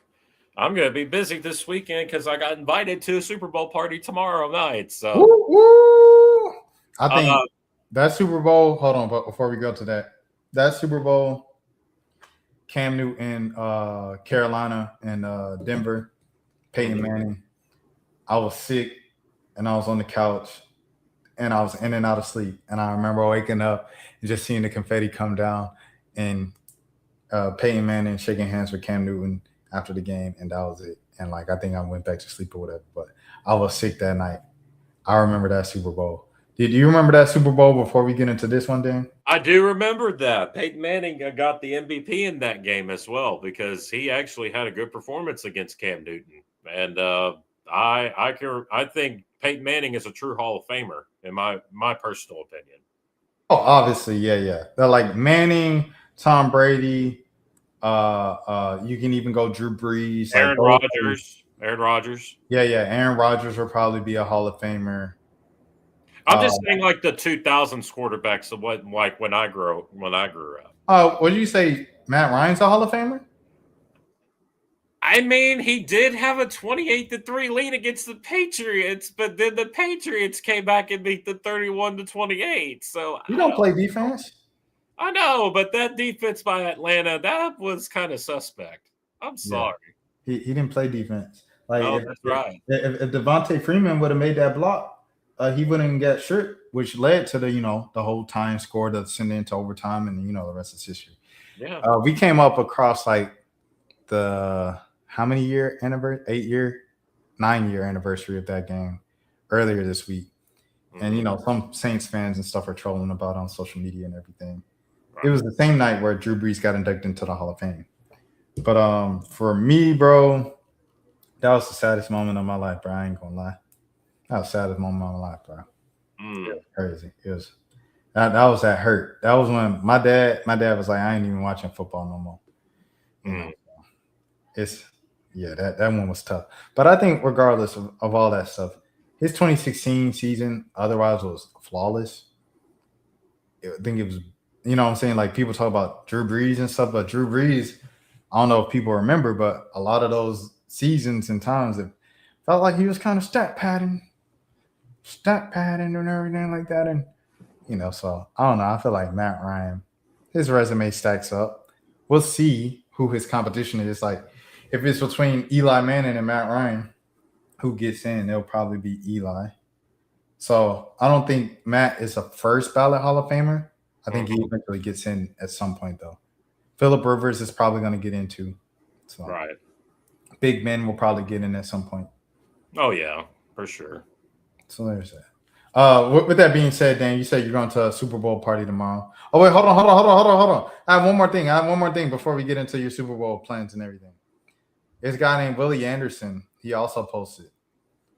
I'm going to be busy this weekend because I got invited to a Super Bowl party tomorrow night. So I think that Super Bowl, hold on, but before we go to that Super Bowl, Cam Newton, Carolina, and Denver, Peyton Manning. I was sick, and I was on the couch, and I was in and out of sleep. And I remember waking up and just seeing the confetti come down, and Peyton Manning shaking hands with Cam Newton after the game, and that was it. And like I think I went back to sleep or whatever. But I was sick that night. I remember that Super Bowl. Did you remember that Super Bowl before we get into this one, Dan? I do remember that. Peyton Manning got the MVP in that game as well because he actually had a good performance against Cam Newton. And I think Peyton Manning is a true Hall of Famer in my personal opinion. Oh, obviously, yeah. They're like Manning, Tom Brady. You can even go Drew Brees, Aaron Rodgers. Yeah. Aaron Rodgers will probably be a Hall of Famer. I'm just saying, like the 2000s quarterbacks of what, like when I grew up. What did you say? Matt Ryan's a Hall of Famer? I mean, he did have a 28-3 lead against the Patriots, but then the Patriots came back and beat the 31-28. So You don't play defense. I know, but that defense by Atlanta, that was kind of suspect. I'm sorry. He didn't play defense. Like, That's right. If Devontae Freeman would have made that block, he wouldn't get stripped, which led to the whole tying score that sent into overtime, and the rest is history. Yeah. We came up across like the how many year anniversary? 9-year anniversary of that game earlier this week, and some Saints fans and stuff are trolling about it on social media and everything. Right. It was the same night where Drew Brees got inducted into the Hall of Fame. But for me, bro, that was the saddest moment of my life, bro. I ain't gonna lie. That was the saddest moment of my life, bro. It was crazy. It was that was that hurt. That was when my dad was like, I ain't even watching football no more. That one was tough. But I think regardless of all that stuff, his 2016 season otherwise was flawless. I think it was, what I'm saying? Like people talk about Drew Brees and stuff, but Drew Brees, I don't know if people remember, but a lot of those seasons and times it felt like he was kind of stat padding and everything like that. And, so I don't know. I feel like Matt Ryan, his resume stacks up. We'll see who his competition is. Like if it's between Eli Manning and Matt Ryan, who gets in, it'll probably be Eli. So I don't think Matt is a first ballot Hall of Famer. I think he eventually gets in at some point, though. Phillip Rivers is probably going to get into. So. Right. Big Ben will probably get in at some point. Oh, yeah, for sure. So there's that. With that being said, Dan, you said you're going to a Super Bowl party tomorrow. Oh, wait, hold on. I have one more thing before we get into your Super Bowl plans and everything. There's a guy named Willie Anderson. He also posted.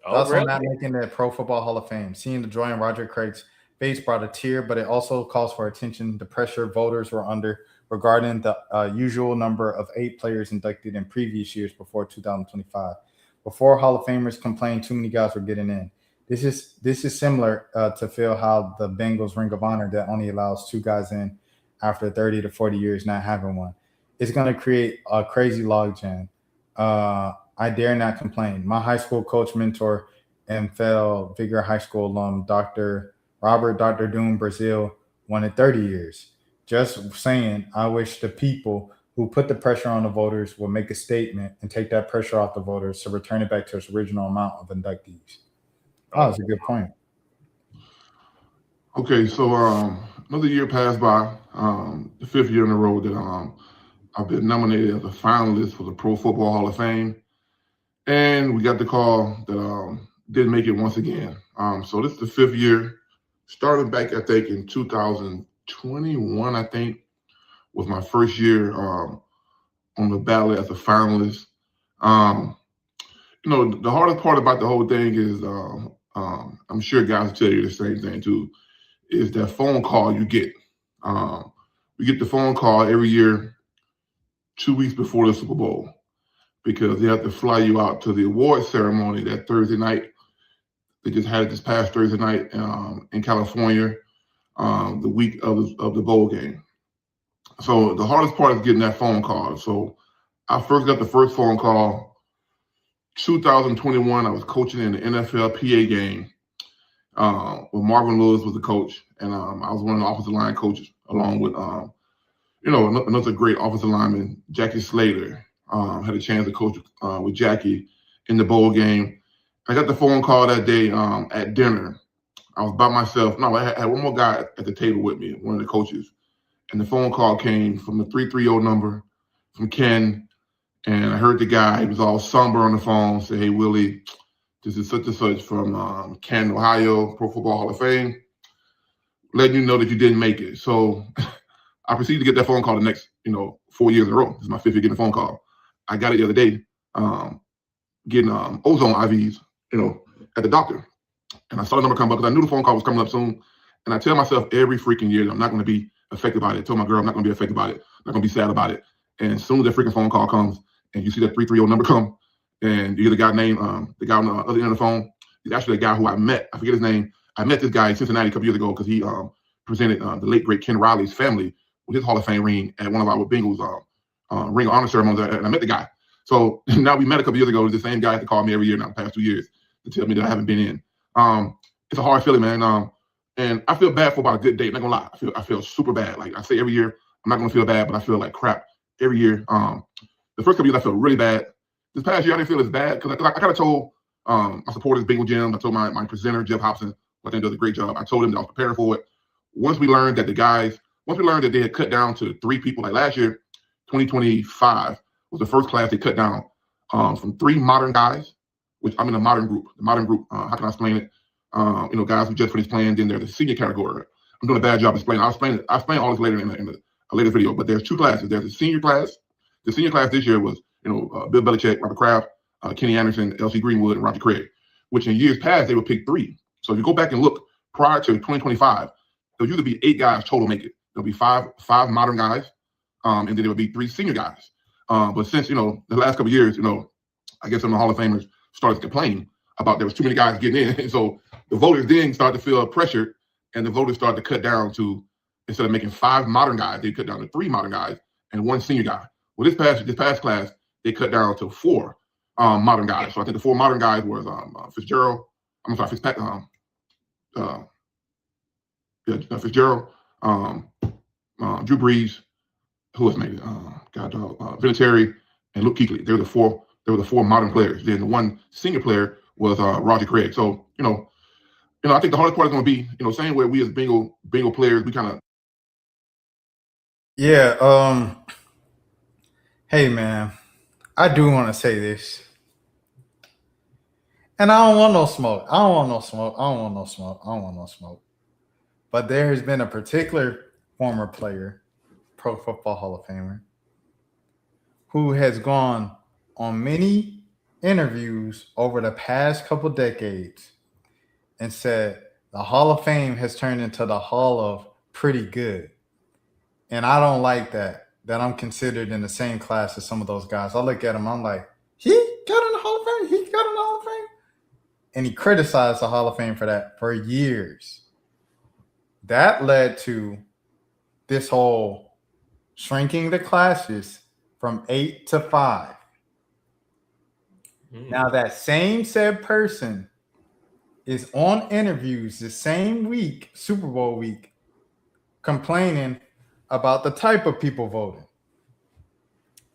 Also really? not making the Pro Football Hall of Fame. Seeing the joy in Roger Craig's face brought a tear, but it also calls for attention. The pressure voters were under regarding the usual number of 8 players inducted in previous years before 2025. Before Hall of Famers complained too many guys were getting in. This is similar to feel how the Bengals Ring of Honor that only allows 2 guys in after 30 to 40 years not having one. It's going to create a crazy logjam. I dare not complain. My high school coach, mentor, and fellow Vigor High School alum, Dr. Robert Dr. Doom Brazil, wanted 30 years. Just saying, I wish the people who put the pressure on the voters will make a statement and take that pressure off the voters to return it back to its original amount of inductees. Oh, that's a good point. Okay, so another year passed by, the 5th year in a row that I've been nominated as a finalist for the Pro Football Hall of Fame. And we got the call that didn't make it once again. So this is the 5th year, starting back, I think, in 2021, I think, was my first year on the ballot as a finalist. The hardest part about the whole thing is, I'm sure guys will tell you the same thing too, is that phone call you get. We get the phone call every year 2 weeks before the Super Bowl, because they have to fly you out to the award ceremony that Thursday night. They just had it this past Thursday night in California, the week of the bowl game. So the hardest part is getting that phone call. So I first got the first phone call 2021. I was coaching in the NFL PA game where Marvin Lewis was the coach, and I was one of the offensive line coaches along with another great offensive lineman, Jackie Slater. Had a chance to coach with Jackie in the bowl game. I got the phone call that day at dinner. I was by myself. No, I had one more guy at the table with me, one of the coaches. And the phone call came from the 330 number from Ken. And I heard the guy, he was all somber on the phone, say, "Hey, Willie, this is such and such from Canton, Ohio, Pro Football Hall of Fame, letting you know that you didn't make it." So I proceeded to get that phone call the next, 4 years in a row. This is my 5th year getting a phone call. I got it the other day, getting ozone IVs, at the doctor. And I saw the number come up because I knew the phone call was coming up soon. And I tell myself every freaking year that I'm not going to be affected by it. I told my girl I'm not going to be affected by it. I'm not going to be sad about it. And as soon as that freaking phone call comes and you see that 330 number come and you hear the guy name, the guy on the other end of the phone, he's actually a guy who I met. I forget his name. I met this guy in Cincinnati a couple years ago because he presented the late, great Ken Riley's family with his Hall of Fame ring at one of our Bengals ring of honor ceremonies. And I met the guy. So now we met a couple years ago. The same guy that called me every year now the past 2 years to tell me that I haven't been in. It's a hard feeling, man. And I feel bad for about a good day. I'm not gonna lie. I feel super bad. Like I say every year, I'm not gonna feel bad, but I feel like crap every year. The first couple years I felt really bad. This past year I didn't feel as bad because I kind of told my supporters, Bengal Jim, I told my presenter, Jeff Hobson, who I think does a great job. I told him that I was preparing for it. Once we learned that they had cut down to 3 people, like last year, 2025 was the first class they cut down from 3 modern guys, which I'm in the modern group. The modern group, how can I explain it? Guys who just finished playing, then there's the senior category. I'm doing a bad job explaining. I'll explain all this later in a later video, but there's 2 classes. There's the senior class. The senior class this year was, Bill Belichick, Robert Kraft, Kenny Anderson, L.C. Greenwood, and Roger Craig, which in years past, they would pick 3. So if you go back and look prior to 2025, there'll usually be 8 guys total make it. There'll be five modern guys, and then there will be 3 senior guys. But since, the last couple of years, I guess some of the Hall of Famers started to complain about there was too many guys getting in. And so the voters then started to feel pressured, and the voters started to cut down to, instead of making 5 modern guys, they cut down to 3 modern guys and 1 senior guy. Well, this past class, they cut down to 4 modern guys. So I think the 4 modern guys was Fitzgerald, Fitzgerald, Drew Brees, who was maybe Vinatieri, and Luke Kuechly. They were the 4 modern players. Then the 1 senior player was Roger Craig. So I think the hardest part is going to be same way we as Bengal players, we kind of. Yeah. Hey man, I do want to say this, and I don't want no smoke. But there has been a particular former player, Pro Football Hall of Famer, who has gone on many interviews over the past couple decades and said the Hall of Fame has turned into the Hall of Pretty Good. And I don't like that I'm considered in the same class as some of those guys. I look at him, I'm like, he got in the Hall of Fame? He got in the Hall of Fame? And he criticized the Hall of Fame for that for years. That led to this whole shrinking the classes from 8 to 5. Now that same said person is on interviews the same week, Super Bowl week, complaining about the type of people voting.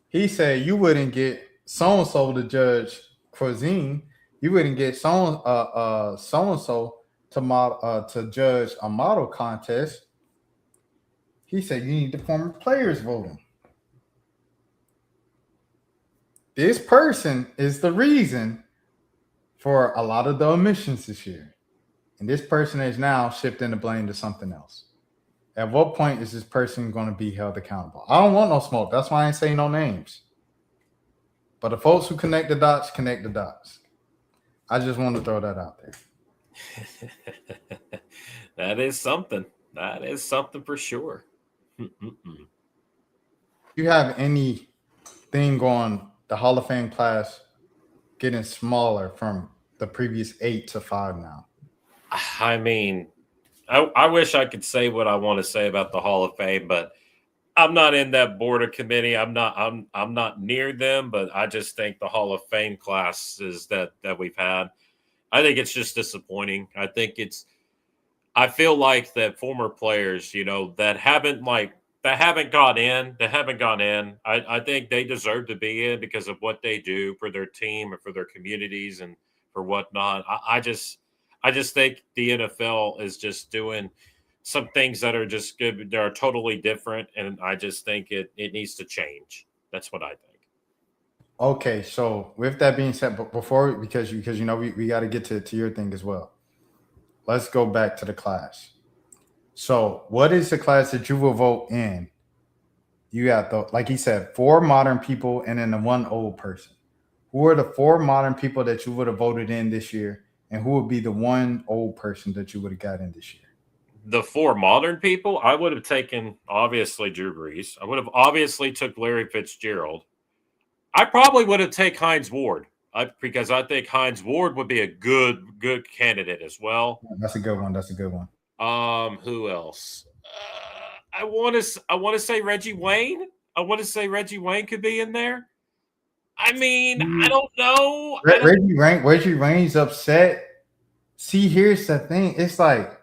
He said you wouldn't get so-and-so to judge cuisine. You wouldn't get so-and-so to judge a model contest. He said you need the former players voting. This person is the reason for a lot of the omissions this year. And this person is now shifting the blame to something else. At what point is this person going to be held accountable? I don't want no smoke. That's why I ain't saying no names. But the folks who connect the dots, connect the dots. I just want to throw that out there. That is something. That is something for sure. You have anything on the Hall of Fame class getting smaller from the previous 8 to 5 now? I mean, I wish I could say what I want to say about the Hall of Fame, but I'm not in that board or committee. I'm not near them, but I just think the Hall of Fame classes that we've had, I think it's just disappointing. I feel like that former players, that haven't that haven't got in. I think they deserve to be in because of what they do for their team and for their communities and for whatnot. I just think the NFL is just doing some things that are just good. They're totally different, and I just think it needs to change. That's what I think. Okay, so with that being said, but before because you know we got to get to your thing as well. Let's go back to the class. So, what is the class that you will vote in? You got like he said, 4 modern people and then the 1 old person. Who are the 4 modern people that you would have voted in this year, and who would be the 1 old person that you would have got in this year? The 4 modern people, I would have taken obviously Drew Brees. I would have obviously took Larry Fitzgerald. I probably would have taken Hines Ward because I think Hines Ward would be a good candidate as well. That's a good one. Who else? I want to say Reggie Wayne. I want to say Reggie Wayne could be in there. I mean, I don't know. Reggie Wayne's upset. See, here's the thing. It's like,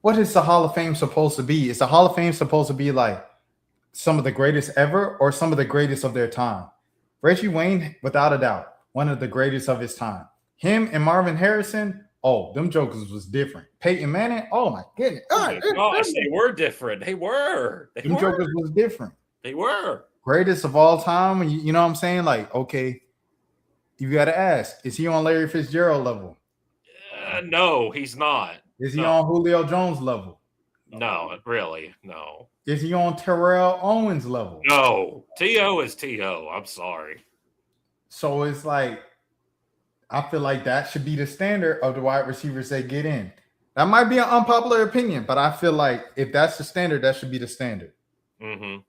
what is the Hall of Fame supposed to be? Is the Hall of Fame supposed to be like some of the greatest ever or some of the greatest of their time? Reggie Wayne, without a doubt, one of the greatest of his time. Him and Marvin Harrison, oh, them jokers was different. Peyton Manning, oh my goodness. Oh my gosh, they were different. Them jokers was different. They were. Greatest of all time. You know what I'm saying? Like, okay, you got to ask, is he on Larry Fitzgerald level? No, he's not. Is he on Julio Jones level? No, really, no. Is he on Terrell Owens level? No, T.O. is T.O. I'm sorry. So it's like, I feel like that should be the standard of the wide receivers they get in. That might be an unpopular opinion, but I feel like if that's the standard, that should be the standard. Mm-hmm.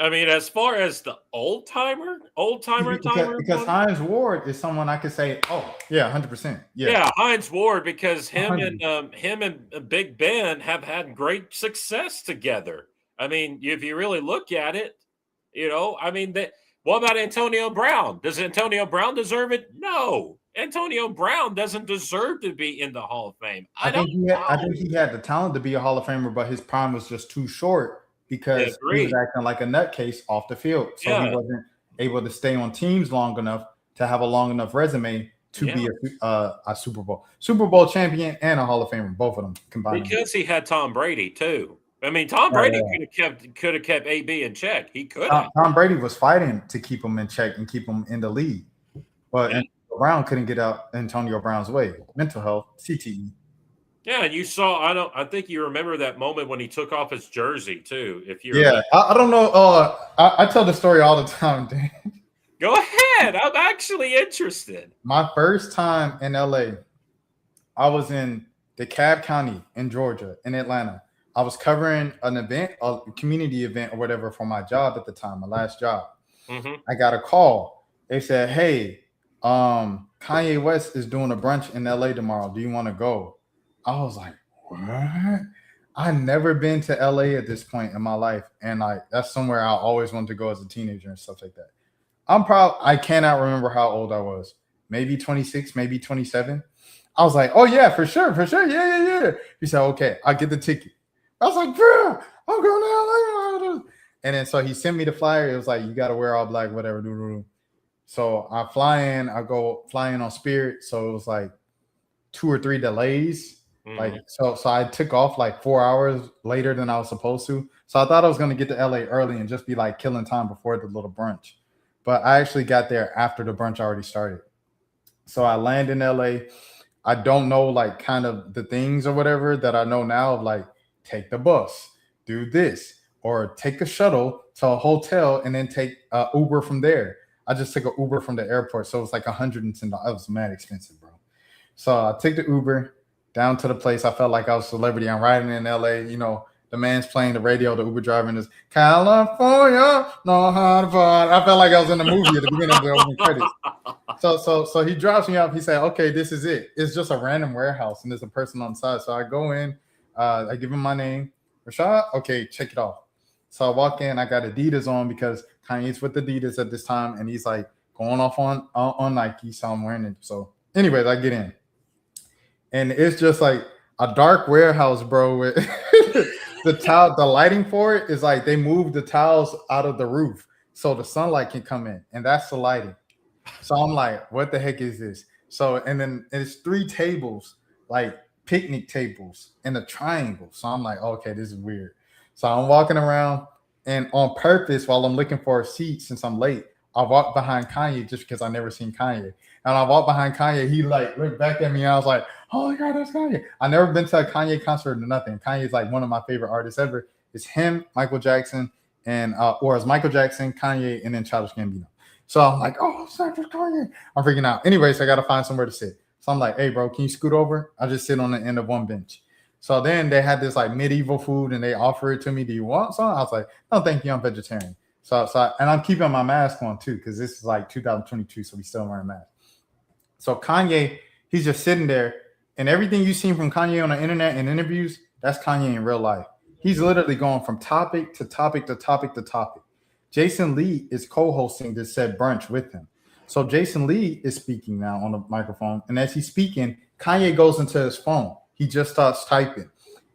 I mean, as far as the old timer, because Hines Ward is someone I could say, oh yeah, 100%, yeah, Hines Ward, because him and Big Ben have had great success together. I mean, if you really look at it, I mean, what about Antonio Brown? Does Antonio Brown deserve it? No, Antonio Brown doesn't deserve to be in the Hall of Fame. I think he had the talent to be a Hall of Famer, but his prime was just too short. Because he was acting like a nutcase off the field. So he wasn't able to stay on teams long enough to have a long enough resume to be a Super Bowl champion and a Hall of Famer, both of them combined. Because he had Tom Brady too. I mean, Tom Brady could have kept AB in check. He could have. Tom Brady was fighting to keep him in check and keep him in the lead. But Antonio Brown couldn't get out Antonio Brown's way. Mental health, CTE. Yeah, and you saw. I think you remember that moment when he took off his jersey too. If you I don't know. I tell the story all the time, Dan. Go ahead. I'm actually interested. My first time in LA, I was in DeKalb County in Georgia, in Atlanta. I was covering an event, a community event or whatever for my job at the time, my last job. Mm-hmm. I got a call. They said, "Hey, Kanye West is doing a brunch in LA tomorrow. Do you want to go?" I was like, what? I've never been to LA at this point in my life. And that's somewhere I always wanted to go as a teenager and stuff like that. I cannot remember how old I was. Maybe 26, maybe 27. I was like, oh yeah, for sure. Yeah. He said, okay, I'll get the ticket. I was like, bro, I'm going to LA. And then so he sent me the flyer. It was like, you got to wear all black, whatever. So I go fly in on Spirit. So it was like 2 or 3 delays. Like so I took off like 4 hours later than I was supposed to. So I thought I was going to get to LA early and just be like killing time before the little brunch. But I actually got there after the brunch already started. So I land in LA. I don't know like kind of the things or whatever that I know now of like take the bus, do this, or take a shuttle to a hotel and then take Uber from there. I just took an Uber from the airport. So it was like $110. It was mad expensive, bro. So I took the Uber down to the place. I felt like I was a celebrity. I'm riding in LA. The man's playing the radio, the Uber driver, and is California, know how to fight. I felt like I was in the movie at the beginning of the opening credits. So he drops me off. He said, okay, this is it. It's just a random warehouse, and there's a person on the side. So I go in, I give him my name, Rashad. Okay, check it off. So I walk in, I got Adidas on because Kanye's with Adidas at this time, and he's like going off on Nike, so I'm wearing it. So anyways, I get in. And it's just like a dark warehouse, bro, with the lighting for it is like they moved the tiles out of the roof so the sunlight can come in, and that's the lighting. So I'm like, what the heck is this? So and then it's 3 tables, like picnic tables in a triangle. So I'm like, okay, this is weird. So I'm walking around, and on purpose, while I'm looking for a seat, since I'm late, I walked behind Kanye just because I never seen Kanye. And I walked behind Kanye. He like looked back at me, and I was like, oh my God, that's Kanye. I never been to a Kanye concert or nothing. Kanye is like one of my favorite artists ever. It's him, Michael Jackson, and or it's Michael Jackson, Kanye, and then Childish Gambino. So I'm like, oh, it's not just Kanye. I'm freaking out. Anyways, I got to find somewhere to sit. So I'm like, hey, bro, can you scoot over? I'll just sit on the end of one bench. So then they had this like medieval food, and they offer it to me. Do you want some? I was like, no, thank you. I'm vegetarian. And I'm keeping my mask on too, because this is like 2022, so we still wearing masks. So Kanye, he's just sitting there, and everything you've seen from Kanye on the internet and interviews, that's Kanye in real life. He's literally going from topic to topic to topic to topic. Jason Lee is co-hosting this said brunch with him. So Jason Lee is speaking now on the microphone, and as he's speaking, Kanye goes into his phone. He just starts typing,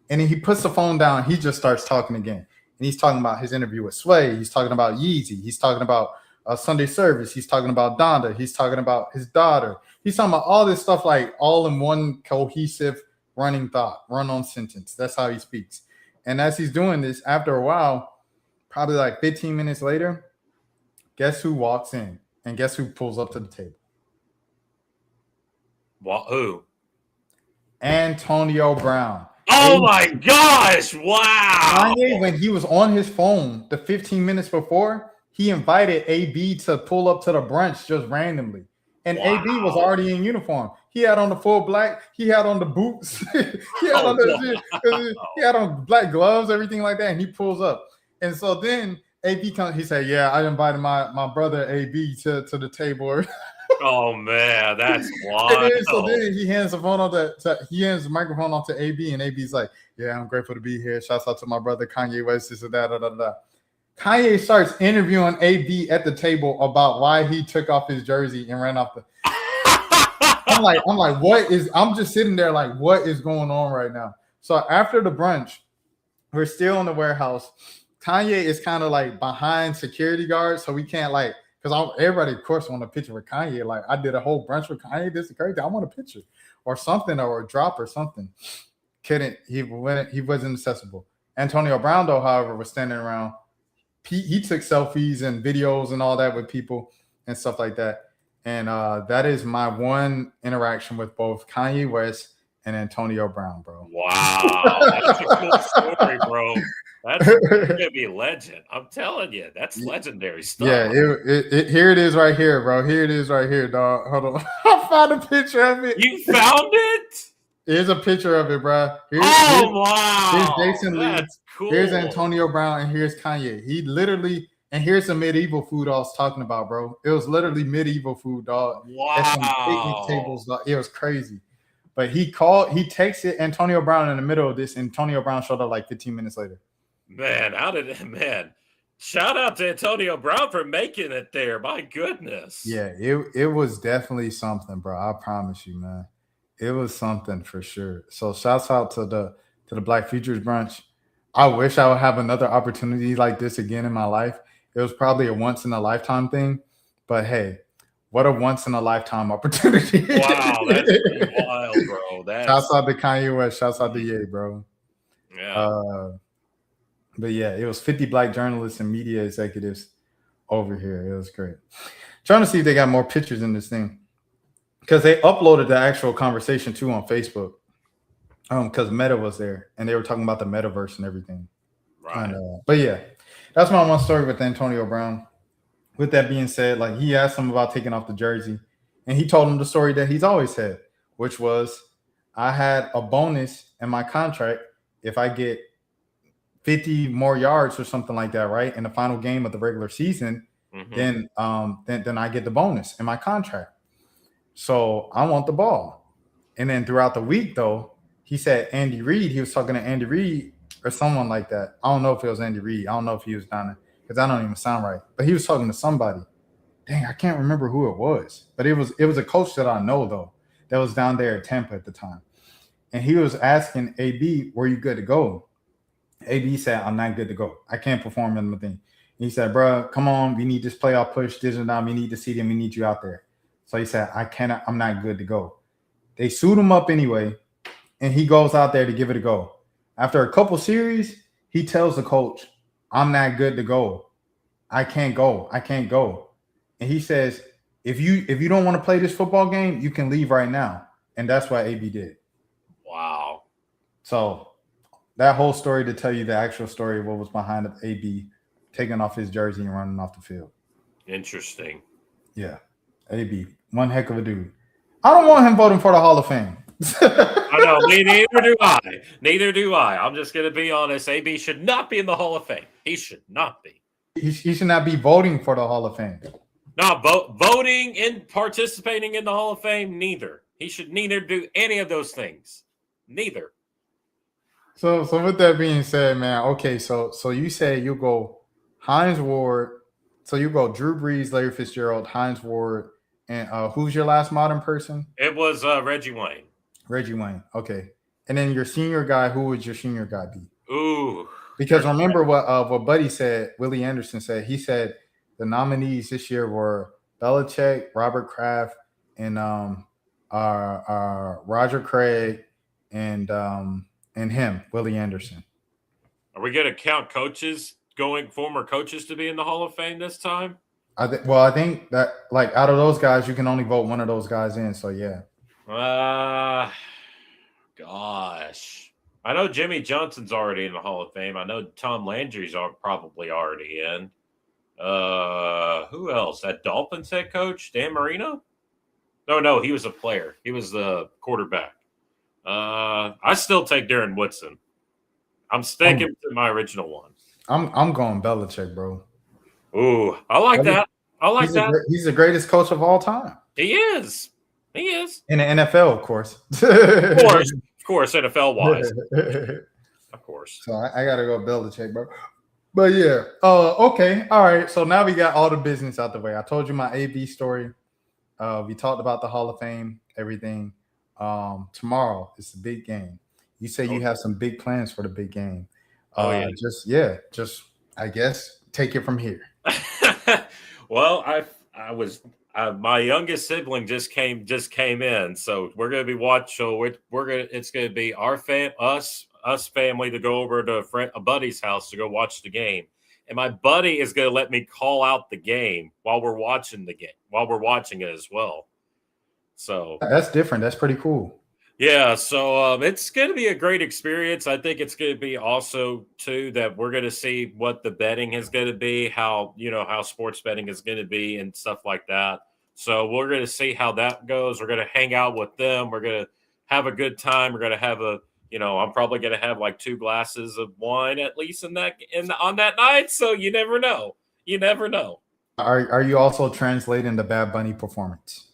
and then he puts the phone down. He just starts talking again. And he's talking about his interview with Sway. He's talking about Yeezy. He's talking about Sunday service. He's talking about Donda. He's talking about his daughter. He's talking about all this stuff like all in one cohesive running thought, run-on sentence. That's how he speaks. And as he's doing this, after a while, probably like 15 minutes later, guess who walks in? And guess who pulls up to the table? What? Who? Antonio Brown. Oh my gosh! Wow. Kanye, when he was on his phone the 15 minutes before, he invited AB to pull up to the brunch just randomly. And AB was already in uniform. He had on the full black. He had on the boots. he had on black gloves, everything like that. And he pulls up. And so then AB comes. He said, "Yeah, I invited my brother AB to the table." Oh man, that's wild. So then he hands the phone he hands the microphone off to AB, and AB's like, "Yeah, I'm grateful to be here. Shouts out to my brother Kanye West, this or that, da, da, da." Kanye starts interviewing AB at the table about why he took off his jersey and ran off the. I'm like, I'm just sitting there like, what is going on right now? So after the brunch, we're still in the warehouse. Kanye is kind of like behind security guards, so we can't like, because everybody, of course, want a picture with Kanye. Like, I did a whole brunch with Kanye. This is crazy. I want a picture or something, or a drop or something. He wasn't accessible. Antonio Brown, though, however, was standing around. He took selfies and videos and all that with people and stuff like that. And that is my one interaction with both Kanye West and Antonio Brown, bro. Wow, that's a cool story, bro. That's gonna be a legend. I'm telling you, that's legendary stuff. Yeah, here it is right here, bro. Here it is right here, dog. Hold on, I found a picture of it. You found it? Here's a picture of it, bro. Wow, here's Jason Lee. That's cool. Here's Antonio Brown, and here's Kanye. He literally, and here's some medieval food I was talking about, bro. It was literally medieval food, dog. Wow, some picnic tables, dog. It was crazy. But he texted Antonio Brown in the middle of this, and Antonio Brown showed up like 15 minutes later. Man, shout out to Antonio Brown for making it there. My goodness. Yeah, it was definitely something, bro. I promise you, man. It was something for sure. So shouts out to the Black Futures brunch. I wish I would have another opportunity like this again in my life. It was probably a once in a lifetime thing, but hey, what a once in a lifetime opportunity. Wow, that's pretty wild, bro. Shouts out to Kanye West. Shouts out to Ye, bro. Yeah. But yeah, it was 50 Black journalists and media executives over here. It was great. Trying to see if they got more pictures in this thing, because they uploaded the actual conversation too on Facebook. Because Meta was there and they were talking about the metaverse and everything. Right. But yeah, that's my one story with Antonio Brown. With that being said, like, he asked him about taking off the jersey, and he told him the story that he's always had, which was, I had a bonus in my contract if I get 50 more yards or something like that, right, in the final game of the regular season, then I get the bonus in my contract. So I want the ball. And then throughout the week, though, he said Andy Reid. He was talking to Andy Reid or someone like that. I don't know if it was Andy Reid. I don't know if he was down there, because I don't even sound right. But he was talking to somebody. Dang, I can't remember who it was. But it was a coach that I know, though, that was down there at Tampa at the time. And he was asking AB, were you good to go? AB said, I'm not good to go. I can't perform in the thing. He said, bro, come on. We need this playoff push. This and that. We need to see them. We need you out there. So he said, I'm not good to go. They suit him up anyway, and he goes out there to give it a go. After a couple series, he tells the coach, I'm not good to go. I can't go. I can't go. And he says, if you don't want to play this football game, you can leave right now. And that's what AB did. Wow. So that whole story to tell you the actual story of what was behind AB taking off his jersey and running off the field. Interesting. Yeah. AB, one heck of a dude. I don't want him voting for the Hall of Fame. I know, neither do I. Neither do I. I'm just going to be honest. AB should not be in the Hall of Fame. He should not be. He should not be voting for the Hall of Fame. No, voting and participating in the Hall of Fame, neither. He should neither do any of those things. Neither. So with that being said, man, okay, so you say you go Hines Ward, so you go Drew Brees, Larry Fitzgerald, Hines Ward, and who's your last modern person? It was Reggie Wayne. Reggie Wayne, okay. And then your senior guy, who would your senior guy be? Ooh. Because remember what Buddy said, Willie Anderson said. He said the nominees this year were Belichick, Robert Kraft, and Roger Craig, and him, Willie Anderson. Are we going to count former coaches to be in the Hall of Fame this time? I think that like out of those guys, you can only vote one of those guys in. So yeah. Gosh. I know Jimmy Johnson's already in the Hall of Fame. I know Tom Landry's probably already in. Who else? That Dolphins head coach, Dan Marino? No, he was a player. He was the quarterback. I still take Darren Woodson. I'm sticking to my original one. I'm going Belichick, bro. Ooh, I like that. I like that. He's the greatest coach of all time. He is. He is. In the NFL, of course. Of course, NFL wise. Of course. So I gotta go Belichick, bro. But yeah. Okay. All right. So now we got all the business out the way. I told you my AB story. We talked about the Hall of Fame, everything. Tomorrow is the big game. You say you have some big plans for the big game. Yeah. Just I guess take it from here. Well, my youngest sibling just came in, so we're gonna be watching. It's gonna be our us family to go over to a buddy's house to go watch the game, and my buddy is gonna let me call out the game while we're watching it as well. So that's different. That's pretty cool. Yeah, so it's going to be a great experience. I think it's going to be also, too, that we're going to see what the betting is going to be, how sports betting is going to be and stuff like that. So we're going to see how that goes. We're going to hang out with them. We're going to have a good time. We're going to have I'm probably going to have like 2 glasses of wine at least on that night. So you never know. You never know. Are you also translating the Bad Bunny performance?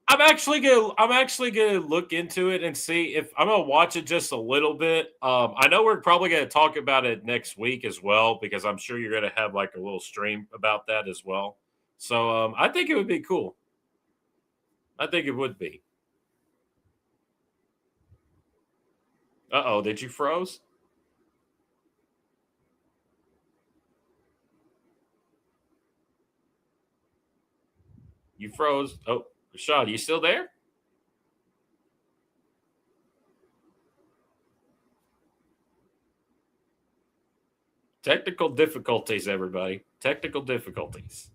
I'm actually gonna look into it and see if I'm gonna watch it just a little bit. I know we're probably gonna talk about it next week as well, because I'm sure you're gonna have like a little stream about that as well. So I think it would be cool. I think it would be. Uh-oh, did you froze? You froze. Oh. Rashad, you still there? Technical difficulties, everybody. Technical difficulties.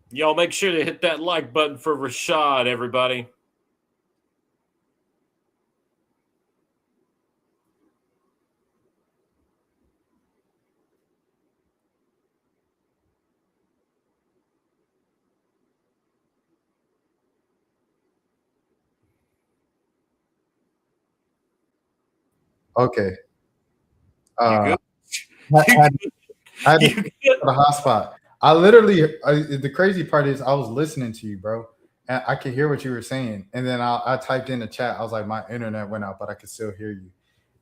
Y'all make sure to hit that like button for Rashad, everybody. Okay. You good? I had to the hotspot. I literally, the crazy part is I was listening to you, bro, and I could hear what you were saying. And then I typed in the chat. I was like, my internet went out, but I could still hear you.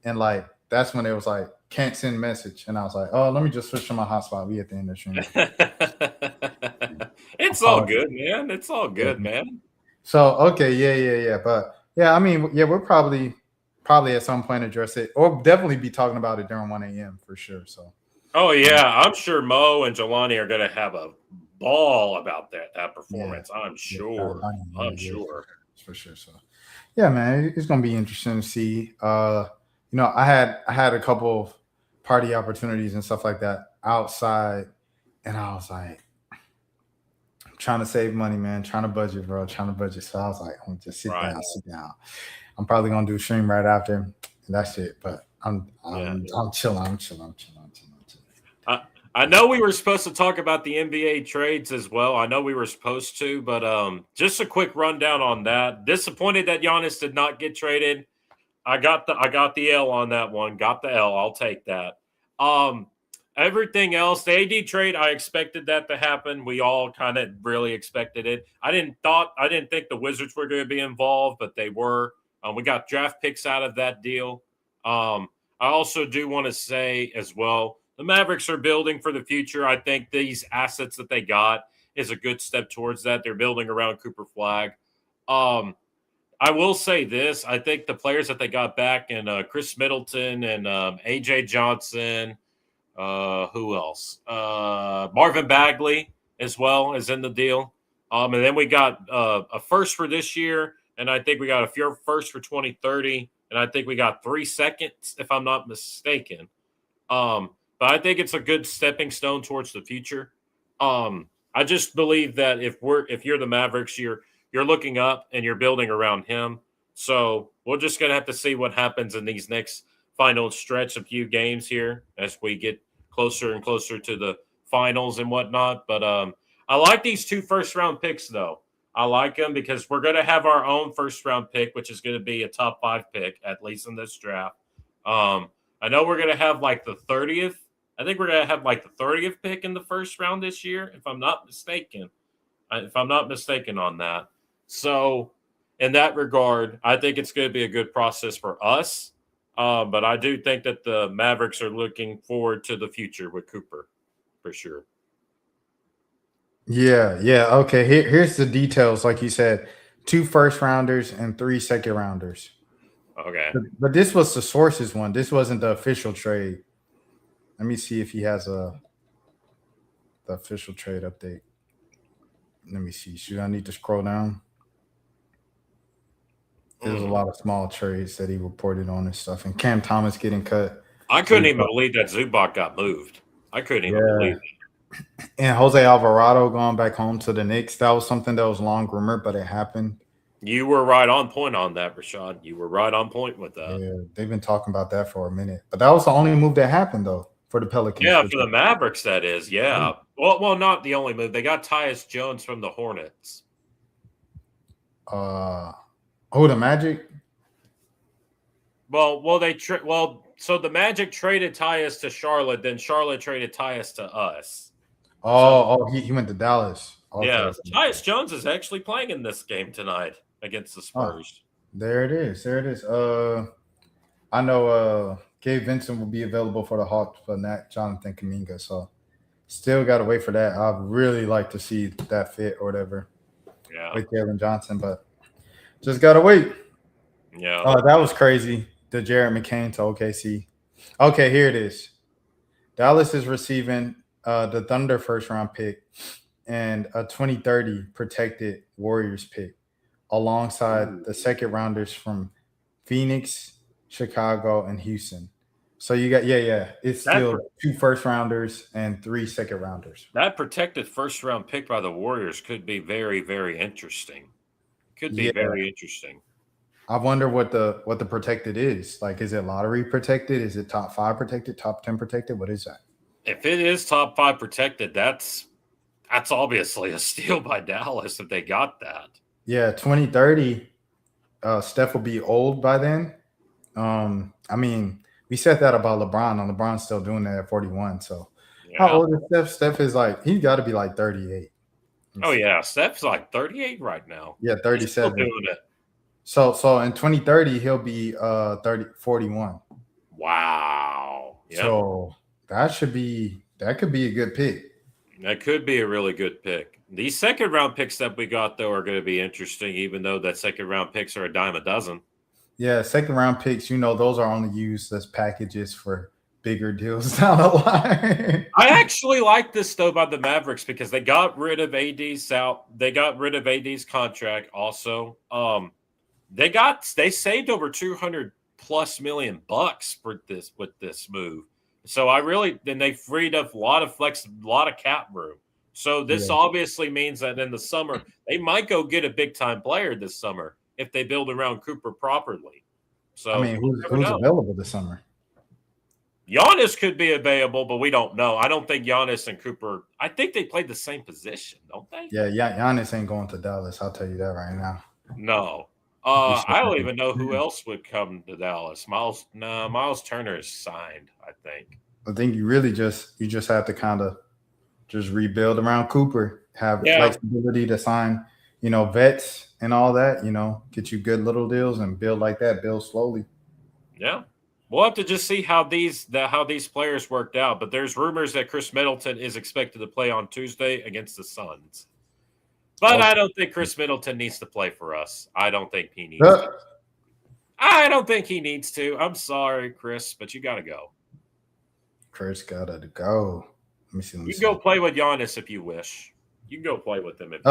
And like, that's when it was like, can't send message. And I was like, oh, let me just switch to my hotspot. We at the end of the stream. It's all good, man. It's all good, man. So, okay. Yeah. But Yeah, I mean, yeah, we'll probably at some point address it, or definitely be talking about it during 1 a.m. for sure. So. Oh yeah, I'm sure Mo and Jelani are going to have a ball about that performance. I'm sure. I'm sure. For sure. So, yeah, man, it's gonna be interesting to see. I had a couple of party opportunities and stuff like that outside, and I was like, I'm trying to save money, man, trying to budget, bro, trying to budget. So I was like, I'm just sit down. I'm probably gonna do a stream right after, and that's it. But I'm chilling. I know we were supposed to talk about the NBA trades as well. I know we were supposed to, but just a quick rundown on that. Disappointed that Giannis did not get traded. I got the L on that one. Got the L. I'll take that. Everything else, the AD trade, I expected that to happen. We all kind of really expected it. I didn't think the Wizards were going to be involved, but they were. We got draft picks out of that deal. I also do want to say as well, the Mavericks are building for the future. I think these assets that they got is a good step towards that. They're building around Cooper Flag. I will say this. I think the players that they got back in Chris Middleton and A.J. Johnson, who else? Marvin Bagley as well is in the deal. And then we got a first for this year, and I think we got a first for 2030, and I think we got 3 seconds, if I'm not mistaken. But I think it's a good stepping stone towards the future. I just believe that if you're the Mavericks, you're looking up and you're building around him. So we're just gonna have to see what happens in these next final stretch of few games here as we get closer and closer to the finals and whatnot. But I like these 2 first-round picks, though. I like them because we're going to have our own first-round pick, which is going to be a top 5 pick, at least in this draft. I know we're going to have like the 30th. I think we're going to have like the 30th pick in the first round this year, if I'm not mistaken. On that. So in that regard, I think it's going to be a good process for us. But I do think that the Mavericks are looking forward to the future with Cooper, for sure. Yeah. Okay. Here's the details. Like you said, 2 first rounders and 3 second rounders. Okay. But this was the sources one. This wasn't the official trade. Let me see if he has the official trade update. Let me see. Should I need to scroll down? There's a lot of small trades that he reported on and stuff. And Cam Thomas getting cut. I couldn't even believe that Zubac got moved. I couldn't even believe it. And Jose Alvarado going back home to the Knicks. That was something that was long rumored, but it happened. You were right on point on that, Rashad. You were right on point with that. Yeah, they've been talking about that for a minute. But that was the only move that happened, though, for the Pelicans. Yeah, for the Mavericks, that is. Yeah. Well, not the only move. They got Tyus Jones from the Hornets. The Magic? So the Magic traded Tyus to Charlotte, then Charlotte traded Tyus to us. He went to Dallas. Okay. Yeah, Tyus Jones is actually playing in this game tonight against the Spurs. There it is. I know Gabe Vincent will be available for the Hawks for Jonathan Kuminga, so still got to wait for that. I'd really like to see that fit or whatever with Jalen Johnson, but just got to wait. Yeah. That was crazy. The Jared McCain to OKC. Okay, here it is. Dallas is receiving the Thunder first-round pick and a 2030 protected Warriors pick alongside the second rounders from Phoenix, Chicago, and Houston. So you got it's still 2 first rounders and 3 second rounders. That protected first round pick by the Warriors could be very, very interesting. Very interesting. I wonder what the protected is. Like, is it lottery protected? Is it top 5 protected? Top 10 protected? What is that? If it is top 5 protected, that's obviously a steal by Dallas if they got that. Yeah, 2030. Steph will be old by then. I mean, we said that about LeBron, and LeBron's still doing that at 41. So how old is Steph? Steph is like, he's got to be like 38. Oh yeah, Steph's like 38 right now. Yeah, 37. He's still doing it. So in 2030 he'll be 41. Wow. Yep. So that could be a good pick. That could be a really good pick. These second round picks that we got though are going to be interesting, even though that second round picks are a dime a dozen. Yeah, second round picks, those are only used as packages for bigger deals down the line. I actually like this though by the Mavericks because they got rid of AD's They got rid of AD's contract. Also, they saved over $200+ million for this with this move. So then they freed up a lot of cap room. So this obviously means that in the summer they might go get a big time player this summer if they build around Cooper properly. So I mean, who's available this summer? Giannis could be available, but we don't know. I don't think Giannis and Cooper. I think they played the same position, don't they? Yeah, Giannis ain't going to Dallas. I'll tell you that right now. No. I don't even know who else would come to Dallas. Miles Turner is signed, I think. I think you really just have to kind of just rebuild around Cooper, have flexibility to sign, vets and all that, get you good little deals and build like that, build slowly. Yeah. We'll have to just see how these players worked out. But there's rumors that Chris Middleton is expected to play on Tuesday against the Suns. But I don't think Chris Middleton needs to play for us. I don't think he needs to. I don't think he needs to. I'm sorry, Chris, but you got to go. Chris got to go. Let me see. You can go play with Giannis if you wish. You can go play with him if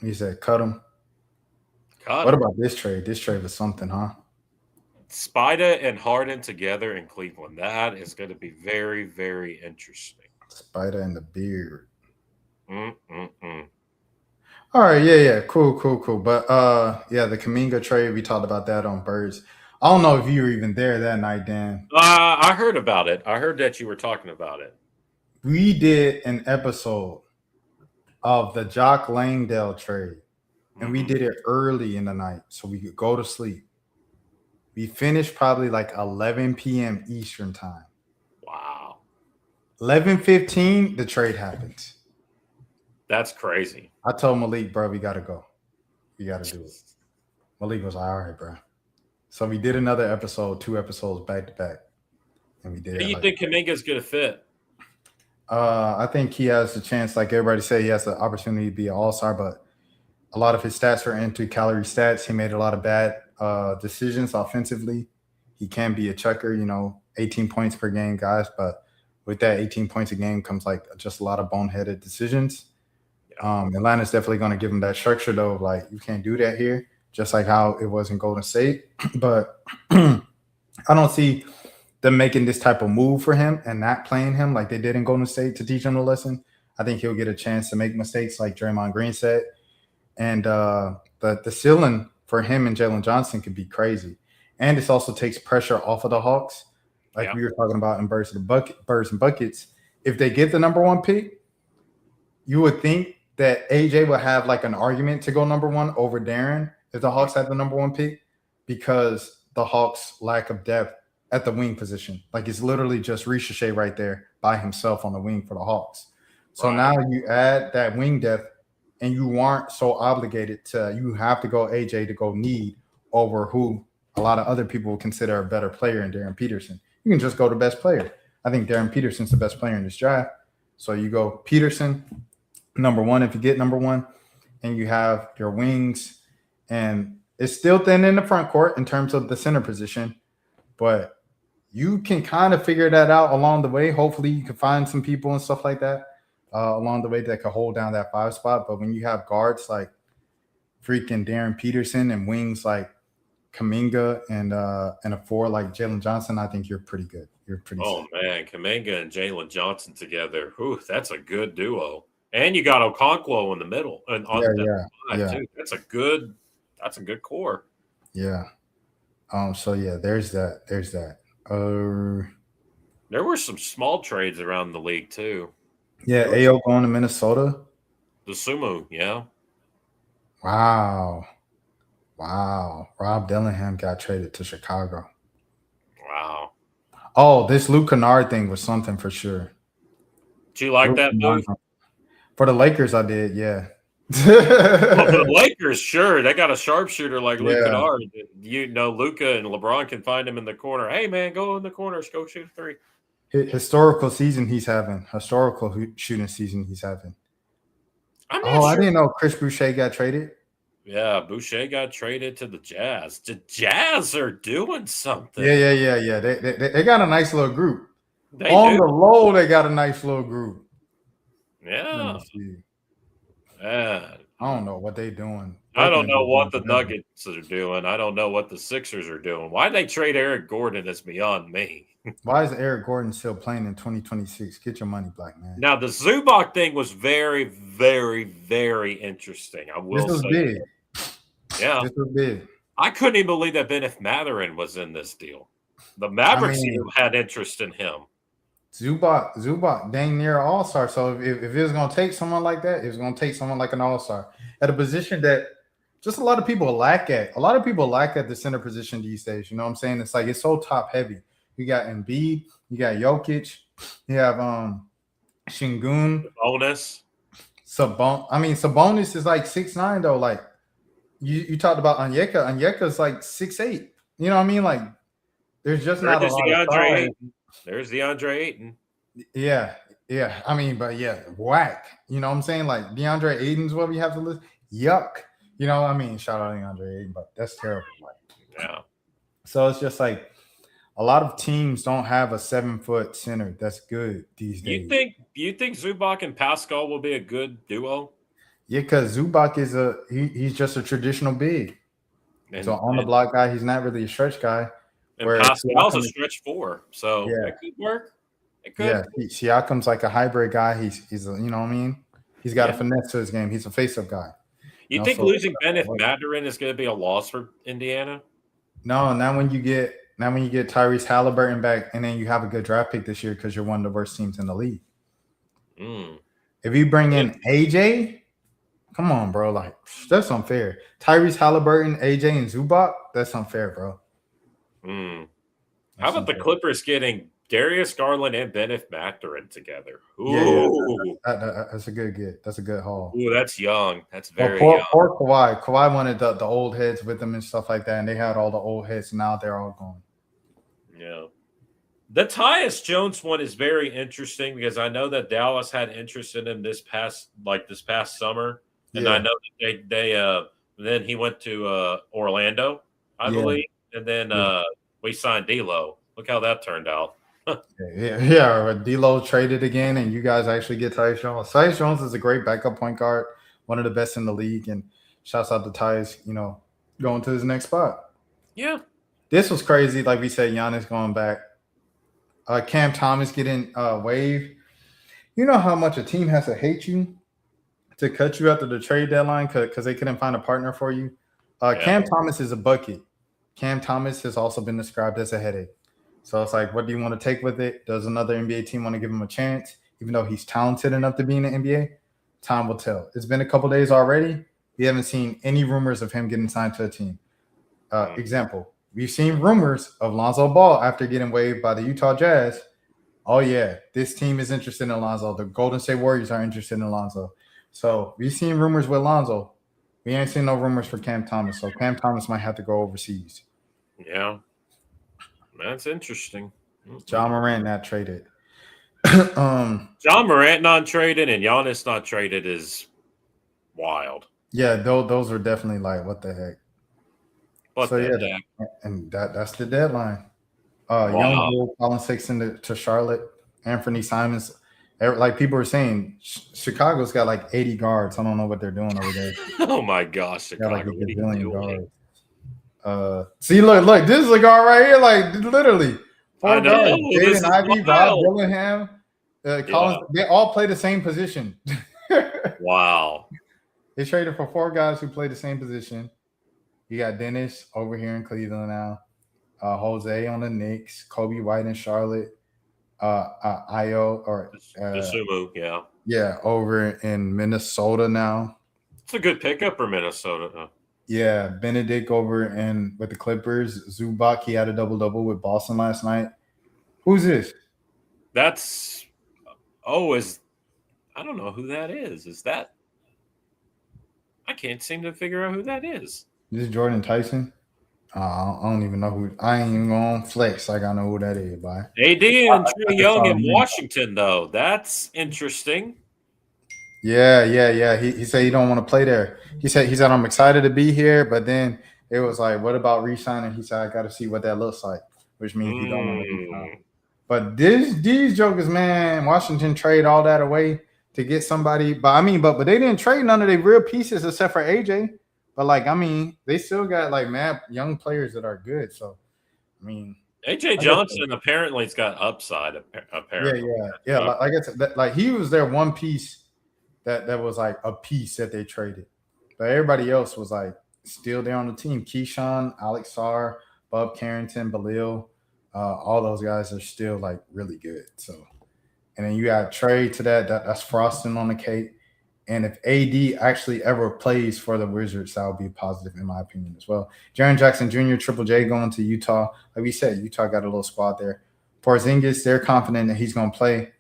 you said cut him. What about this trade? This trade was something, huh? Spida and Harden together in Cleveland. That is going to be very, very interesting. Spida and the beard. Mm-mm-mm. All right, yeah, cool. But the Kuminga trade, we talked about that on Birds. I don't know if you were even there that night, Dan. I heard about it. I heard that you were talking about it. We did an episode of the Jock Langdale trade, and we did it early in the night so we could go to sleep. We finished probably like 11 p.m. Eastern time. Wow. 11:15, the trade happens. That's crazy. I told Malik, bro, we got to go. We got to do it. Malik was like, all right, bro. So we did another episode, 2 episodes back to back. And we did it. Do you think Kuminga's going to fit? I think he has a chance, like everybody say, he has the opportunity to be an all-star, but a lot of his stats are into calorie stats. He made a lot of bad decisions offensively. He can be a chucker, 18 points per game, guys, but with that 18 points a game comes like just a lot of boneheaded decisions. Atlanta's definitely going to give him that structure, though, like you can't do that here, just like how it was in Golden State. But I don't see them making this type of move for him and not playing him like they did in Golden State to teach him a lesson. I think he'll get a chance to make mistakes like Draymond Green said. And the ceiling for him and Jalen Johnson could be crazy. And this also takes pressure off of the Hawks. Like we were talking about in Birds and Buckets. If they get the number 1 pick, you would think that AJ would have like an argument to go number 1 over Darren if the Hawks had the number 1 pick, because the Hawks' lack of depth at the wing position. Like it's literally just Ricochet right there by himself on the wing for the Hawks. So now you add that wing depth and you aren't so obligated you have to go AJ to go need over who a lot of other people would consider a better player in Darren Peterson. You can just go to best player. I think Darren Peterson's the best player in this draft. So you go Peterson, number 1 if you get number 1, and you have your wings. And it's still thin in the front court in terms of the center position, but you can kind of figure that out along the way. Hopefully you can find some people and stuff like that along the way that can hold down that 5 spot. But when you have guards like freaking Darren Peterson and wings like Kuminga and a 4 like Jalen Johnson, I think you're pretty good. You're pretty Oh, man, Kuminga and Jalen Johnson together. Whew, that's a good duo. And you got Okonkwo in the middle. And on too. That's a good core. Yeah. So yeah, there's that. There were some small trades around the league too. Yeah, AO going to Minnesota. The Sumo, yeah. Wow. Rob Dillingham got traded to Chicago. Wow. Oh, this Luke Kennard thing was something for sure. Do you like Luke that move? For the Lakers, I did, yeah. Well, for the Lakers, sure. They got a sharpshooter like Luke Kennard. Luka and LeBron can find him in the corner. Hey, man, go in the corners. Go shoot a 3. Historical season he's having. Historical shooting season he's having. I'm not Oh, I sure. didn't know Chris Boucher got traded. Yeah, Boucher got traded to the Jazz. The Jazz are doing something. Yeah. They got a nice little group. They On do. the low, they got a nice little group. Let Yeah. me see. Man, I don't know what they doing. I don't Brooklyn know just what doing the whatever. Nuggets are doing. I don't know what the Sixers are doing. Why they trade Eric Gordon is beyond me. Why is Eric Gordon still playing in 2026? Get your money, black man. Now, the Zubac thing was very, very, very interesting. I will This was say. big. Yeah. This was big. I couldn't even believe that Bennett Mathurin was in this deal. The Mavericks even had interest in him. Zubac, dang near all-star. So if it was going to take someone like that, it was going to take someone like an all-star at a position that just a lot of people lack at. A lot of people lack at the center position these days. You know what I'm saying? It's like it's so top-heavy. You got Embiid, you got Jokic, you have Şengün, Sabonis is like 6'9", though. Like you talked about Onyeka. Onyeka's like 6'8". You know what I mean? Like there's just not a lot of size. There's DeAndre Ayton. Yeah. I mean, but yeah, whack. You know what I'm saying? Like DeAndre Ayton's what we have to list. Yuck. You know, I mean, shout out DeAndre Ayton, but that's terrible. Yeah. So it's just like a lot of teams don't have a 7-foot center that's good these days. You think Zubac and Pascal will be a good duo? Yeah, because Zubac is he's just a traditional big. So on the block guy, he's not really a stretch guy. And Pascal's a stretch 4, so it could work. It could. Yeah, Siakam's like a hybrid guy. He's a, you know what I mean? He's got a finesse to his game. He's a face-up guy. You think losing Bennett Mathurin is going to be a loss for Indiana? No, not when you get Tyrese Halliburton back, and then you have a good draft pick this year because you're one of the worst teams in the league. If you bring in AJ, come on, bro. Like that's unfair. Tyrese Halliburton, AJ, and Zubac, that's unfair, bro. How about the Clippers getting Darius Garland and Bennett Mathurin together? Ooh. That's a good get. That's a good haul. Ooh, that's young. That's very poor, young. Poor Kawhi. Kawhi wanted the old heads with them and stuff like that, and they had all the old heads. And now they're all gone. Yeah. The Tyus Jones one is very interesting because I know that Dallas had interest in him this past summer, and I know that they then he went to Orlando, I believe, and then we signed D'Lo. Look how that turned out. D'Lo traded again, and you guys actually get Tyus Jones. Tyus Jones is a great backup point guard, one of the best in the league, and shouts out to Tyus, going to his next spot. Yeah. This was crazy. Like we said, Giannis going back. Cam Thomas getting waived. You know how much a team has to hate you to cut you after the trade deadline because they couldn't find a partner for you? Cam Thomas is a bucket. Cam Thomas has also been described as a headache. So it's like, what do you want to take with it? Does another NBA team want to give him a chance? Even though he's talented enough to be in the NBA? Time will tell. It's been a couple days already. We haven't seen any rumors of him getting signed to a team. Example, we've seen rumors of Lonzo Ball after getting waived by the Utah Jazz. Oh, yeah, this team is interested in Lonzo. The Golden State Warriors are interested in Lonzo. So we've seen rumors with Lonzo. We ain't seen no rumors for Cam Thomas. So Cam Thomas might have to go overseas. Yeah. That's interesting. John Morant not traded. John Morant not traded and Giannis not traded is wild. Yeah, those are definitely like, what the heck? And that's the deadline. Young Bull, Colin Sexton to Charlotte, Anthony Simons. Like people are saying, Chicago's got like 80 guards. I don't know what they're doing over there. Oh my gosh, Chicago! Like a billion guards. See, look, this is a guard right here, like literally. I know. Jaden Ivey, Rob Dillingham, Collins, they all play the same position. Wow. They traded for 4 guys who play the same position. You got Dennis over here in Cleveland now, Jose on the Knicks, Kobe White in Charlotte, Io or Dosunmu, over in Minnesota now. It's a good pickup for Minnesota. Yeah, Benedict over with the Clippers. Zubac, he had a double-double with Boston last night. Who's this? I don't know who that is. Is that? I can't seem to figure out who that is. This is Jordan Tyson. I don't even know who. I ain't even going to flex like I know who that is, boy. AD and Trae Young in Washington, though. That's interesting. Yeah. He said he don't want to play there. He said I'm excited to be here, but then it was like, what about re-signing? He said I got to see what that looks like, which means he don't want to re-sign. But these jokers, man, Washington trade all that away to get somebody. But but they didn't trade none of their real pieces except for AJ. But they still got like mad young players that are good. So AJ Johnson apparently has got upside. Apparently, yeah. Like I said, like he was their one piece that was like a piece that they traded, but everybody else was like still there on the team. Keyshawn, Alex Sarr, Bub Carrington, Balil, all those guys are still like really good. So, and then you got Trey to that's frosting on the cake. And if AD actually ever plays for the Wizards, that would be positive in my opinion as well. Jaren Jackson Jr., Triple J going to Utah. Like we said, Utah got a little squad there. Porzingis, they're confident that he's going to play.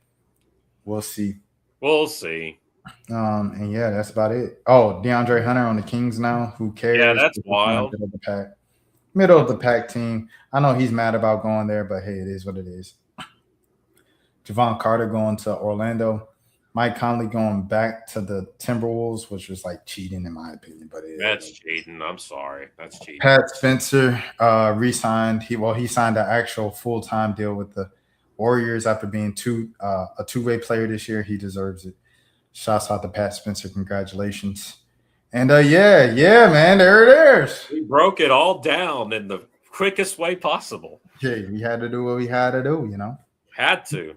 We'll see. And yeah, that's about it. Oh, DeAndre Hunter on the Kings now. Who cares? Yeah, that's wild. Middle of the pack team. I know he's mad about going there, but hey, it is what it is. Javon Carter going to Orlando. Mike Conley going back to the Timberwolves, which was like cheating in my opinion. But that's cheating. I'm sorry. That's cheating. Pat Spencer re-signed. He signed an actual full-time deal with the Warriors after being a two-way player this year. He deserves it. Shouts out to Pat Spencer. Congratulations. And yeah, man, there it is. We broke it all down in the quickest way possible. Yeah, we had to do what we had to do, Had to.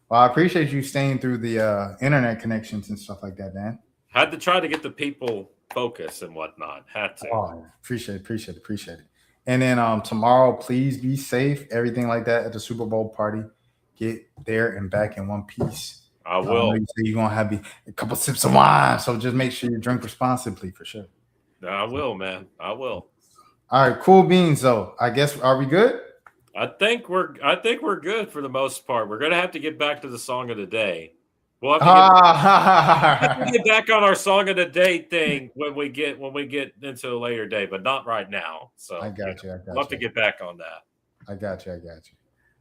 Well, I appreciate you staying through the internet connections and stuff like that, Dan. Had to try to get the people focused and whatnot. Had to. Oh, appreciate it. And then tomorrow, please be safe. Everything like that at the Super Bowl party. Get there and back in one piece. I will. You say you're going to have a couple sips of wine, so just make sure you drink responsibly for sure. I will, man. I will. All right, cool beans, though. I guess, are we good? I think we're good for the most part. We're gonna have to get back to the song of the day. We'll have to get back on our song of the day thing when we get into a later day, but not right now. So I got you. We'll have to get back on that. I got you.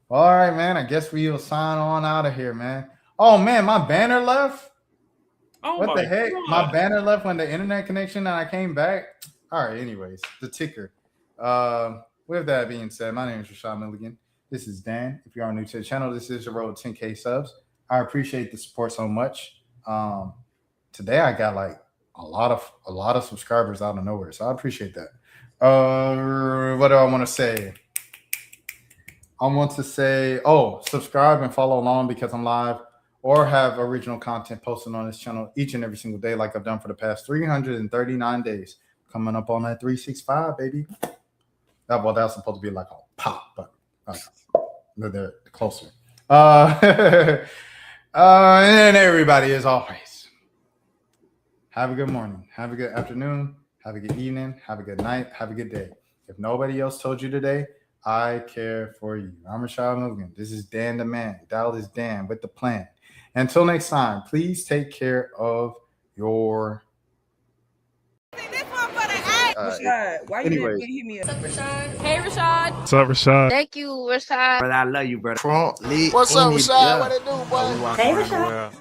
All right, man. I guess we'll sign on out of here, man. Oh man, my banner left. Oh, what the heck? God. My banner left when the internet connection and I came back. All right. Anyways, the ticker. With that being said, my name is Rashad Milligan. This is Dan. If you are new to the channel, this is the road to 10K subs. I appreciate the support so much. Today I got like a lot of subscribers out of nowhere, so I appreciate that. What do I want to say? I want to say, subscribe and follow along because I'm live or have original content posted on this channel each and every single day, like I've done for the past 339 days. Coming up on that 365, baby. That was supposed to be like a pop, but they're closer. And everybody, as always, have a good morning, have a good afternoon, have a good evening, have a good night, have a good day. If nobody else told you today, I care for you. I'm Rashad Milligan. This is Dan the Man. That is Dan with the plan. Until next time, please take care of your. Rashad, why you didn't hit me up? What's up, Rashad? Hey, Rashad. What's up, Rashad? Thank you, Rashad. Brother, I love you, brother. What's up, Rashad? What it do, boy? Hey, Rashad.